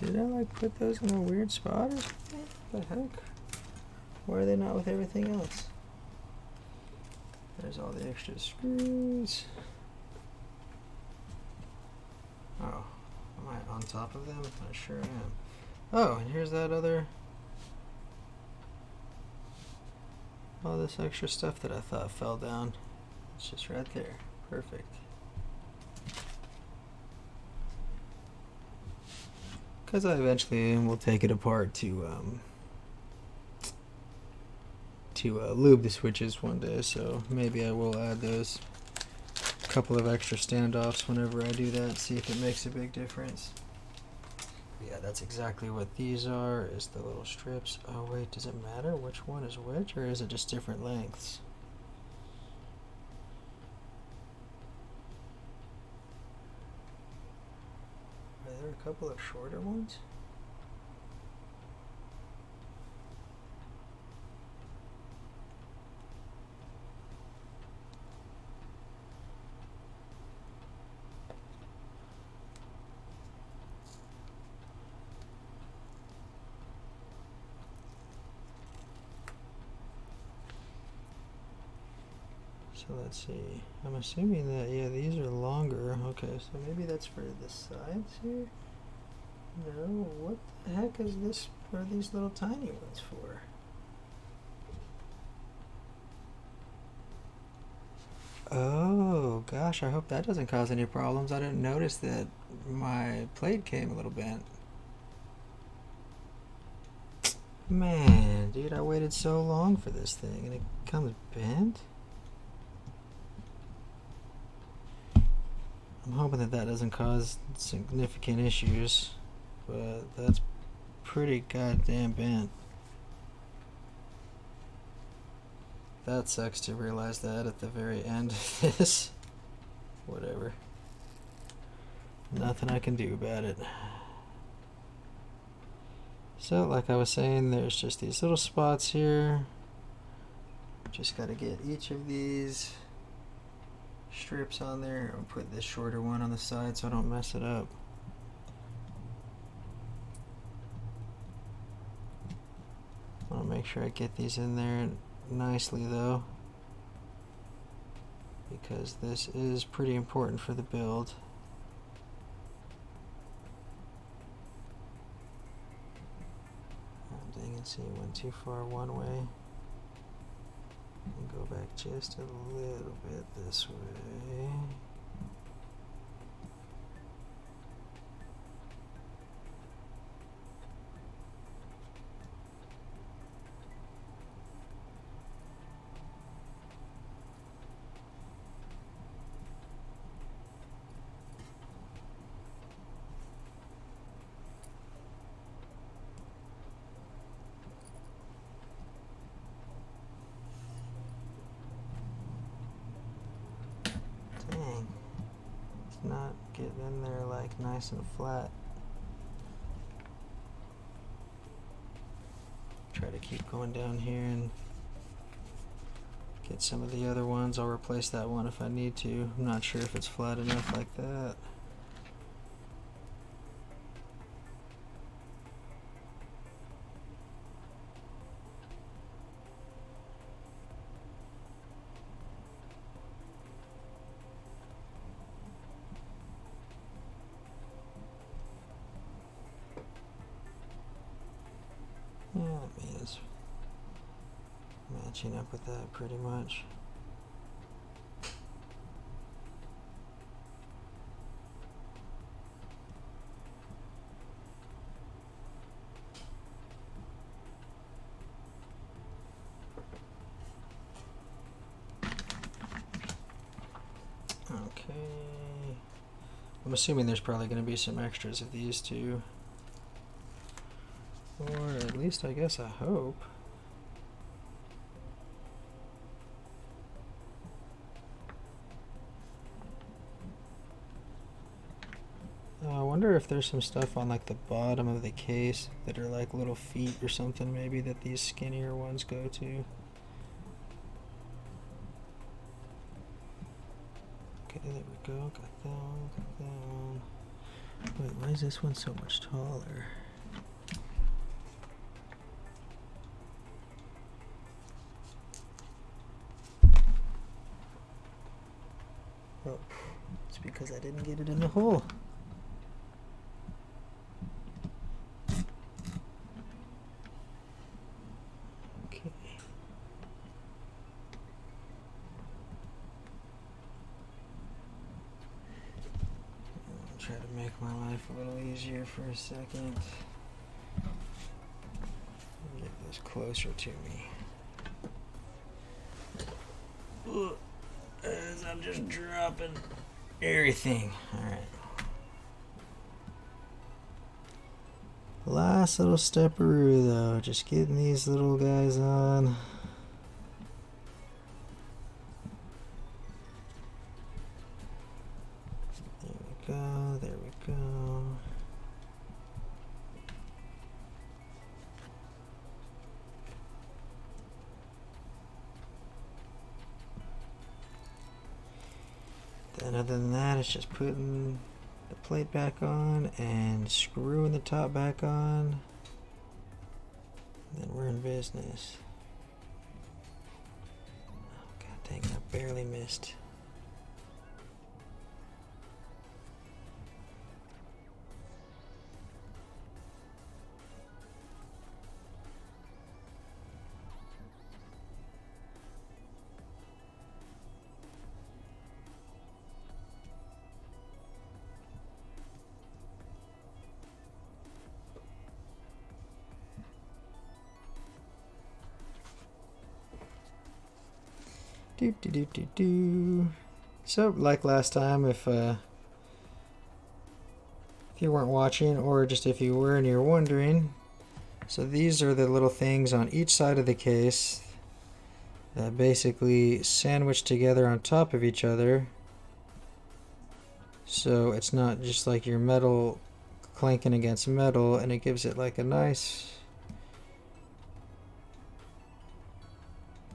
Did I like put those in a weird spot or something? What the heck? Why are they not with everything else? There's all the extra screws. Oh, am I on top of them? I sure am. Oh, and here's that other, all this extra stuff that I thought fell down. It's just right there. Perfect. Because I eventually will take it apart to lube the switches one day, so maybe I will add those couple of extra standoffs whenever I do that, see if it makes a big difference. Yeah, that's exactly what these are, is the little strips. Oh wait, does it matter which one is which, or is it just different lengths? Are there a couple of shorter ones? So let's see. I'm assuming that, yeah, these are longer. Okay, so maybe that's for the sides here? No, what the heck is this for these little tiny ones for? Oh, gosh, I hope that doesn't cause any problems. I didn't notice that my plate came a little bent. Man, dude, I waited so long for this thing and it comes bent? I'm hoping that that doesn't cause significant issues, but that's pretty goddamn bent. That sucks to realize that at the very end of this. whatever. Nothing I can do about it. So like I was saying, there's just these little spots here. Just got to get each of these strips on there. I'll put this shorter one on the side so I don't mess it up. I want to make sure I get these in there nicely though, because this is pretty important for the build. Oh, dang it, see, it went too far one way. And go back just a little bit this way. Dang, it's not getting in there like nice and flat. Try to keep going down here and get some of the other ones. I'll replace that one if I need to. I'm not sure if it's flat enough like that. Yeah, that is matching up with that pretty much. Okay. I'm assuming there's probably going to be some extras of these two. Or at least I guess I hope. I wonder if there's some stuff on like the bottom of the case that are like little feet or something maybe that these skinnier ones go to. Okay, there we go. Got that one, got that one. Wait, why is this one so much taller? Oh, it's because I didn't get it in the hole. Okay. I'll try to make my life a little easier for a second. Get this closer to me. Ugh. As I'm just dropping everything. Alright. Last little stepperoo though, just getting these little guys on. There we go, there we go. Then other than that, it's just putting the plate back on and screwing the top back on. And then we're in business. Oh, God dang it, I barely missed. So, like last time, if you weren't watching, or just if you were and you're wondering, so these are the little things on each side of the case that basically sandwich together on top of each other so it's not just like your metal clanking against metal, and it gives it like a nice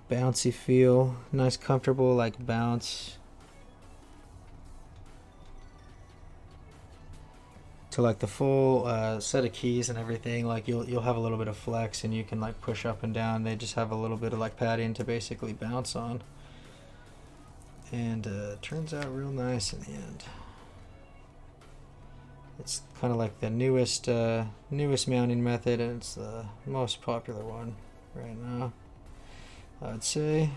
bouncy feel, nice comfortable like bounce to like the full set of keys and everything. Like you'll have a little bit of flex, and you can like push up and down. They just have a little bit of like padding to basically bounce on, and turns out real nice in the end. It's kind of like the newest mounting method, and it's the most popular one right now, I'd say.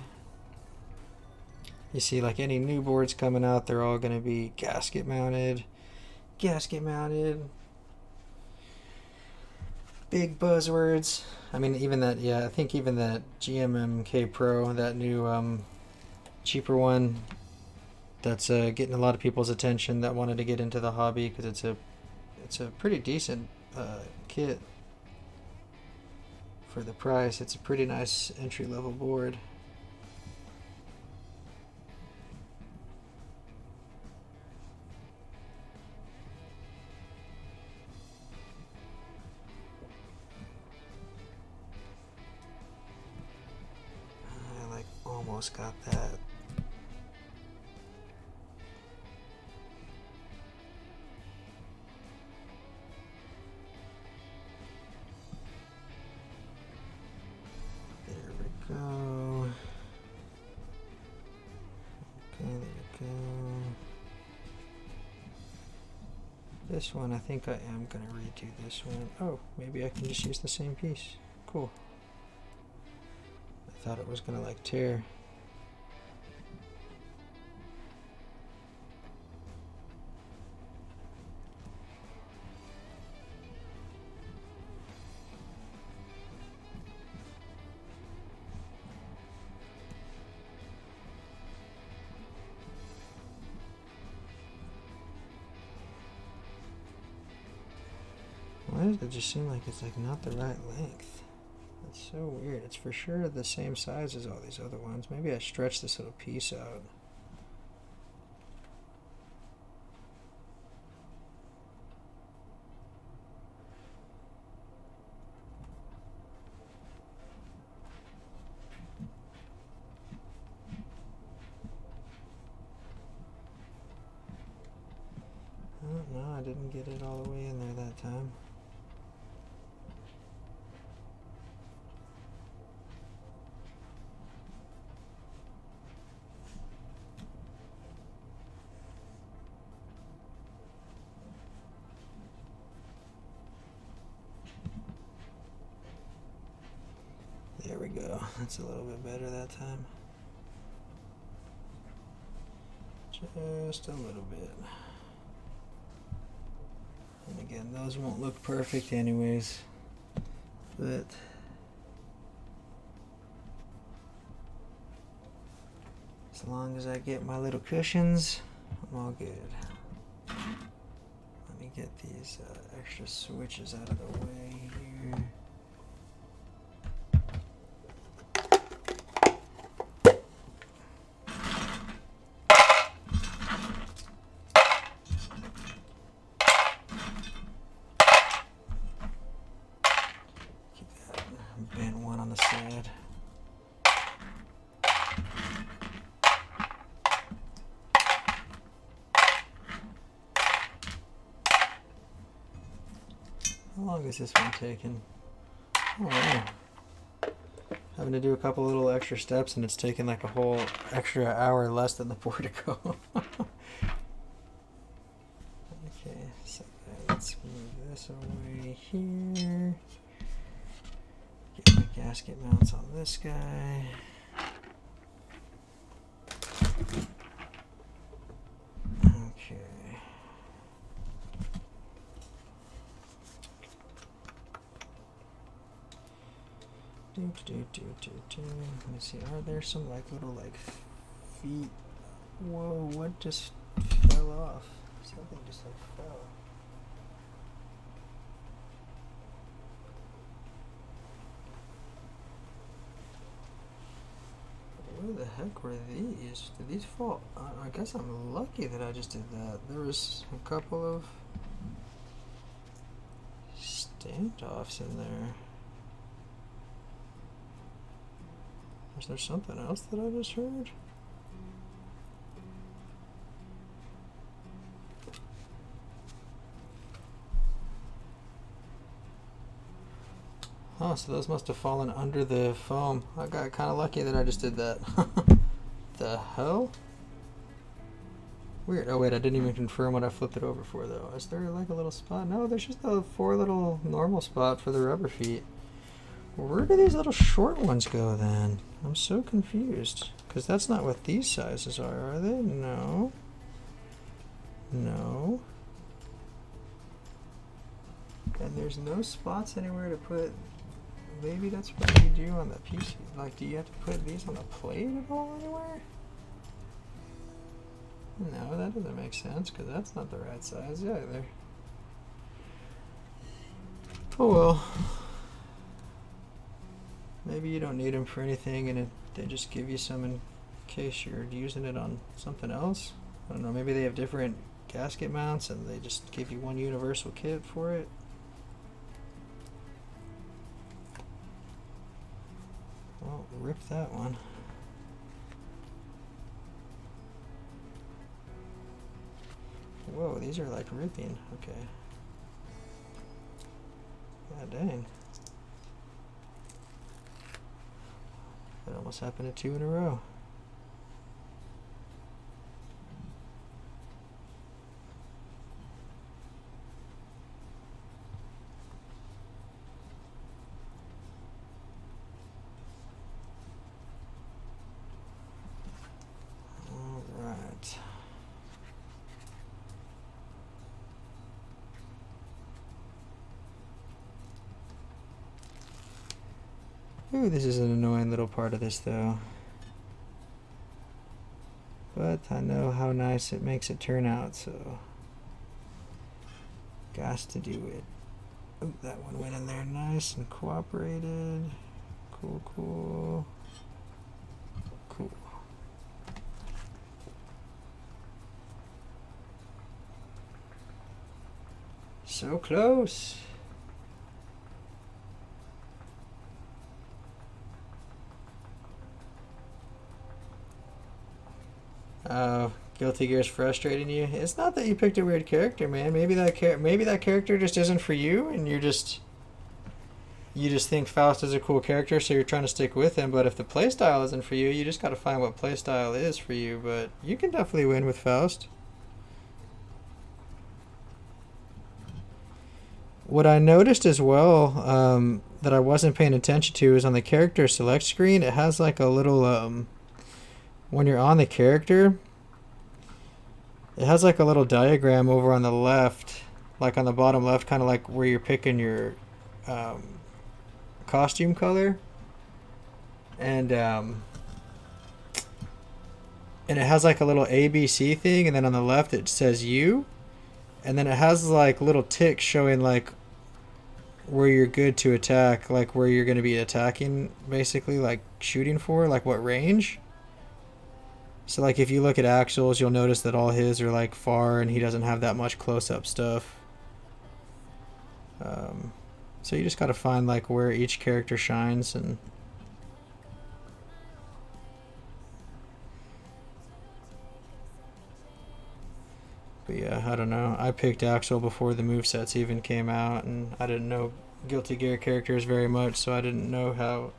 You see, like any new boards coming out, they're all going to be gasket mounted. Big buzzwords. I mean, even that, yeah, I think even that GMMK Pro, that new cheaper one, that's getting a lot of people's attention that wanted to get into the hobby, because it's a pretty decent kit for the price. It's a pretty nice entry-level board. I like almost got that. Go. Okay, there we go. This one, I think I am going to redo this one. Oh, maybe I can just use the same piece. Cool. I thought it was going to like tear. Why does it just seem like it's like not the right length? That's so weird. It's for sure the same size as all these other ones. Maybe I stretched this little piece out. Oh, no, I didn't get it all the way in there that time. There we go. That's a little bit better that time. Just a little bit. And again, those won't look perfect anyways, but as long as I get my little cushions, I'm all good. Let me get these extra switches out of the way here. Bend one on the side. How long is this one taking? Oh, wow. Having to do a couple little extra steps, and it's taking like a whole extra hour less than the Portico. Okay, so let's move this away here. Get my gasket mounts on this guy. Okay. Let me see, are there some like little like feet? Whoa, what just fell off? Something just like fell. Where the heck were these? Did these fall? I guess I'm lucky that I just did that. There was a couple of standoffs in there. Was there something else that I just heard? Oh, so those must have fallen under the foam. I got kind of lucky that I just did that. The hell? Weird. Oh wait, I didn't even confirm what I flipped it over for though. Is there like a little spot? No, there's just a 4 little normal spot for the rubber feet. Where do these little short ones go then? I'm so confused. Because that's not what these sizes are they? No. No. And there's no spots anywhere to put. Maybe that's what you do on the PC. Like, do you have to put these on the plate at all anywhere? No, that doesn't make sense because that's not the right size either. Oh well. Maybe you don't need them for anything and they just give you some in case you're using it on something else. I don't know, maybe they have different gasket mounts and they just give you one universal kit for it. Well, rip that one. Whoa, these are like ripping. Okay. God dang. That almost happened to 2 in a row. Ooh, this is an annoying little part of this though. But I know how nice it makes it turn out, so got to do it. Oh, that one went in there nice and cooperated. Cool, cool. Cool. So close. Oh, Guilty Gear's frustrating you. It's not that you picked a weird character, man. Maybe that character just isn't for you, and you just think Faust is a cool character, so you're trying to stick with him. But if the playstyle isn't for you, you just got to find what playstyle is for you. But you can definitely win with Faust. What I noticed as well that I wasn't paying attention to is on the character select screen, it has like a little when you're on the character, it has like a little diagram over on the left, like on the bottom left, kind of like where you're picking your costume color, and it has like a little ABC thing, and then on the left it says you, and then it has like little ticks showing like where you're good to attack, like where you're going to be attacking, basically like shooting for, like what range. So like if you look at Axel's, you'll notice that all his are like far and he doesn't have that much close-up stuff. So you just got to find like where each character shines. And but yeah, I don't know. I picked Axel before the movesets even came out, and I didn't know Guilty Gear characters very much, so I didn't know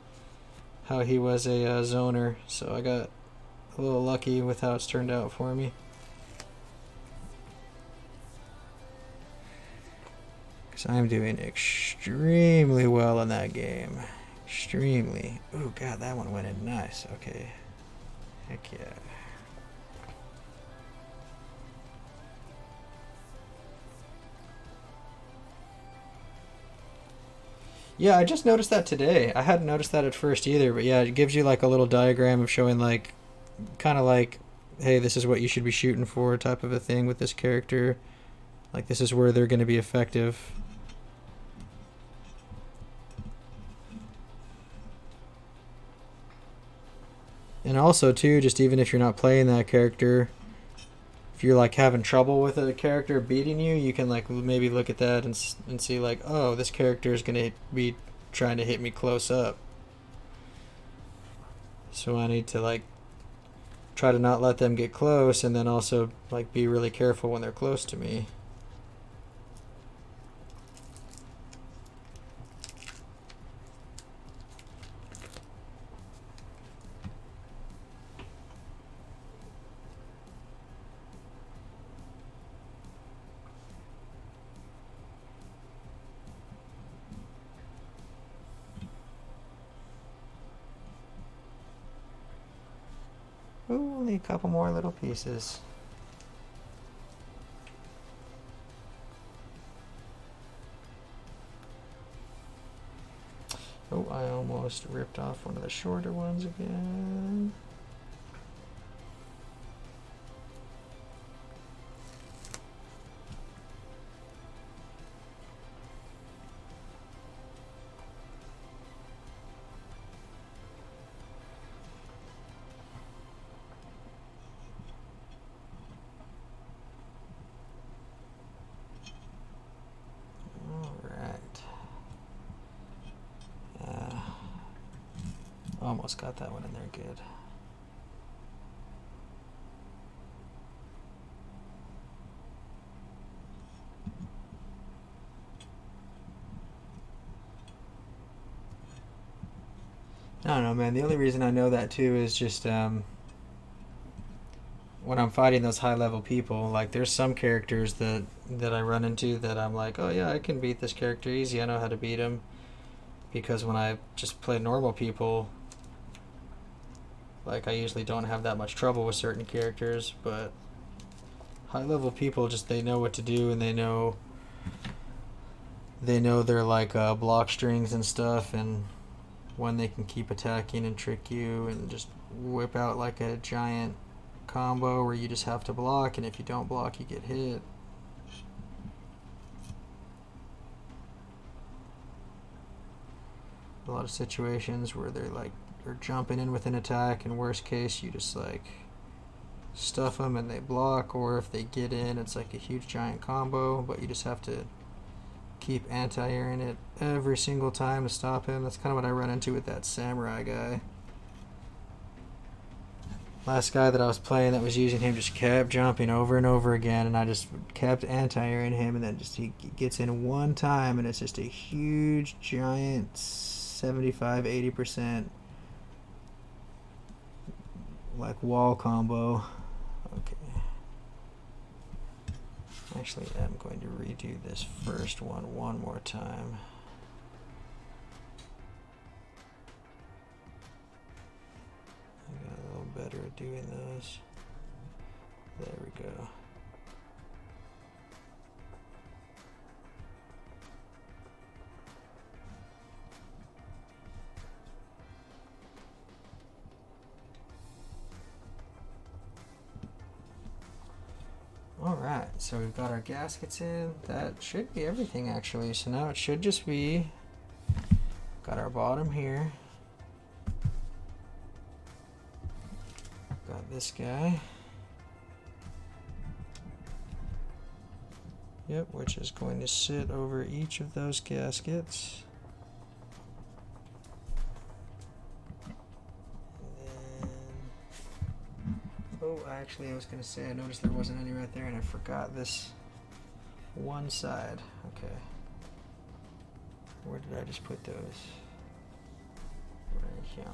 how he was a zoner. So I got a little lucky with how it's turned out for me. Because I'm doing extremely well in that game. Extremely. Oh god, that one went in nice. Okay. Heck yeah. Yeah, I just noticed that today. I hadn't noticed that at first either, but yeah, it gives you like a little diagram of showing like kind of like, hey, this is what you should be shooting for type of a thing with this character. Like this is where they're going to be effective. And And also too, just even if you're not playing that character, if you're like having trouble with a character beating you, you can like maybe look at that and see like, oh, this character is gonna be trying to hit me close up, so I need to like try to not let them get close, and then also like be really careful when they're close to me. Ooh, only a couple more little pieces. Oh, I almost ripped off one of the shorter ones again. Almost got that one in there good. I don't know, man. The only reason I know that too is just when I'm fighting those high level people, like there's some characters that I run into that I'm like, oh yeah, I can beat this character easy. I know how to beat him. Because when I just play normal people, like I usually don't have that much trouble with certain characters, but high level people just they know what to do, and they know their like block strings and stuff, and when they can keep attacking and trick you and just whip out like a giant combo where you just have to block, and if you don't block you get hit. A lot of situations where they're jumping in with an attack, and worst case you just like stuff them and they block, or if they get in it's like a huge giant combo, but you just have to keep anti-airing it every single time to stop him. That's kind of what I run into with that samurai guy. Last guy that I was playing that was using him just kept jumping over and over again, and I just kept anti-airing him, and then just he gets in one time and it's just a huge giant 75-80% like wall combo. Okay. Actually, I'm going to redo this first one more time. I got a little better at doing those. There we go. Alright, so we've got our gaskets in. That should be everything actually. So now it should just be, got our bottom here. Got this guy. Yep, which is going to sit over each of those gaskets. Oh, actually, I was going to say, I noticed there wasn't any right there, and I forgot this one side. Okay. Where did I just put those? Right here.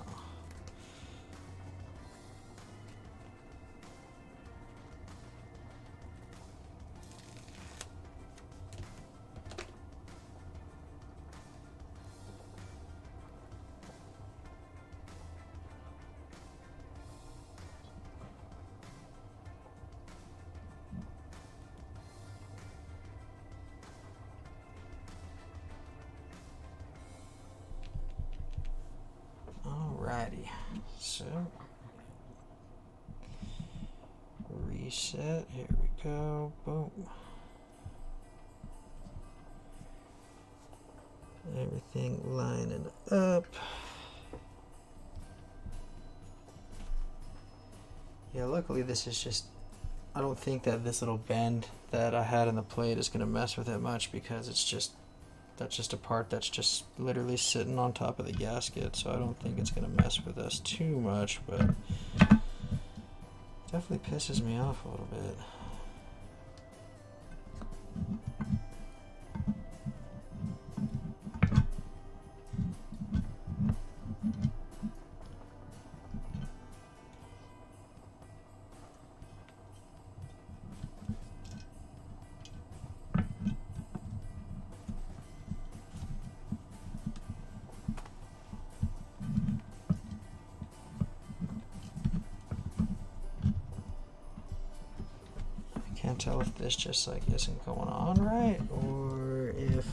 Alrighty, so reset, here we go, boom. Everything lining up. Yeah, luckily this is just, I don't think that this little bend that I had in the plate is going to mess with it much, because it's just, that's just a part that's just literally sitting on top of the gasket, so I don't think it's going to mess with us too much, but definitely pisses me off a little bit. Can't tell if this just like isn't going on right, or if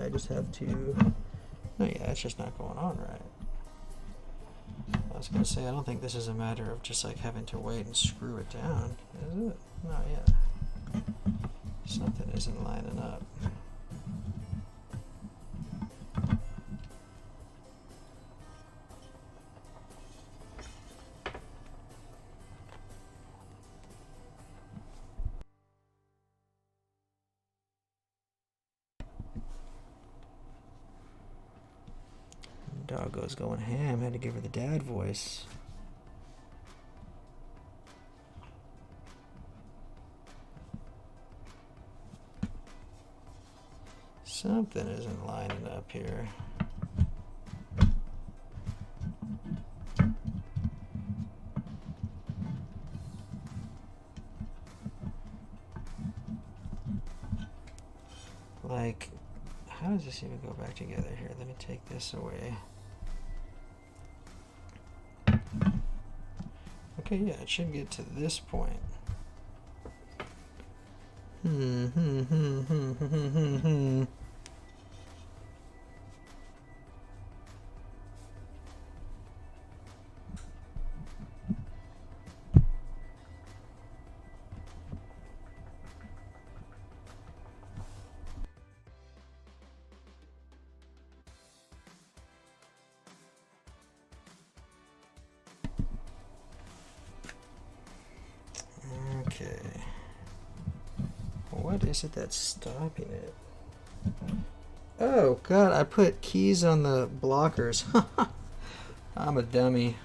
I just have to, no, yeah, it's just not going on right. I was gonna say, I don't think this is a matter of just like having to wait and screw it down, is it? No, yeah. Something isn't lining up. Doggo's going ham. Had to give her the dad voice. Something isn't lining up here. Like, how does this even go back together here? Let me take this away. Okay, yeah, it should get to this point. Okay. What is it that's stopping it? Oh god, I put keys on the blockers. I'm a dummy.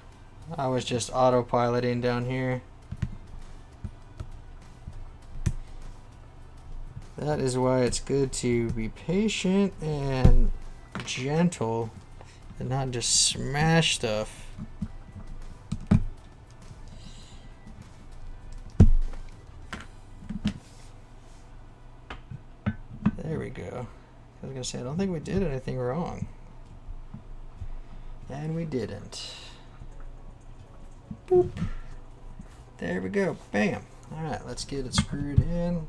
I was just autopiloting down here. That is why it's good to be patient and gentle and not just smash stuff. There we go. I was gonna say, I don't think we did anything wrong. And we didn't. Boop. There we go. Bam. Alright, let's get it screwed in.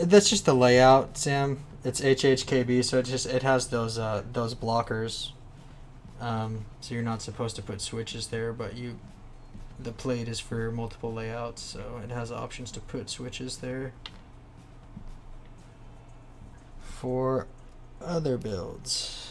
That's just the layout, Sam. It's HHKB, so it has those blockers. So you're not supposed to put switches there, but the plate is for multiple layouts, so it has options to put switches there for other builds.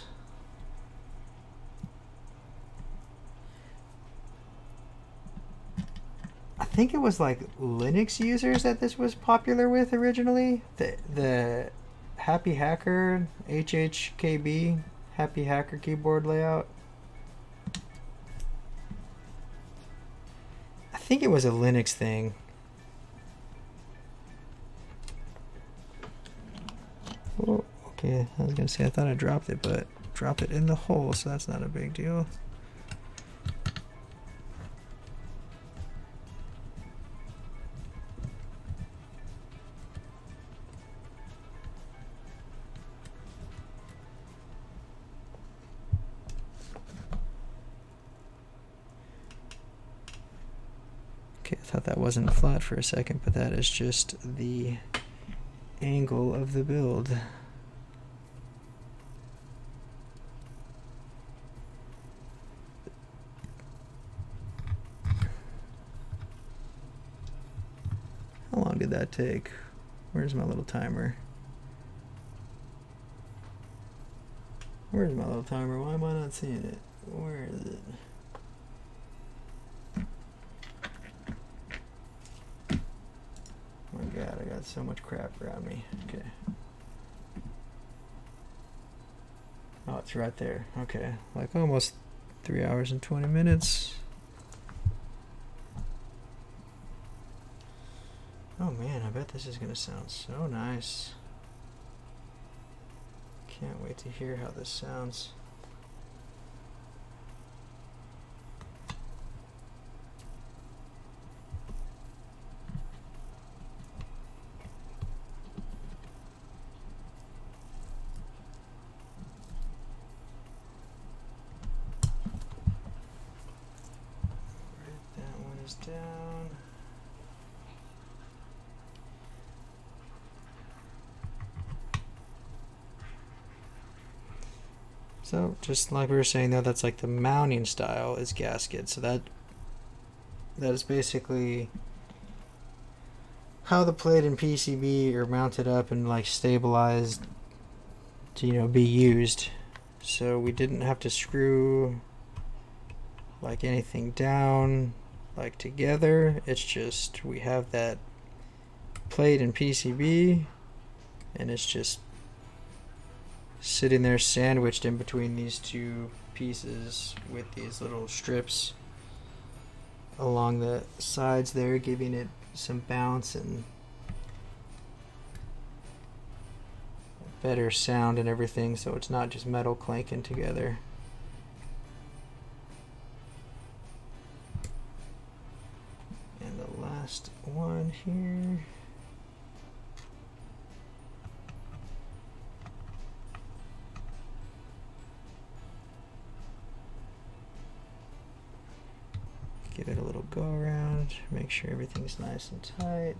I think it was like Linux users that this was popular with originally. The Happy Hacker HHKB Happy Hacker keyboard layout. I think it was a Linux thing. Oh, okay, I was gonna say I thought I dropped it, but dropped it in the hole, so that's not a big deal. I thought that wasn't flat for a second, but that is just the angle of the build. did that take? Where's my little timer? Where's my little timer? Why am I not seeing it? Where is it? Oh my god, I got so much crap around me. Okay. Oh, it's right there. Okay. Like almost 3 hours and 20 minutes. Oh man, I bet this is gonna sound so nice. Can't wait to hear how this sounds. That one is down. So just like we were saying though, that's like the mounting style is gasket. So that is basically how the plate and PCB are mounted up and like stabilized to, you know, be used. So we didn't have to screw like anything down like together. It's just we have that plate and PCB and it's just sitting there sandwiched in between these two pieces with these little strips along the sides there, giving it some bounce and better sound and everything, so it's not just metal clanking together. And the last one here. Give it a little go around, make sure everything's nice and tight.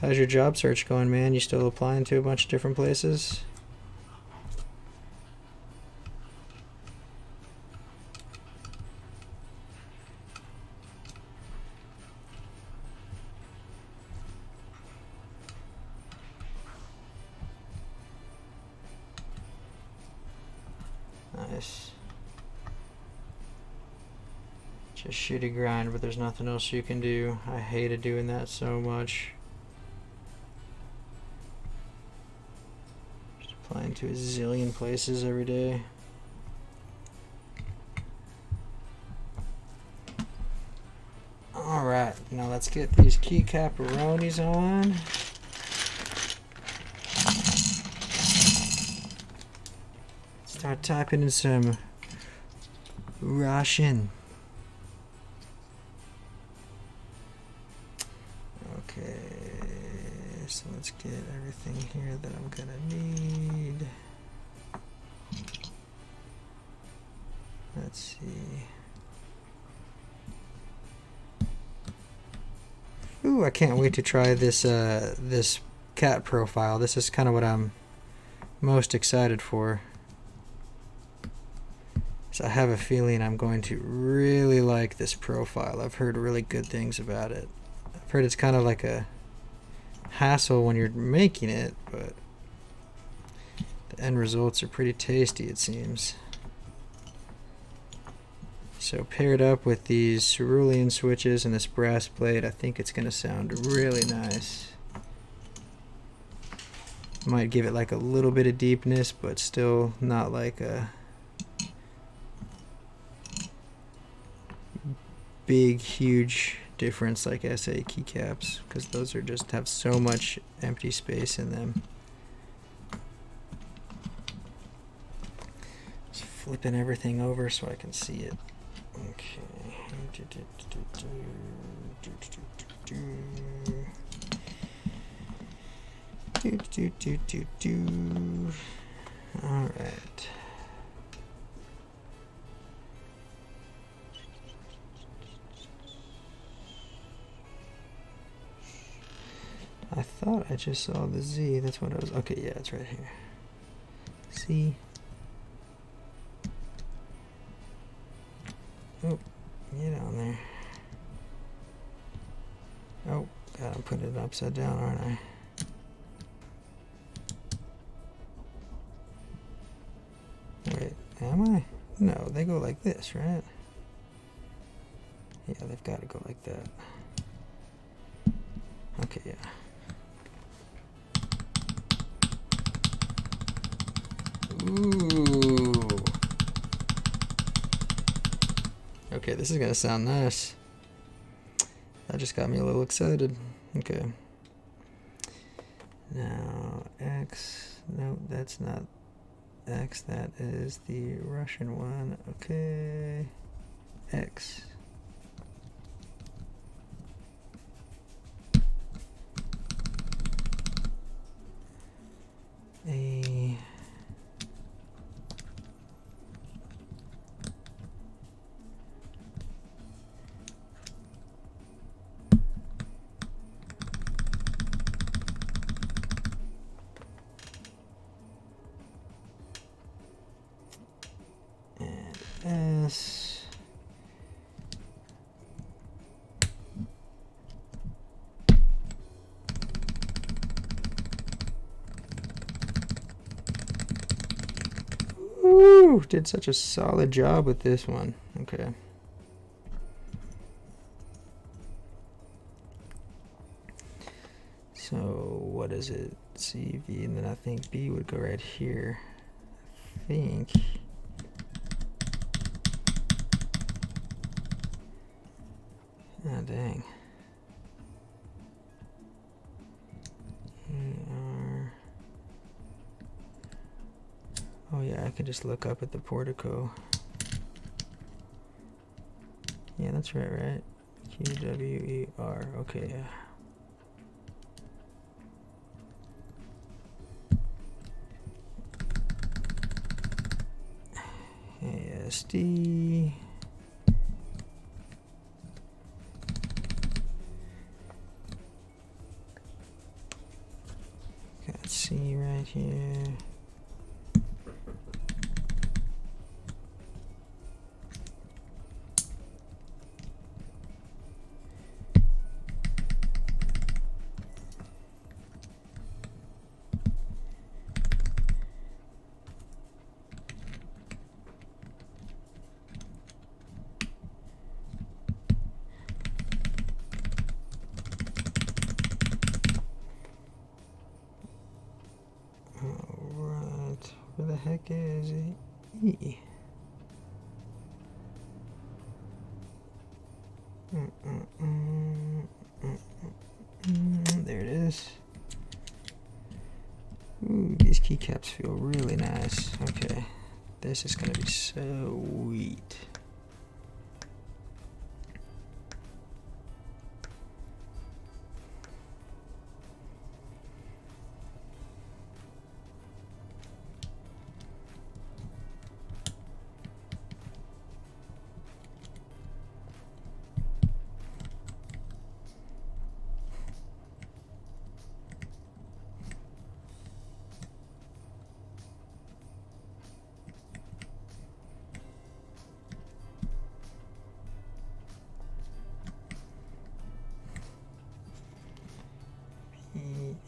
How's your job search going, man? You still applying to a bunch of different places? Nice. Just shitty grind, but there's nothing else you can do. I hated doing that so much. Just applying to a zillion places every day. Alright, now let's get these keycaparonis on. Start typing in some Russian. Okay, so let's get everything here that I'm gonna need. Let's see. Ooh, I can't wait to try this this cat profile. This is kind of what I'm most excited for. So I have a feeling I'm going to really like this profile. I've heard really good things about it. I've heard it's kind of like a hassle when you're making it, but the end results are pretty tasty, it seems. So paired up with these cerulean switches and this brass plate, I think it's going to sound really nice. Might give it like a little bit of deepness, but still not like a big huge difference like SA keycaps, because those are just have so much empty space in them. Just flipping everything over so I can see it. Okay. All right. I thought I just saw the Z. That's what I was. Okay, yeah, it's right here. C. Oh, get on there. Oh, God, I'm putting it upside down, aren't I? Wait, am I? No, they go like this, right? Yeah, they've got to go like that. Okay, yeah. Ooh. Okay, this is gonna sound nice. That just got me a little excited. Okay. Now, X. No, that's not X. That is the Russian one. Okay. X. A. And S. Ooh, did such a solid job with this one. Okay. So what is it? CV, and then I think B would go right here. I think. Ah, dang. Oh yeah, I could just look up at the portico. Yeah, that's right, right? QWER. Okay, yeah. ASD. Got C right here. Alright, where the heck is it? E. There it is. Ooh, these keycaps feel really nice. Okay, this is gonna be so sweet.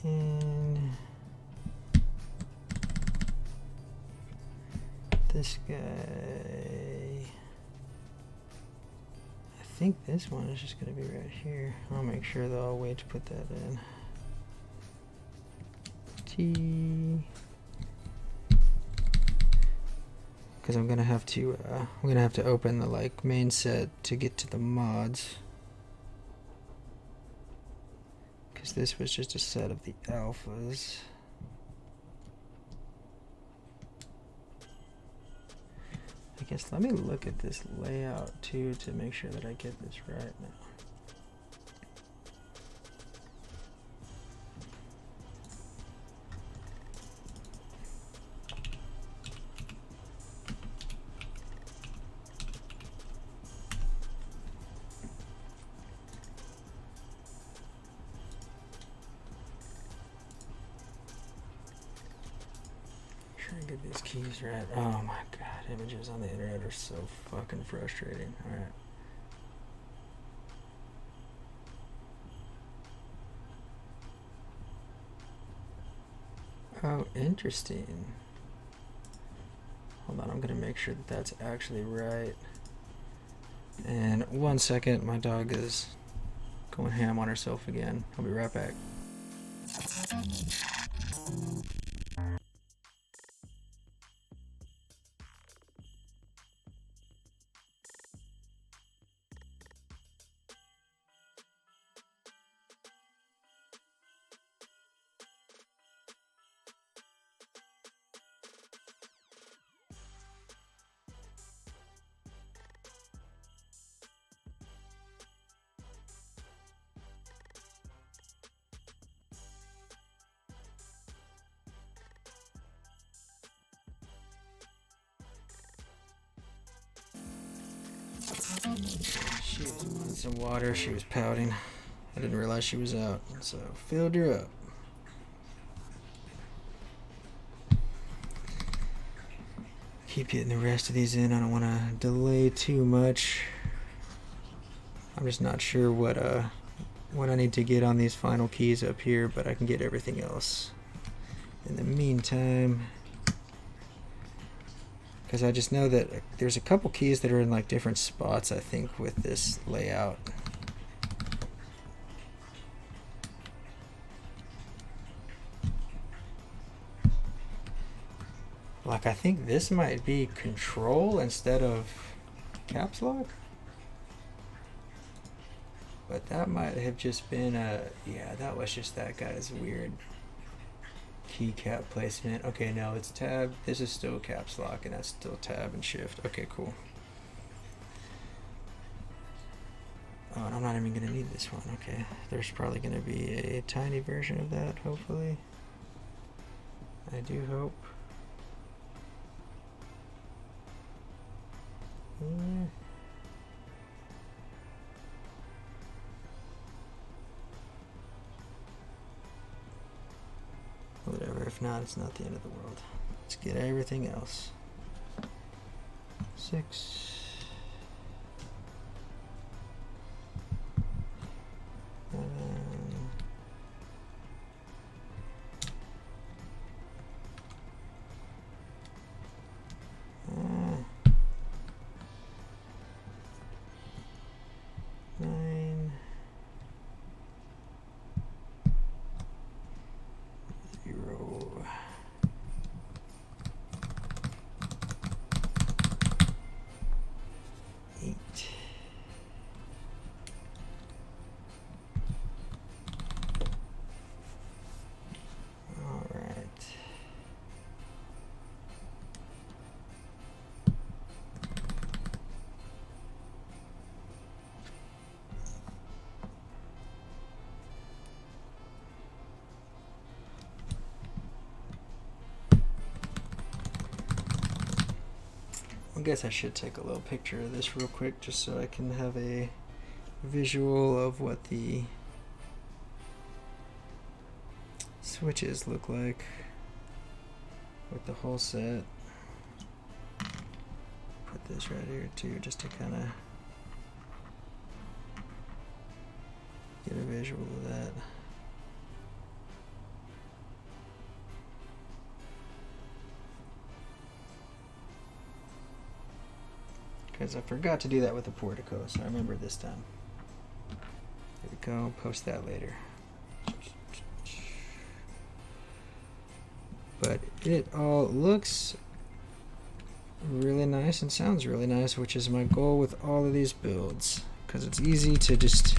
And this guy, I think this one is just going to be right here. I'll make sure that I'll wait to put that in. T, because I'm gonna have to open the like main set to get to the mods. This was just a set of the alphas. I guess let me look at this layout too to make sure that I get this right now. try and get these keys right. Oh my god, images on the internet are so fucking frustrating. Alright. Oh, interesting. Hold on, I'm gonna make sure that that's actually right. And 1 second, my dog is going ham on herself again. I'll be right back. She wanted some water. She was pouting. I didn't realize she was out, so filled her up. Keep getting the rest of these in. I don't want to delay too much. I'm just not sure what I need to get on these final keys up here, but I can get everything else in the meantime. Because I just know that there's a couple keys that are in like different spots, I think, with this layout. Like, I think this might be control instead of caps lock. But that might have just been a, yeah, that was just that guy's weird keycap placement. Okay, no, it's tab. This is still caps lock, and that's still tab and shift. Okay, cool. Oh, and I'm not even gonna need this one. Okay, there's probably gonna be a tiny version of that, hopefully. I do hope. Whatever, if not, it's not the end of the world. Let's get everything else. 6. 7. 9. 0. 8. All right. I guess I should take a little picture of this real quick just so I can have a visual of what the switches look like with the whole set. Put this right here too, just to kind of get a visual of that. Because I forgot to do that with the portico, so I remember this time. There we go, post that later. But it all looks really nice and sounds really nice, which is my goal with all of these builds. Because it's easy to just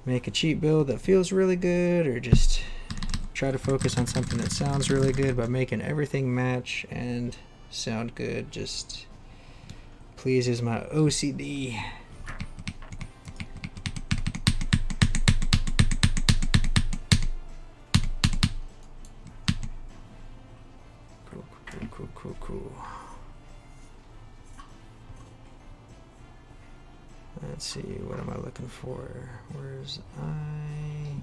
make a cheap build that feels really good, or just try to focus on something that sounds really good by making everything match and sound good. Just pleases my OCD. Cool. Let's see, what am I looking for? Where's I?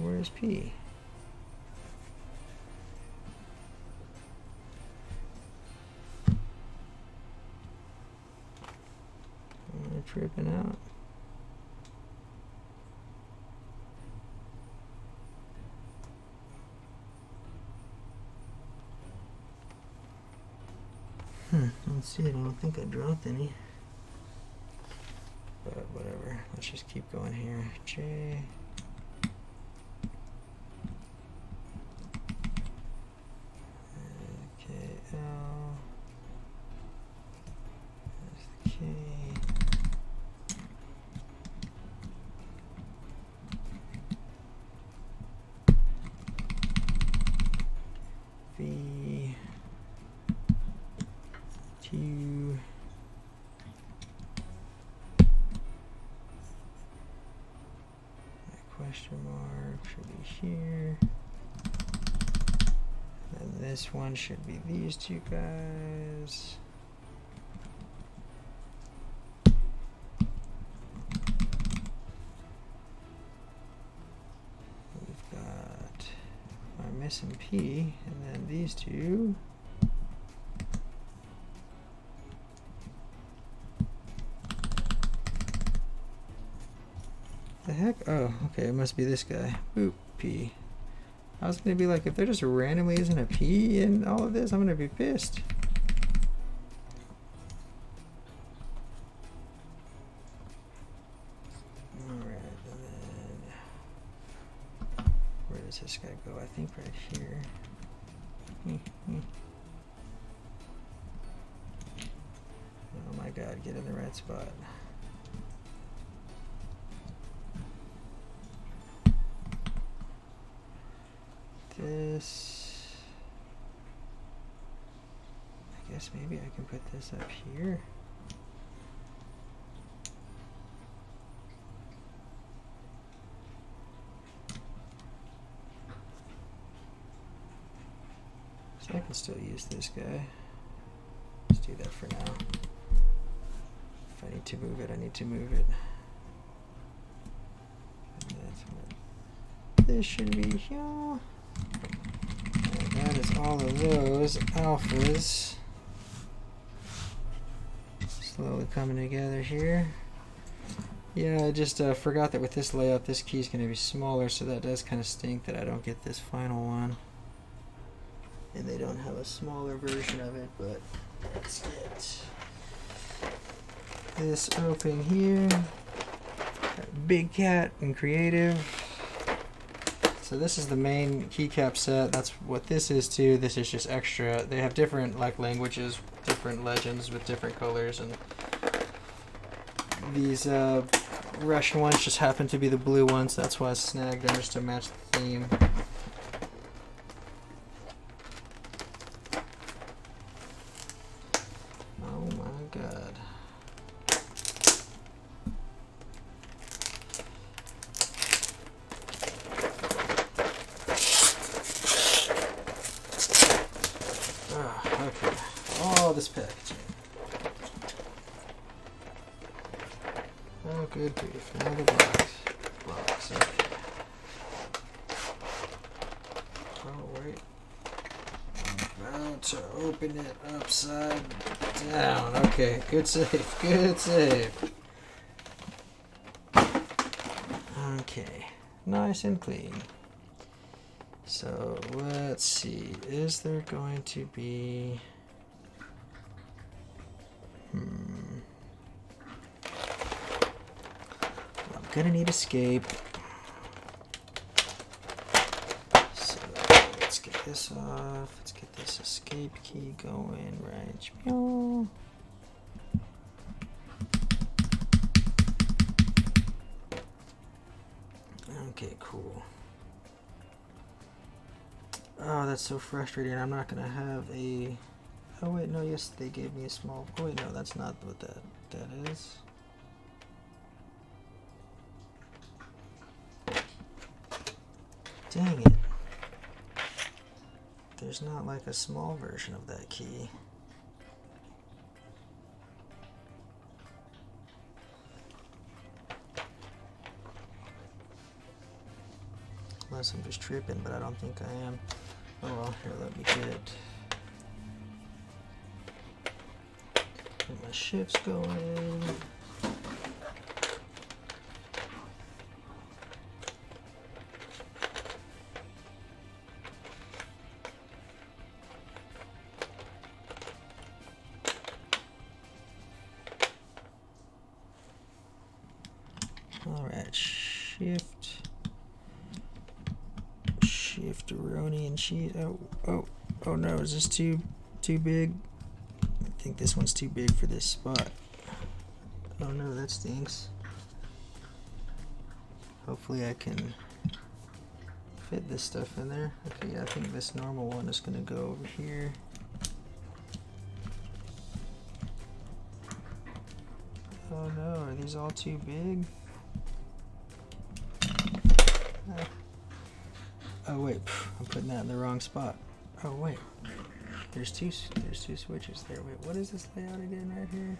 Where's P? Am I tripping out? Let's see, I don't think I dropped any. But whatever, let's just keep going here. J. K, L. There's the K. V. Q. Question mark should be here. And this one should be these two guys. We've got, I'm missing P, and then these two. The heck? Oh, okay, it must be this guy. Boop, P. I was gonna be like, if there just randomly isn't a P in all of this, I'm gonna be pissed. Alright, and then where does this guy go? I think right here. Oh my god, get in the right spot. This, I guess maybe I can put this up here. So I can still use this guy. Let's do that for now. If I need to move it, I need to move it. And that's what this should be here. And that is all of those alphas slowly coming together here. Yeah, I just forgot that with this layout, this key is going to be smaller, so that does kind of stink that I don't get this final one. And they don't have a smaller version of it, but let's get this open here. Got Big Cat and Creative. So this is the main keycap set. That's what this is too. This is just extra. They have different like languages, different legends with different colors, and these Russian ones just happen to be the blue ones. That's why I snagged them, just to match the theme. Oh my god. Okay, all this packaging. Oh, good grief. Now the box. Okay. Oh, wait. I'm about to open it upside down. Okay, good save. Good save. Okay, nice and clean. So let's see, is there going to be, I'm gonna need escape. So let's get this off, let's get this escape key going, right? Okay, cool. Oh, that's so frustrating. I'm not gonna have a. Oh wait, no. Yes, they gave me a small. Oh wait, no, that's not what that is. Dang it! There's not like a small version of that key. Unless I'm just tripping, but I don't think I am. Oh well, here, let me get my shifts going. Alright, shifteroni and cheese. Oh no, is this too big? I think this one's too big for this spot. Oh no, that stinks. Hopefully I can fit this stuff in there. Okay, yeah, I think this normal one is gonna go over here. Oh no, are these all too big? Oh wait, I'm putting that in the wrong spot. Oh wait, there's two switches there. Wait, what is this layout again right here?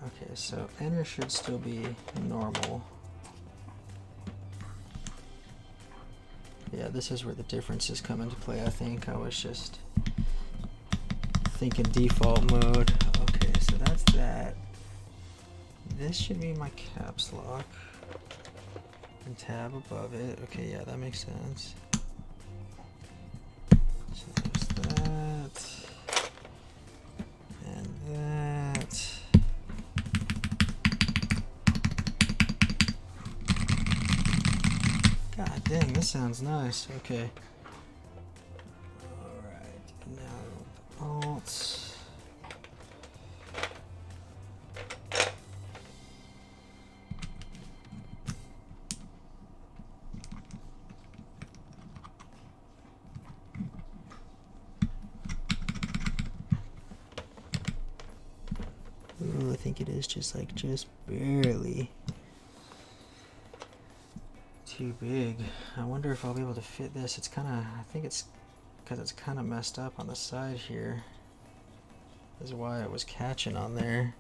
Okay, so enter should still be normal. Yeah, this is where the differences come into play, I think. I was just thinking default mode. Okay, so that's that. This should be my caps lock. And tab above it. Okay, yeah, that makes sense. So there's that. And that. God dang, this sounds nice. Okay. Alright, now alts. Ooh, I think it is just barely too big. I wonder if I'll be able to fit this. It's kind of, I think it's because it's kind of messed up on the side here. Is why it was catching on there.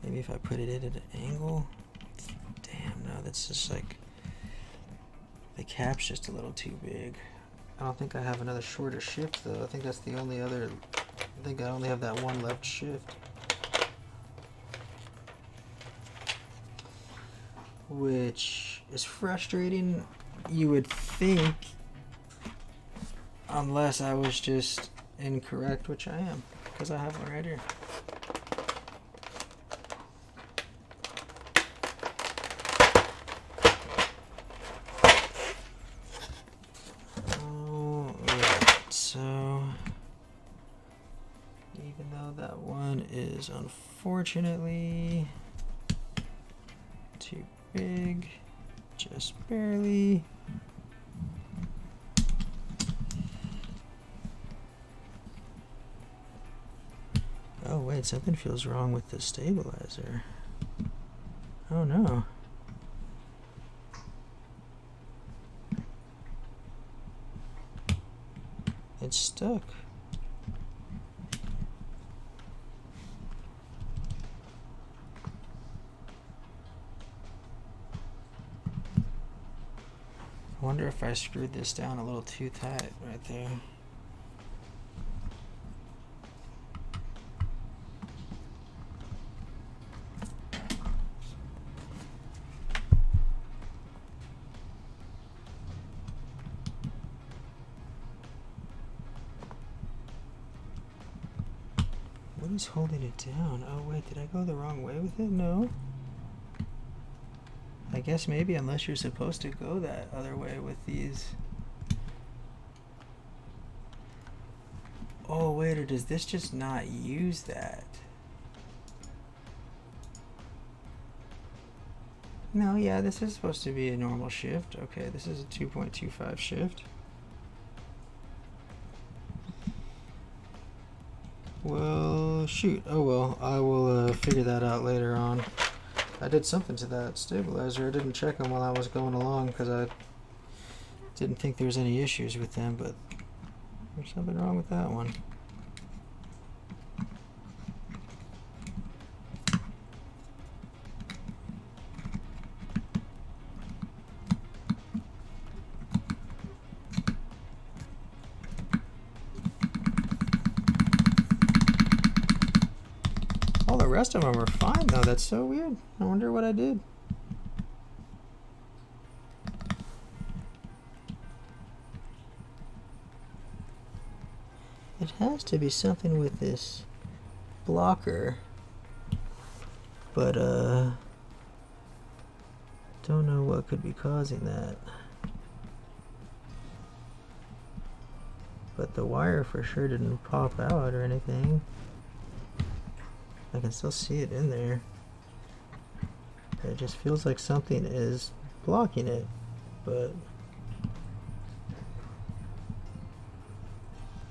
Maybe if I put it in at an angle. Damn, no, that's just like, the cap's just a little too big. I don't think I have another shorter shift though. I think that's the only other, I think I only have that one left shift. Which is frustrating, you would think, unless I was just incorrect, which I am, because I have one right here. Alright, so even though that one is unfortunately too big, just barely. Oh wait, something feels wrong with the stabilizer. Oh no. It's stuck. I wonder if I screwed this down a little too tight right there. What is holding it down? Oh wait, did I go the wrong way with it? No. I guess maybe unless you're supposed to go that other way with these. Oh wait, or does this just not use that? No, yeah, this is supposed to be a normal shift. Okay, this is a 2.25 shift. Well, shoot. Oh well, I will figure that out later on. I did something to that stabilizer. I didn't check them while I was going along because I didn't think there was any issues with them, but there's something wrong with that one. All the rest of them are fine though. That's so weird. I wonder what I did. It has to be something with this blocker, but don't know what could be causing that. But the wire for sure didn't pop out or anything. I can still see it in there. It just feels like something is blocking it, but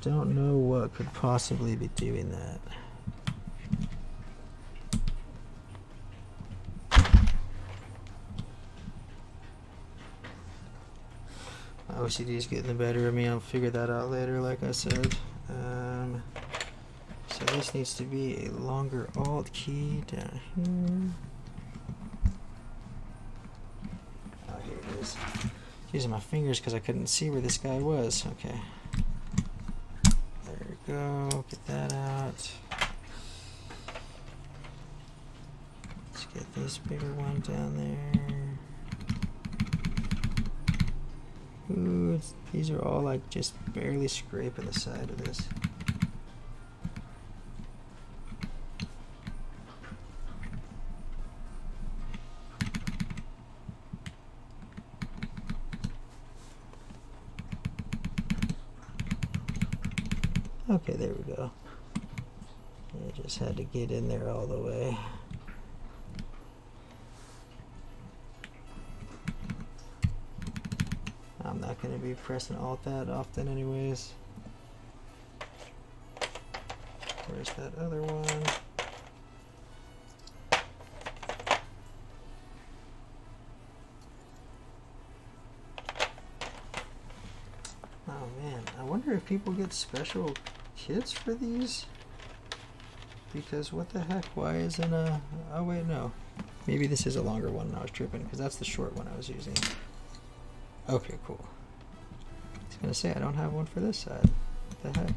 don't know what could possibly be doing that. My OCD is getting the better of me. I'll figure that out later, like I said. So this needs to be a longer Alt key down here. Oh, here it is. Using my fingers because I couldn't see where this guy was. Okay. There we go. Get that out. Let's get this bigger one down there. Ooh, these are all like just barely scraping the side of this. Okay, there we go. I just had to get in there all the way. I'm not going to be pressing Alt that often anyways. Where's that other one? Oh man, I wonder if people get special kits for these? Because what the heck, why isn't a... Oh wait, no. Maybe this is a longer one and I was tripping because that's the short one I was using. Okay, cool. I was gonna say I don't have one for this side. What the heck?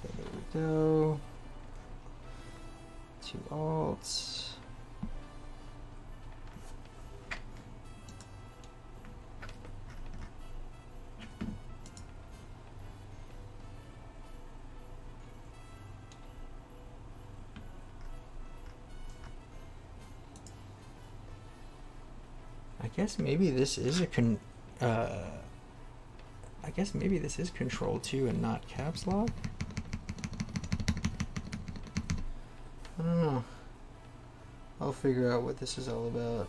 Okay, there we go. 2 alts. I guess maybe this is a I guess maybe this is Control 2 and not caps lock. I don't know. I'll figure out what this is all about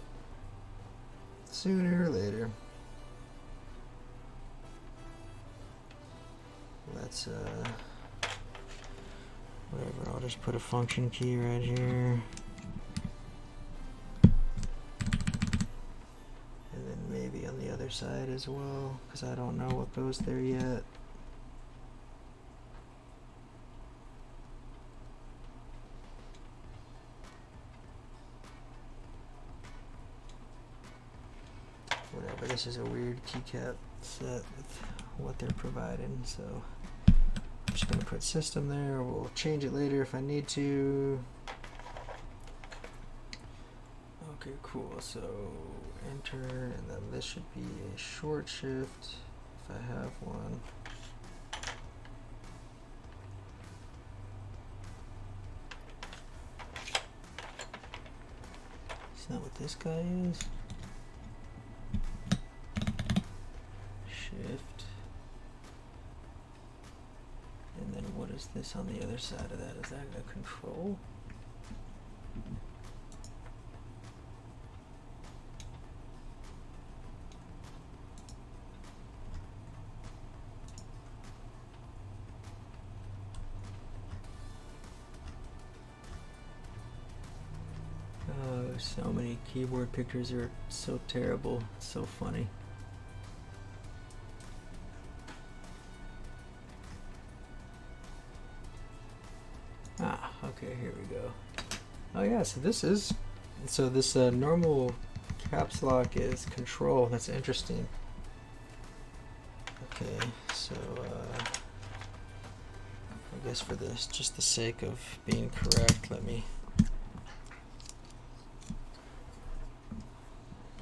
sooner or later. Let's whatever, I'll just put a function key right here. On the other side as well, because I don't know what goes there yet. Whatever, this is a weird keycap set with what they're providing, so I'm just going to put system there. We'll change it later if I need to. Okay, cool, so enter, and then this should be a short shift if I have one. Is that what this guy is? Shift. And then what is this on the other side of that? Is that a control? So many keyboard pictures are so terrible. It's so funny. Ah, okay, here we go. Oh yeah, so this is, this normal caps lock is control. That's interesting. Okay, so I guess for this, just the sake of being correct, let me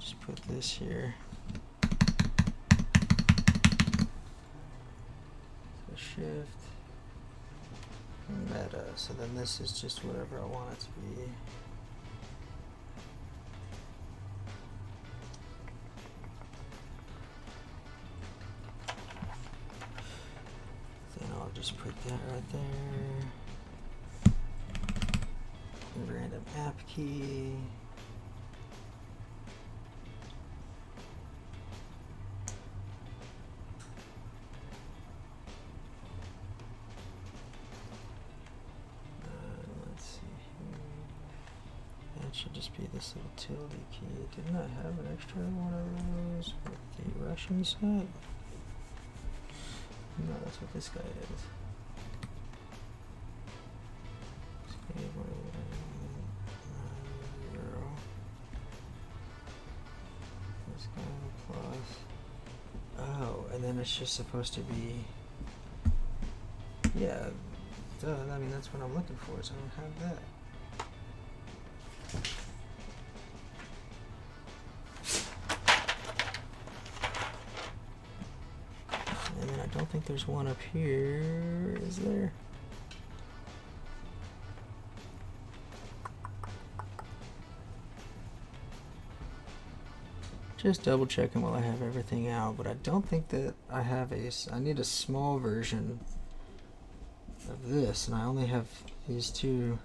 just put this here. So shift, meta, so then this is just whatever I want it to be. Then I'll just put that right there. Random app key. Should just be this little tilde key. Didn't I have an extra one of those with the Russian set? No, that's what this guy is. Zero. This guy plus. Oh, and then it's just supposed to be. Yeah, duh, I mean that's what I'm looking for, so I don't have that. And then I don't think there's one up here, is there? Just double checking while I have everything out, but I don't think that I have I need a small version of this, and I only have these two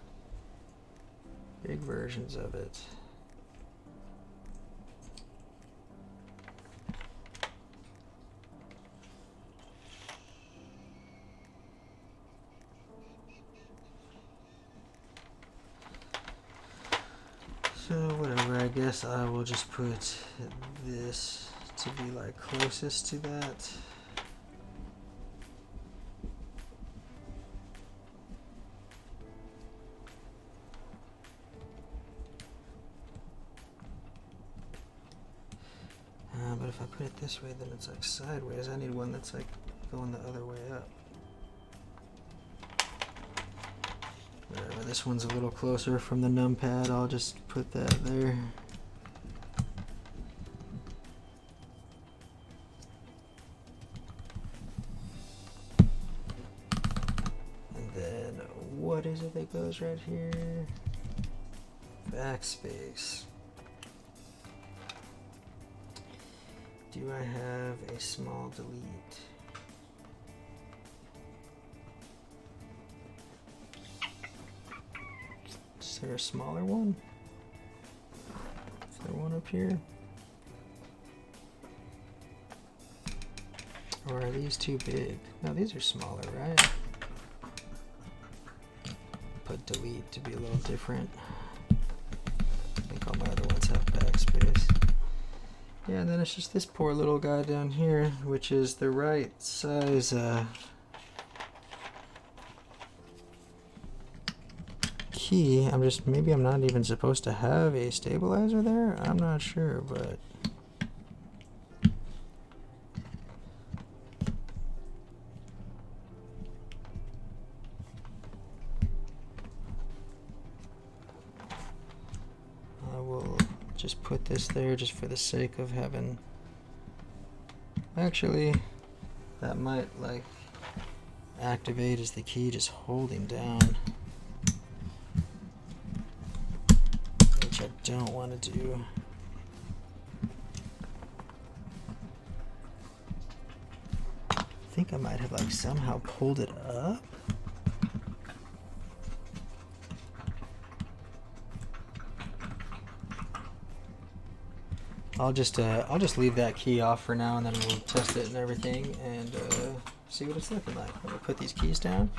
big versions of it. So whatever, I guess I will just put this to be like closest to that. But if I put it this way, then it's like sideways. I need one that's like going the other way up. Whatever, this one's a little closer from the numpad, I'll just put that there. And then, what is it that goes right here? Backspace. Do I have a small delete? Is there a smaller one? Is there one up here? Or are these too big? No, these are smaller, right? Put delete to be a little different. I think all my other ones have backspace. Yeah, and then it's just this poor little guy down here, which is the right size key. Maybe I'm not even supposed to have a stabilizer there. I'm not sure, but I will just put this there just for the sake of having. Actually, that might like activate as the key just holding down, which I don't want to do. I think I might have like somehow pulled it up. I'll just leave that key off for now, and then we'll test it and everything, and see what it's looking like. I'm gonna put these keys down.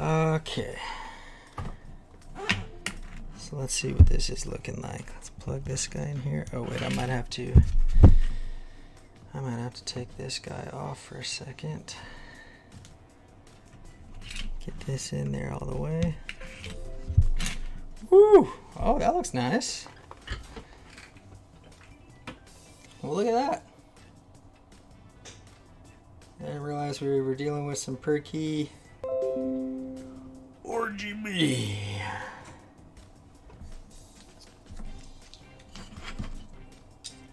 Okay. So let's see what this is looking like. Let's plug this guy in here. Oh wait, I might have to take this guy off for a second. Get this in there all the way. Woo! Oh, that looks nice. Well, look at that. I didn't realize we were dealing with some perky RGB.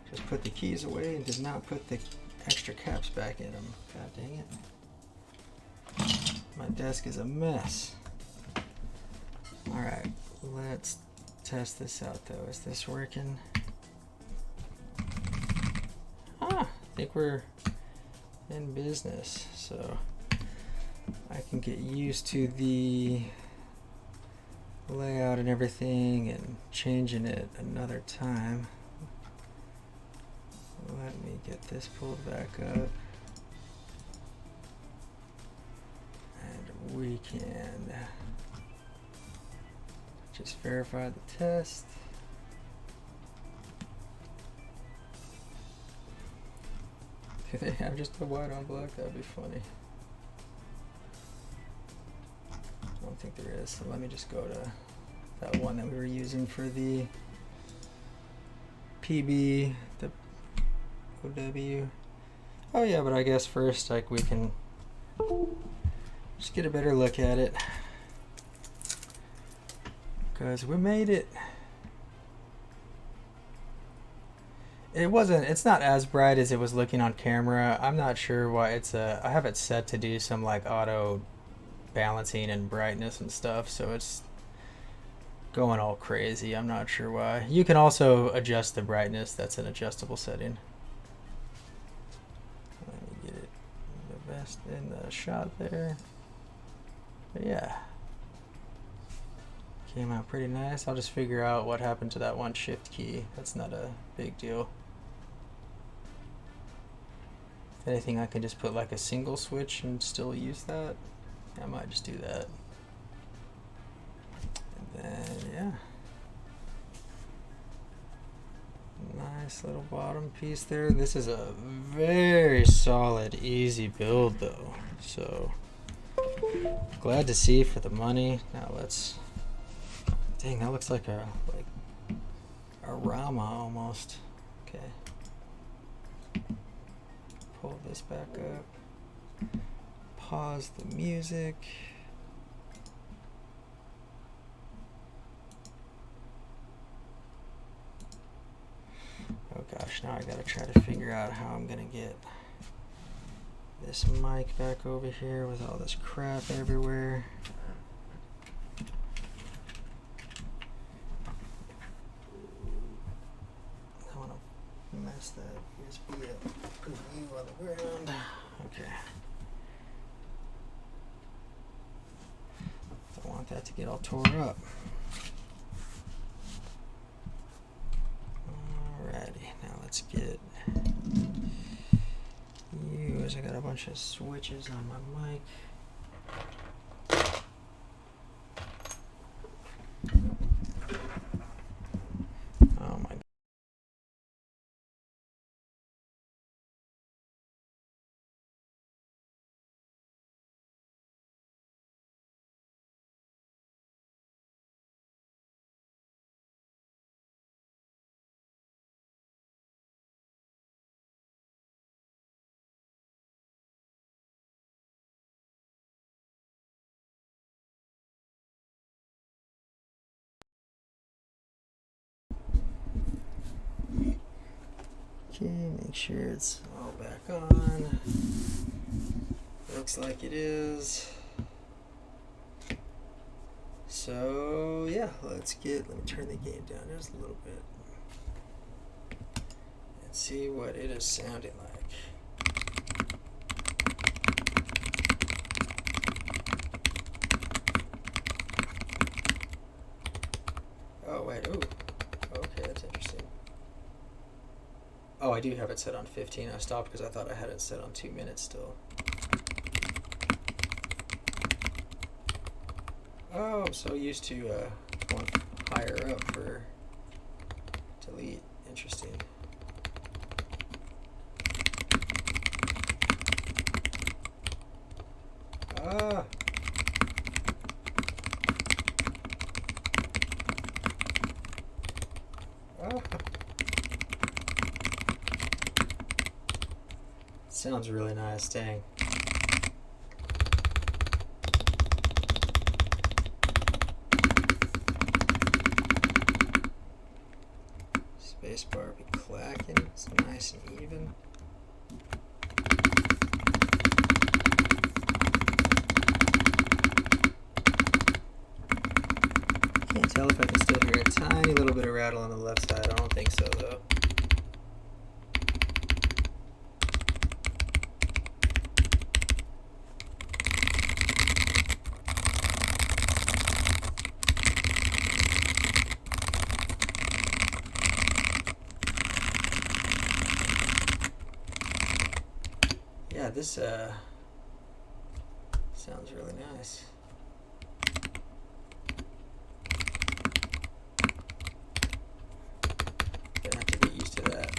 Just put the keys away and did not put the extra caps back in them. God dang it. My desk is a mess. Alright, let's test this out though. Is this working? I think we're in business, so I can get used to the layout and everything and changing it another time. Let me get this pulled back up and we can just verify the test. Could they have just the white on black? That'd be funny. I don't think there is, so let me just go to that one that we were using for the PB, the OW. Oh yeah, but I guess first like we can just get a better look at it, because we made it. It's not as bright as it was looking on camera. I'm not sure why I have it set to do some like auto balancing and brightness and stuff, so it's going all crazy. I'm not sure why. You can also adjust the brightness. That's an adjustable setting. Let me get it the best in the shot there. But yeah, came out pretty nice. I'll just figure out what happened to that one shift key. That's not a big deal. If anything, I can just put like a single switch and still use that. I might just do that. And then, yeah. Nice little bottom piece there. This is a very solid, easy build though. So, glad to see for the money. Now let's, dang, that looks like a Rama almost. Okay. Pull this back up. Pause the music. Oh gosh, now I gotta try to figure out how I'm gonna get this mic back over here with all this crap everywhere. I wanna mess that USB up. Put you on the ground. Okay. Don't want that to get all tore up. Alrighty, now let's get you, as I got a bunch of switches on my mic. Oh my God. Okay, make sure it's all back on. Looks like it is. So yeah, let me turn the gain down just a little bit and see what it is sounding like. Oh wait, ooh, okay, that's interesting. Oh, I do have it set on 15. I stopped because I thought I had it set on 2 minutes still. Oh, I'm so used to going higher up for delete. Interesting. Ah. Ah. Sounds really nice, dang. Spacebar be clacking. It's nice and even. Can't tell if I can still hear a tiny little bit of rattle on the left side. I don't think so though. Yeah, this sounds really nice. Gonna have to get used to that.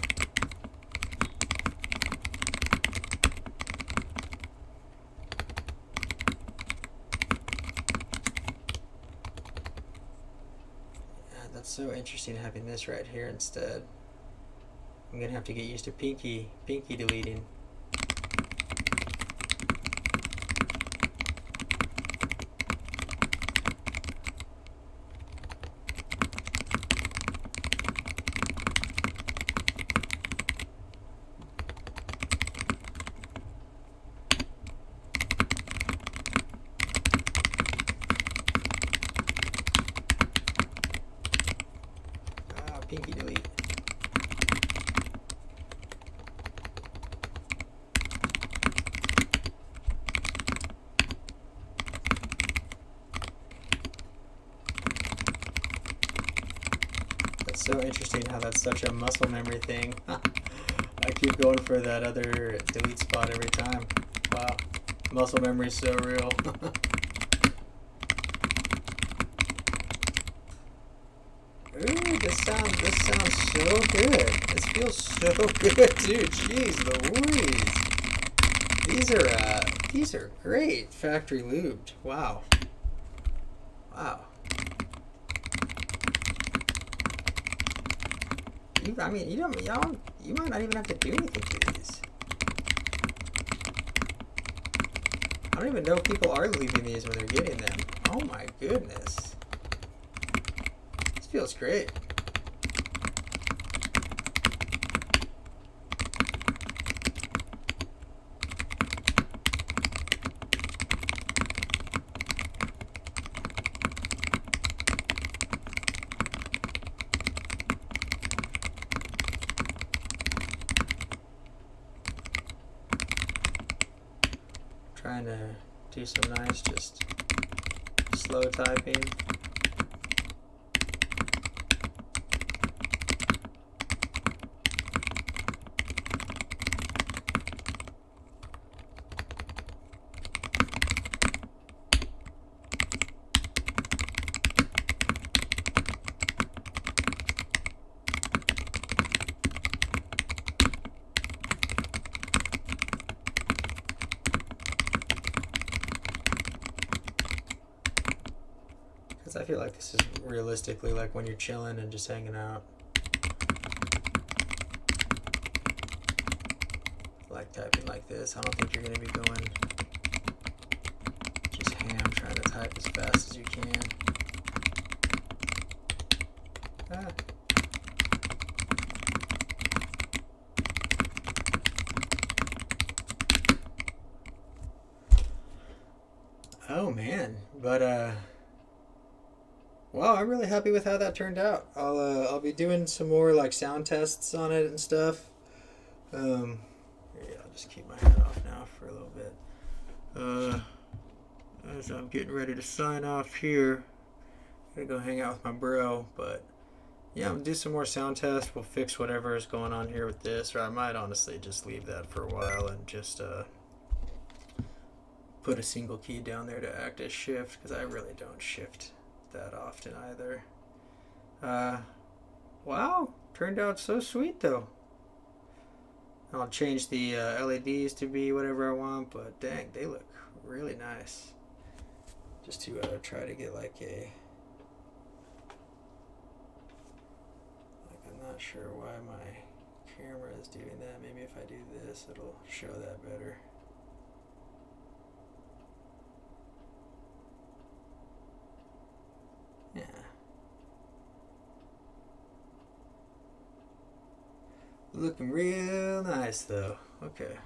Yeah, that's so interesting having this right here instead. I'm gonna have to get used to pinky deleting. Pinky delete. That's so interesting how that's such a muscle memory thing. I keep going for that other delete spot every time. Wow. Muscle memory is so real. Ooh, this sounds so good. This feels so good too. Jeez Louise. These are great factory lubed. Wow. Wow. I mean, you might not even have to do anything to these. I don't even know if people are leaving these when they're getting them. Oh my goodness. This feels great. Trying to do some nice, just slow typing. I feel like this is realistically like when you're chilling and just hanging out. Like typing like this. I don't think you're going to be going just ham trying to type as fast as you can. Ah. Oh man, but wow, I'm really happy with how that turned out. I'll be doing some more like sound tests on it and stuff. Yeah, I'll just keep my hat off now for a little bit. As I'm getting ready to sign off here, I'm gonna go hang out with my bro. But yeah, I'm gonna do some more sound tests. We'll fix whatever is going on here with this, or I might honestly just leave that for a while and just put a single key down there to act as shift, because I really don't shift that often either. Wow, turned out so sweet though. I'll change the LEDs to be whatever I want, but dang, they look really nice. Just to try to get like I'm not sure why my camera is doing that. Maybe if I do this, it'll show that better. Yeah. Looking real nice though. Okay.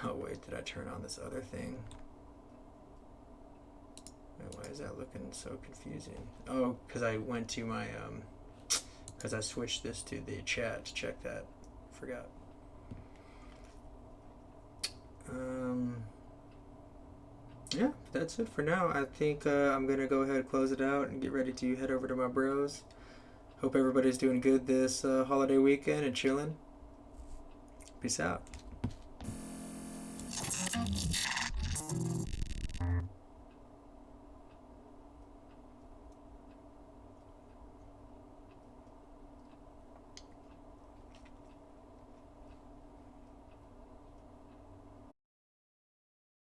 Oh wait, did I turn on this other thing? Wait, why is that looking so confusing? Oh, because I went to my because I switched this to the chat to check that. Forgot. Yeah, that's it for now. I think I'm gonna go ahead and close it out and get ready to head over to my bros. Hope everybody's doing good this holiday weekend and chilling. Peace out.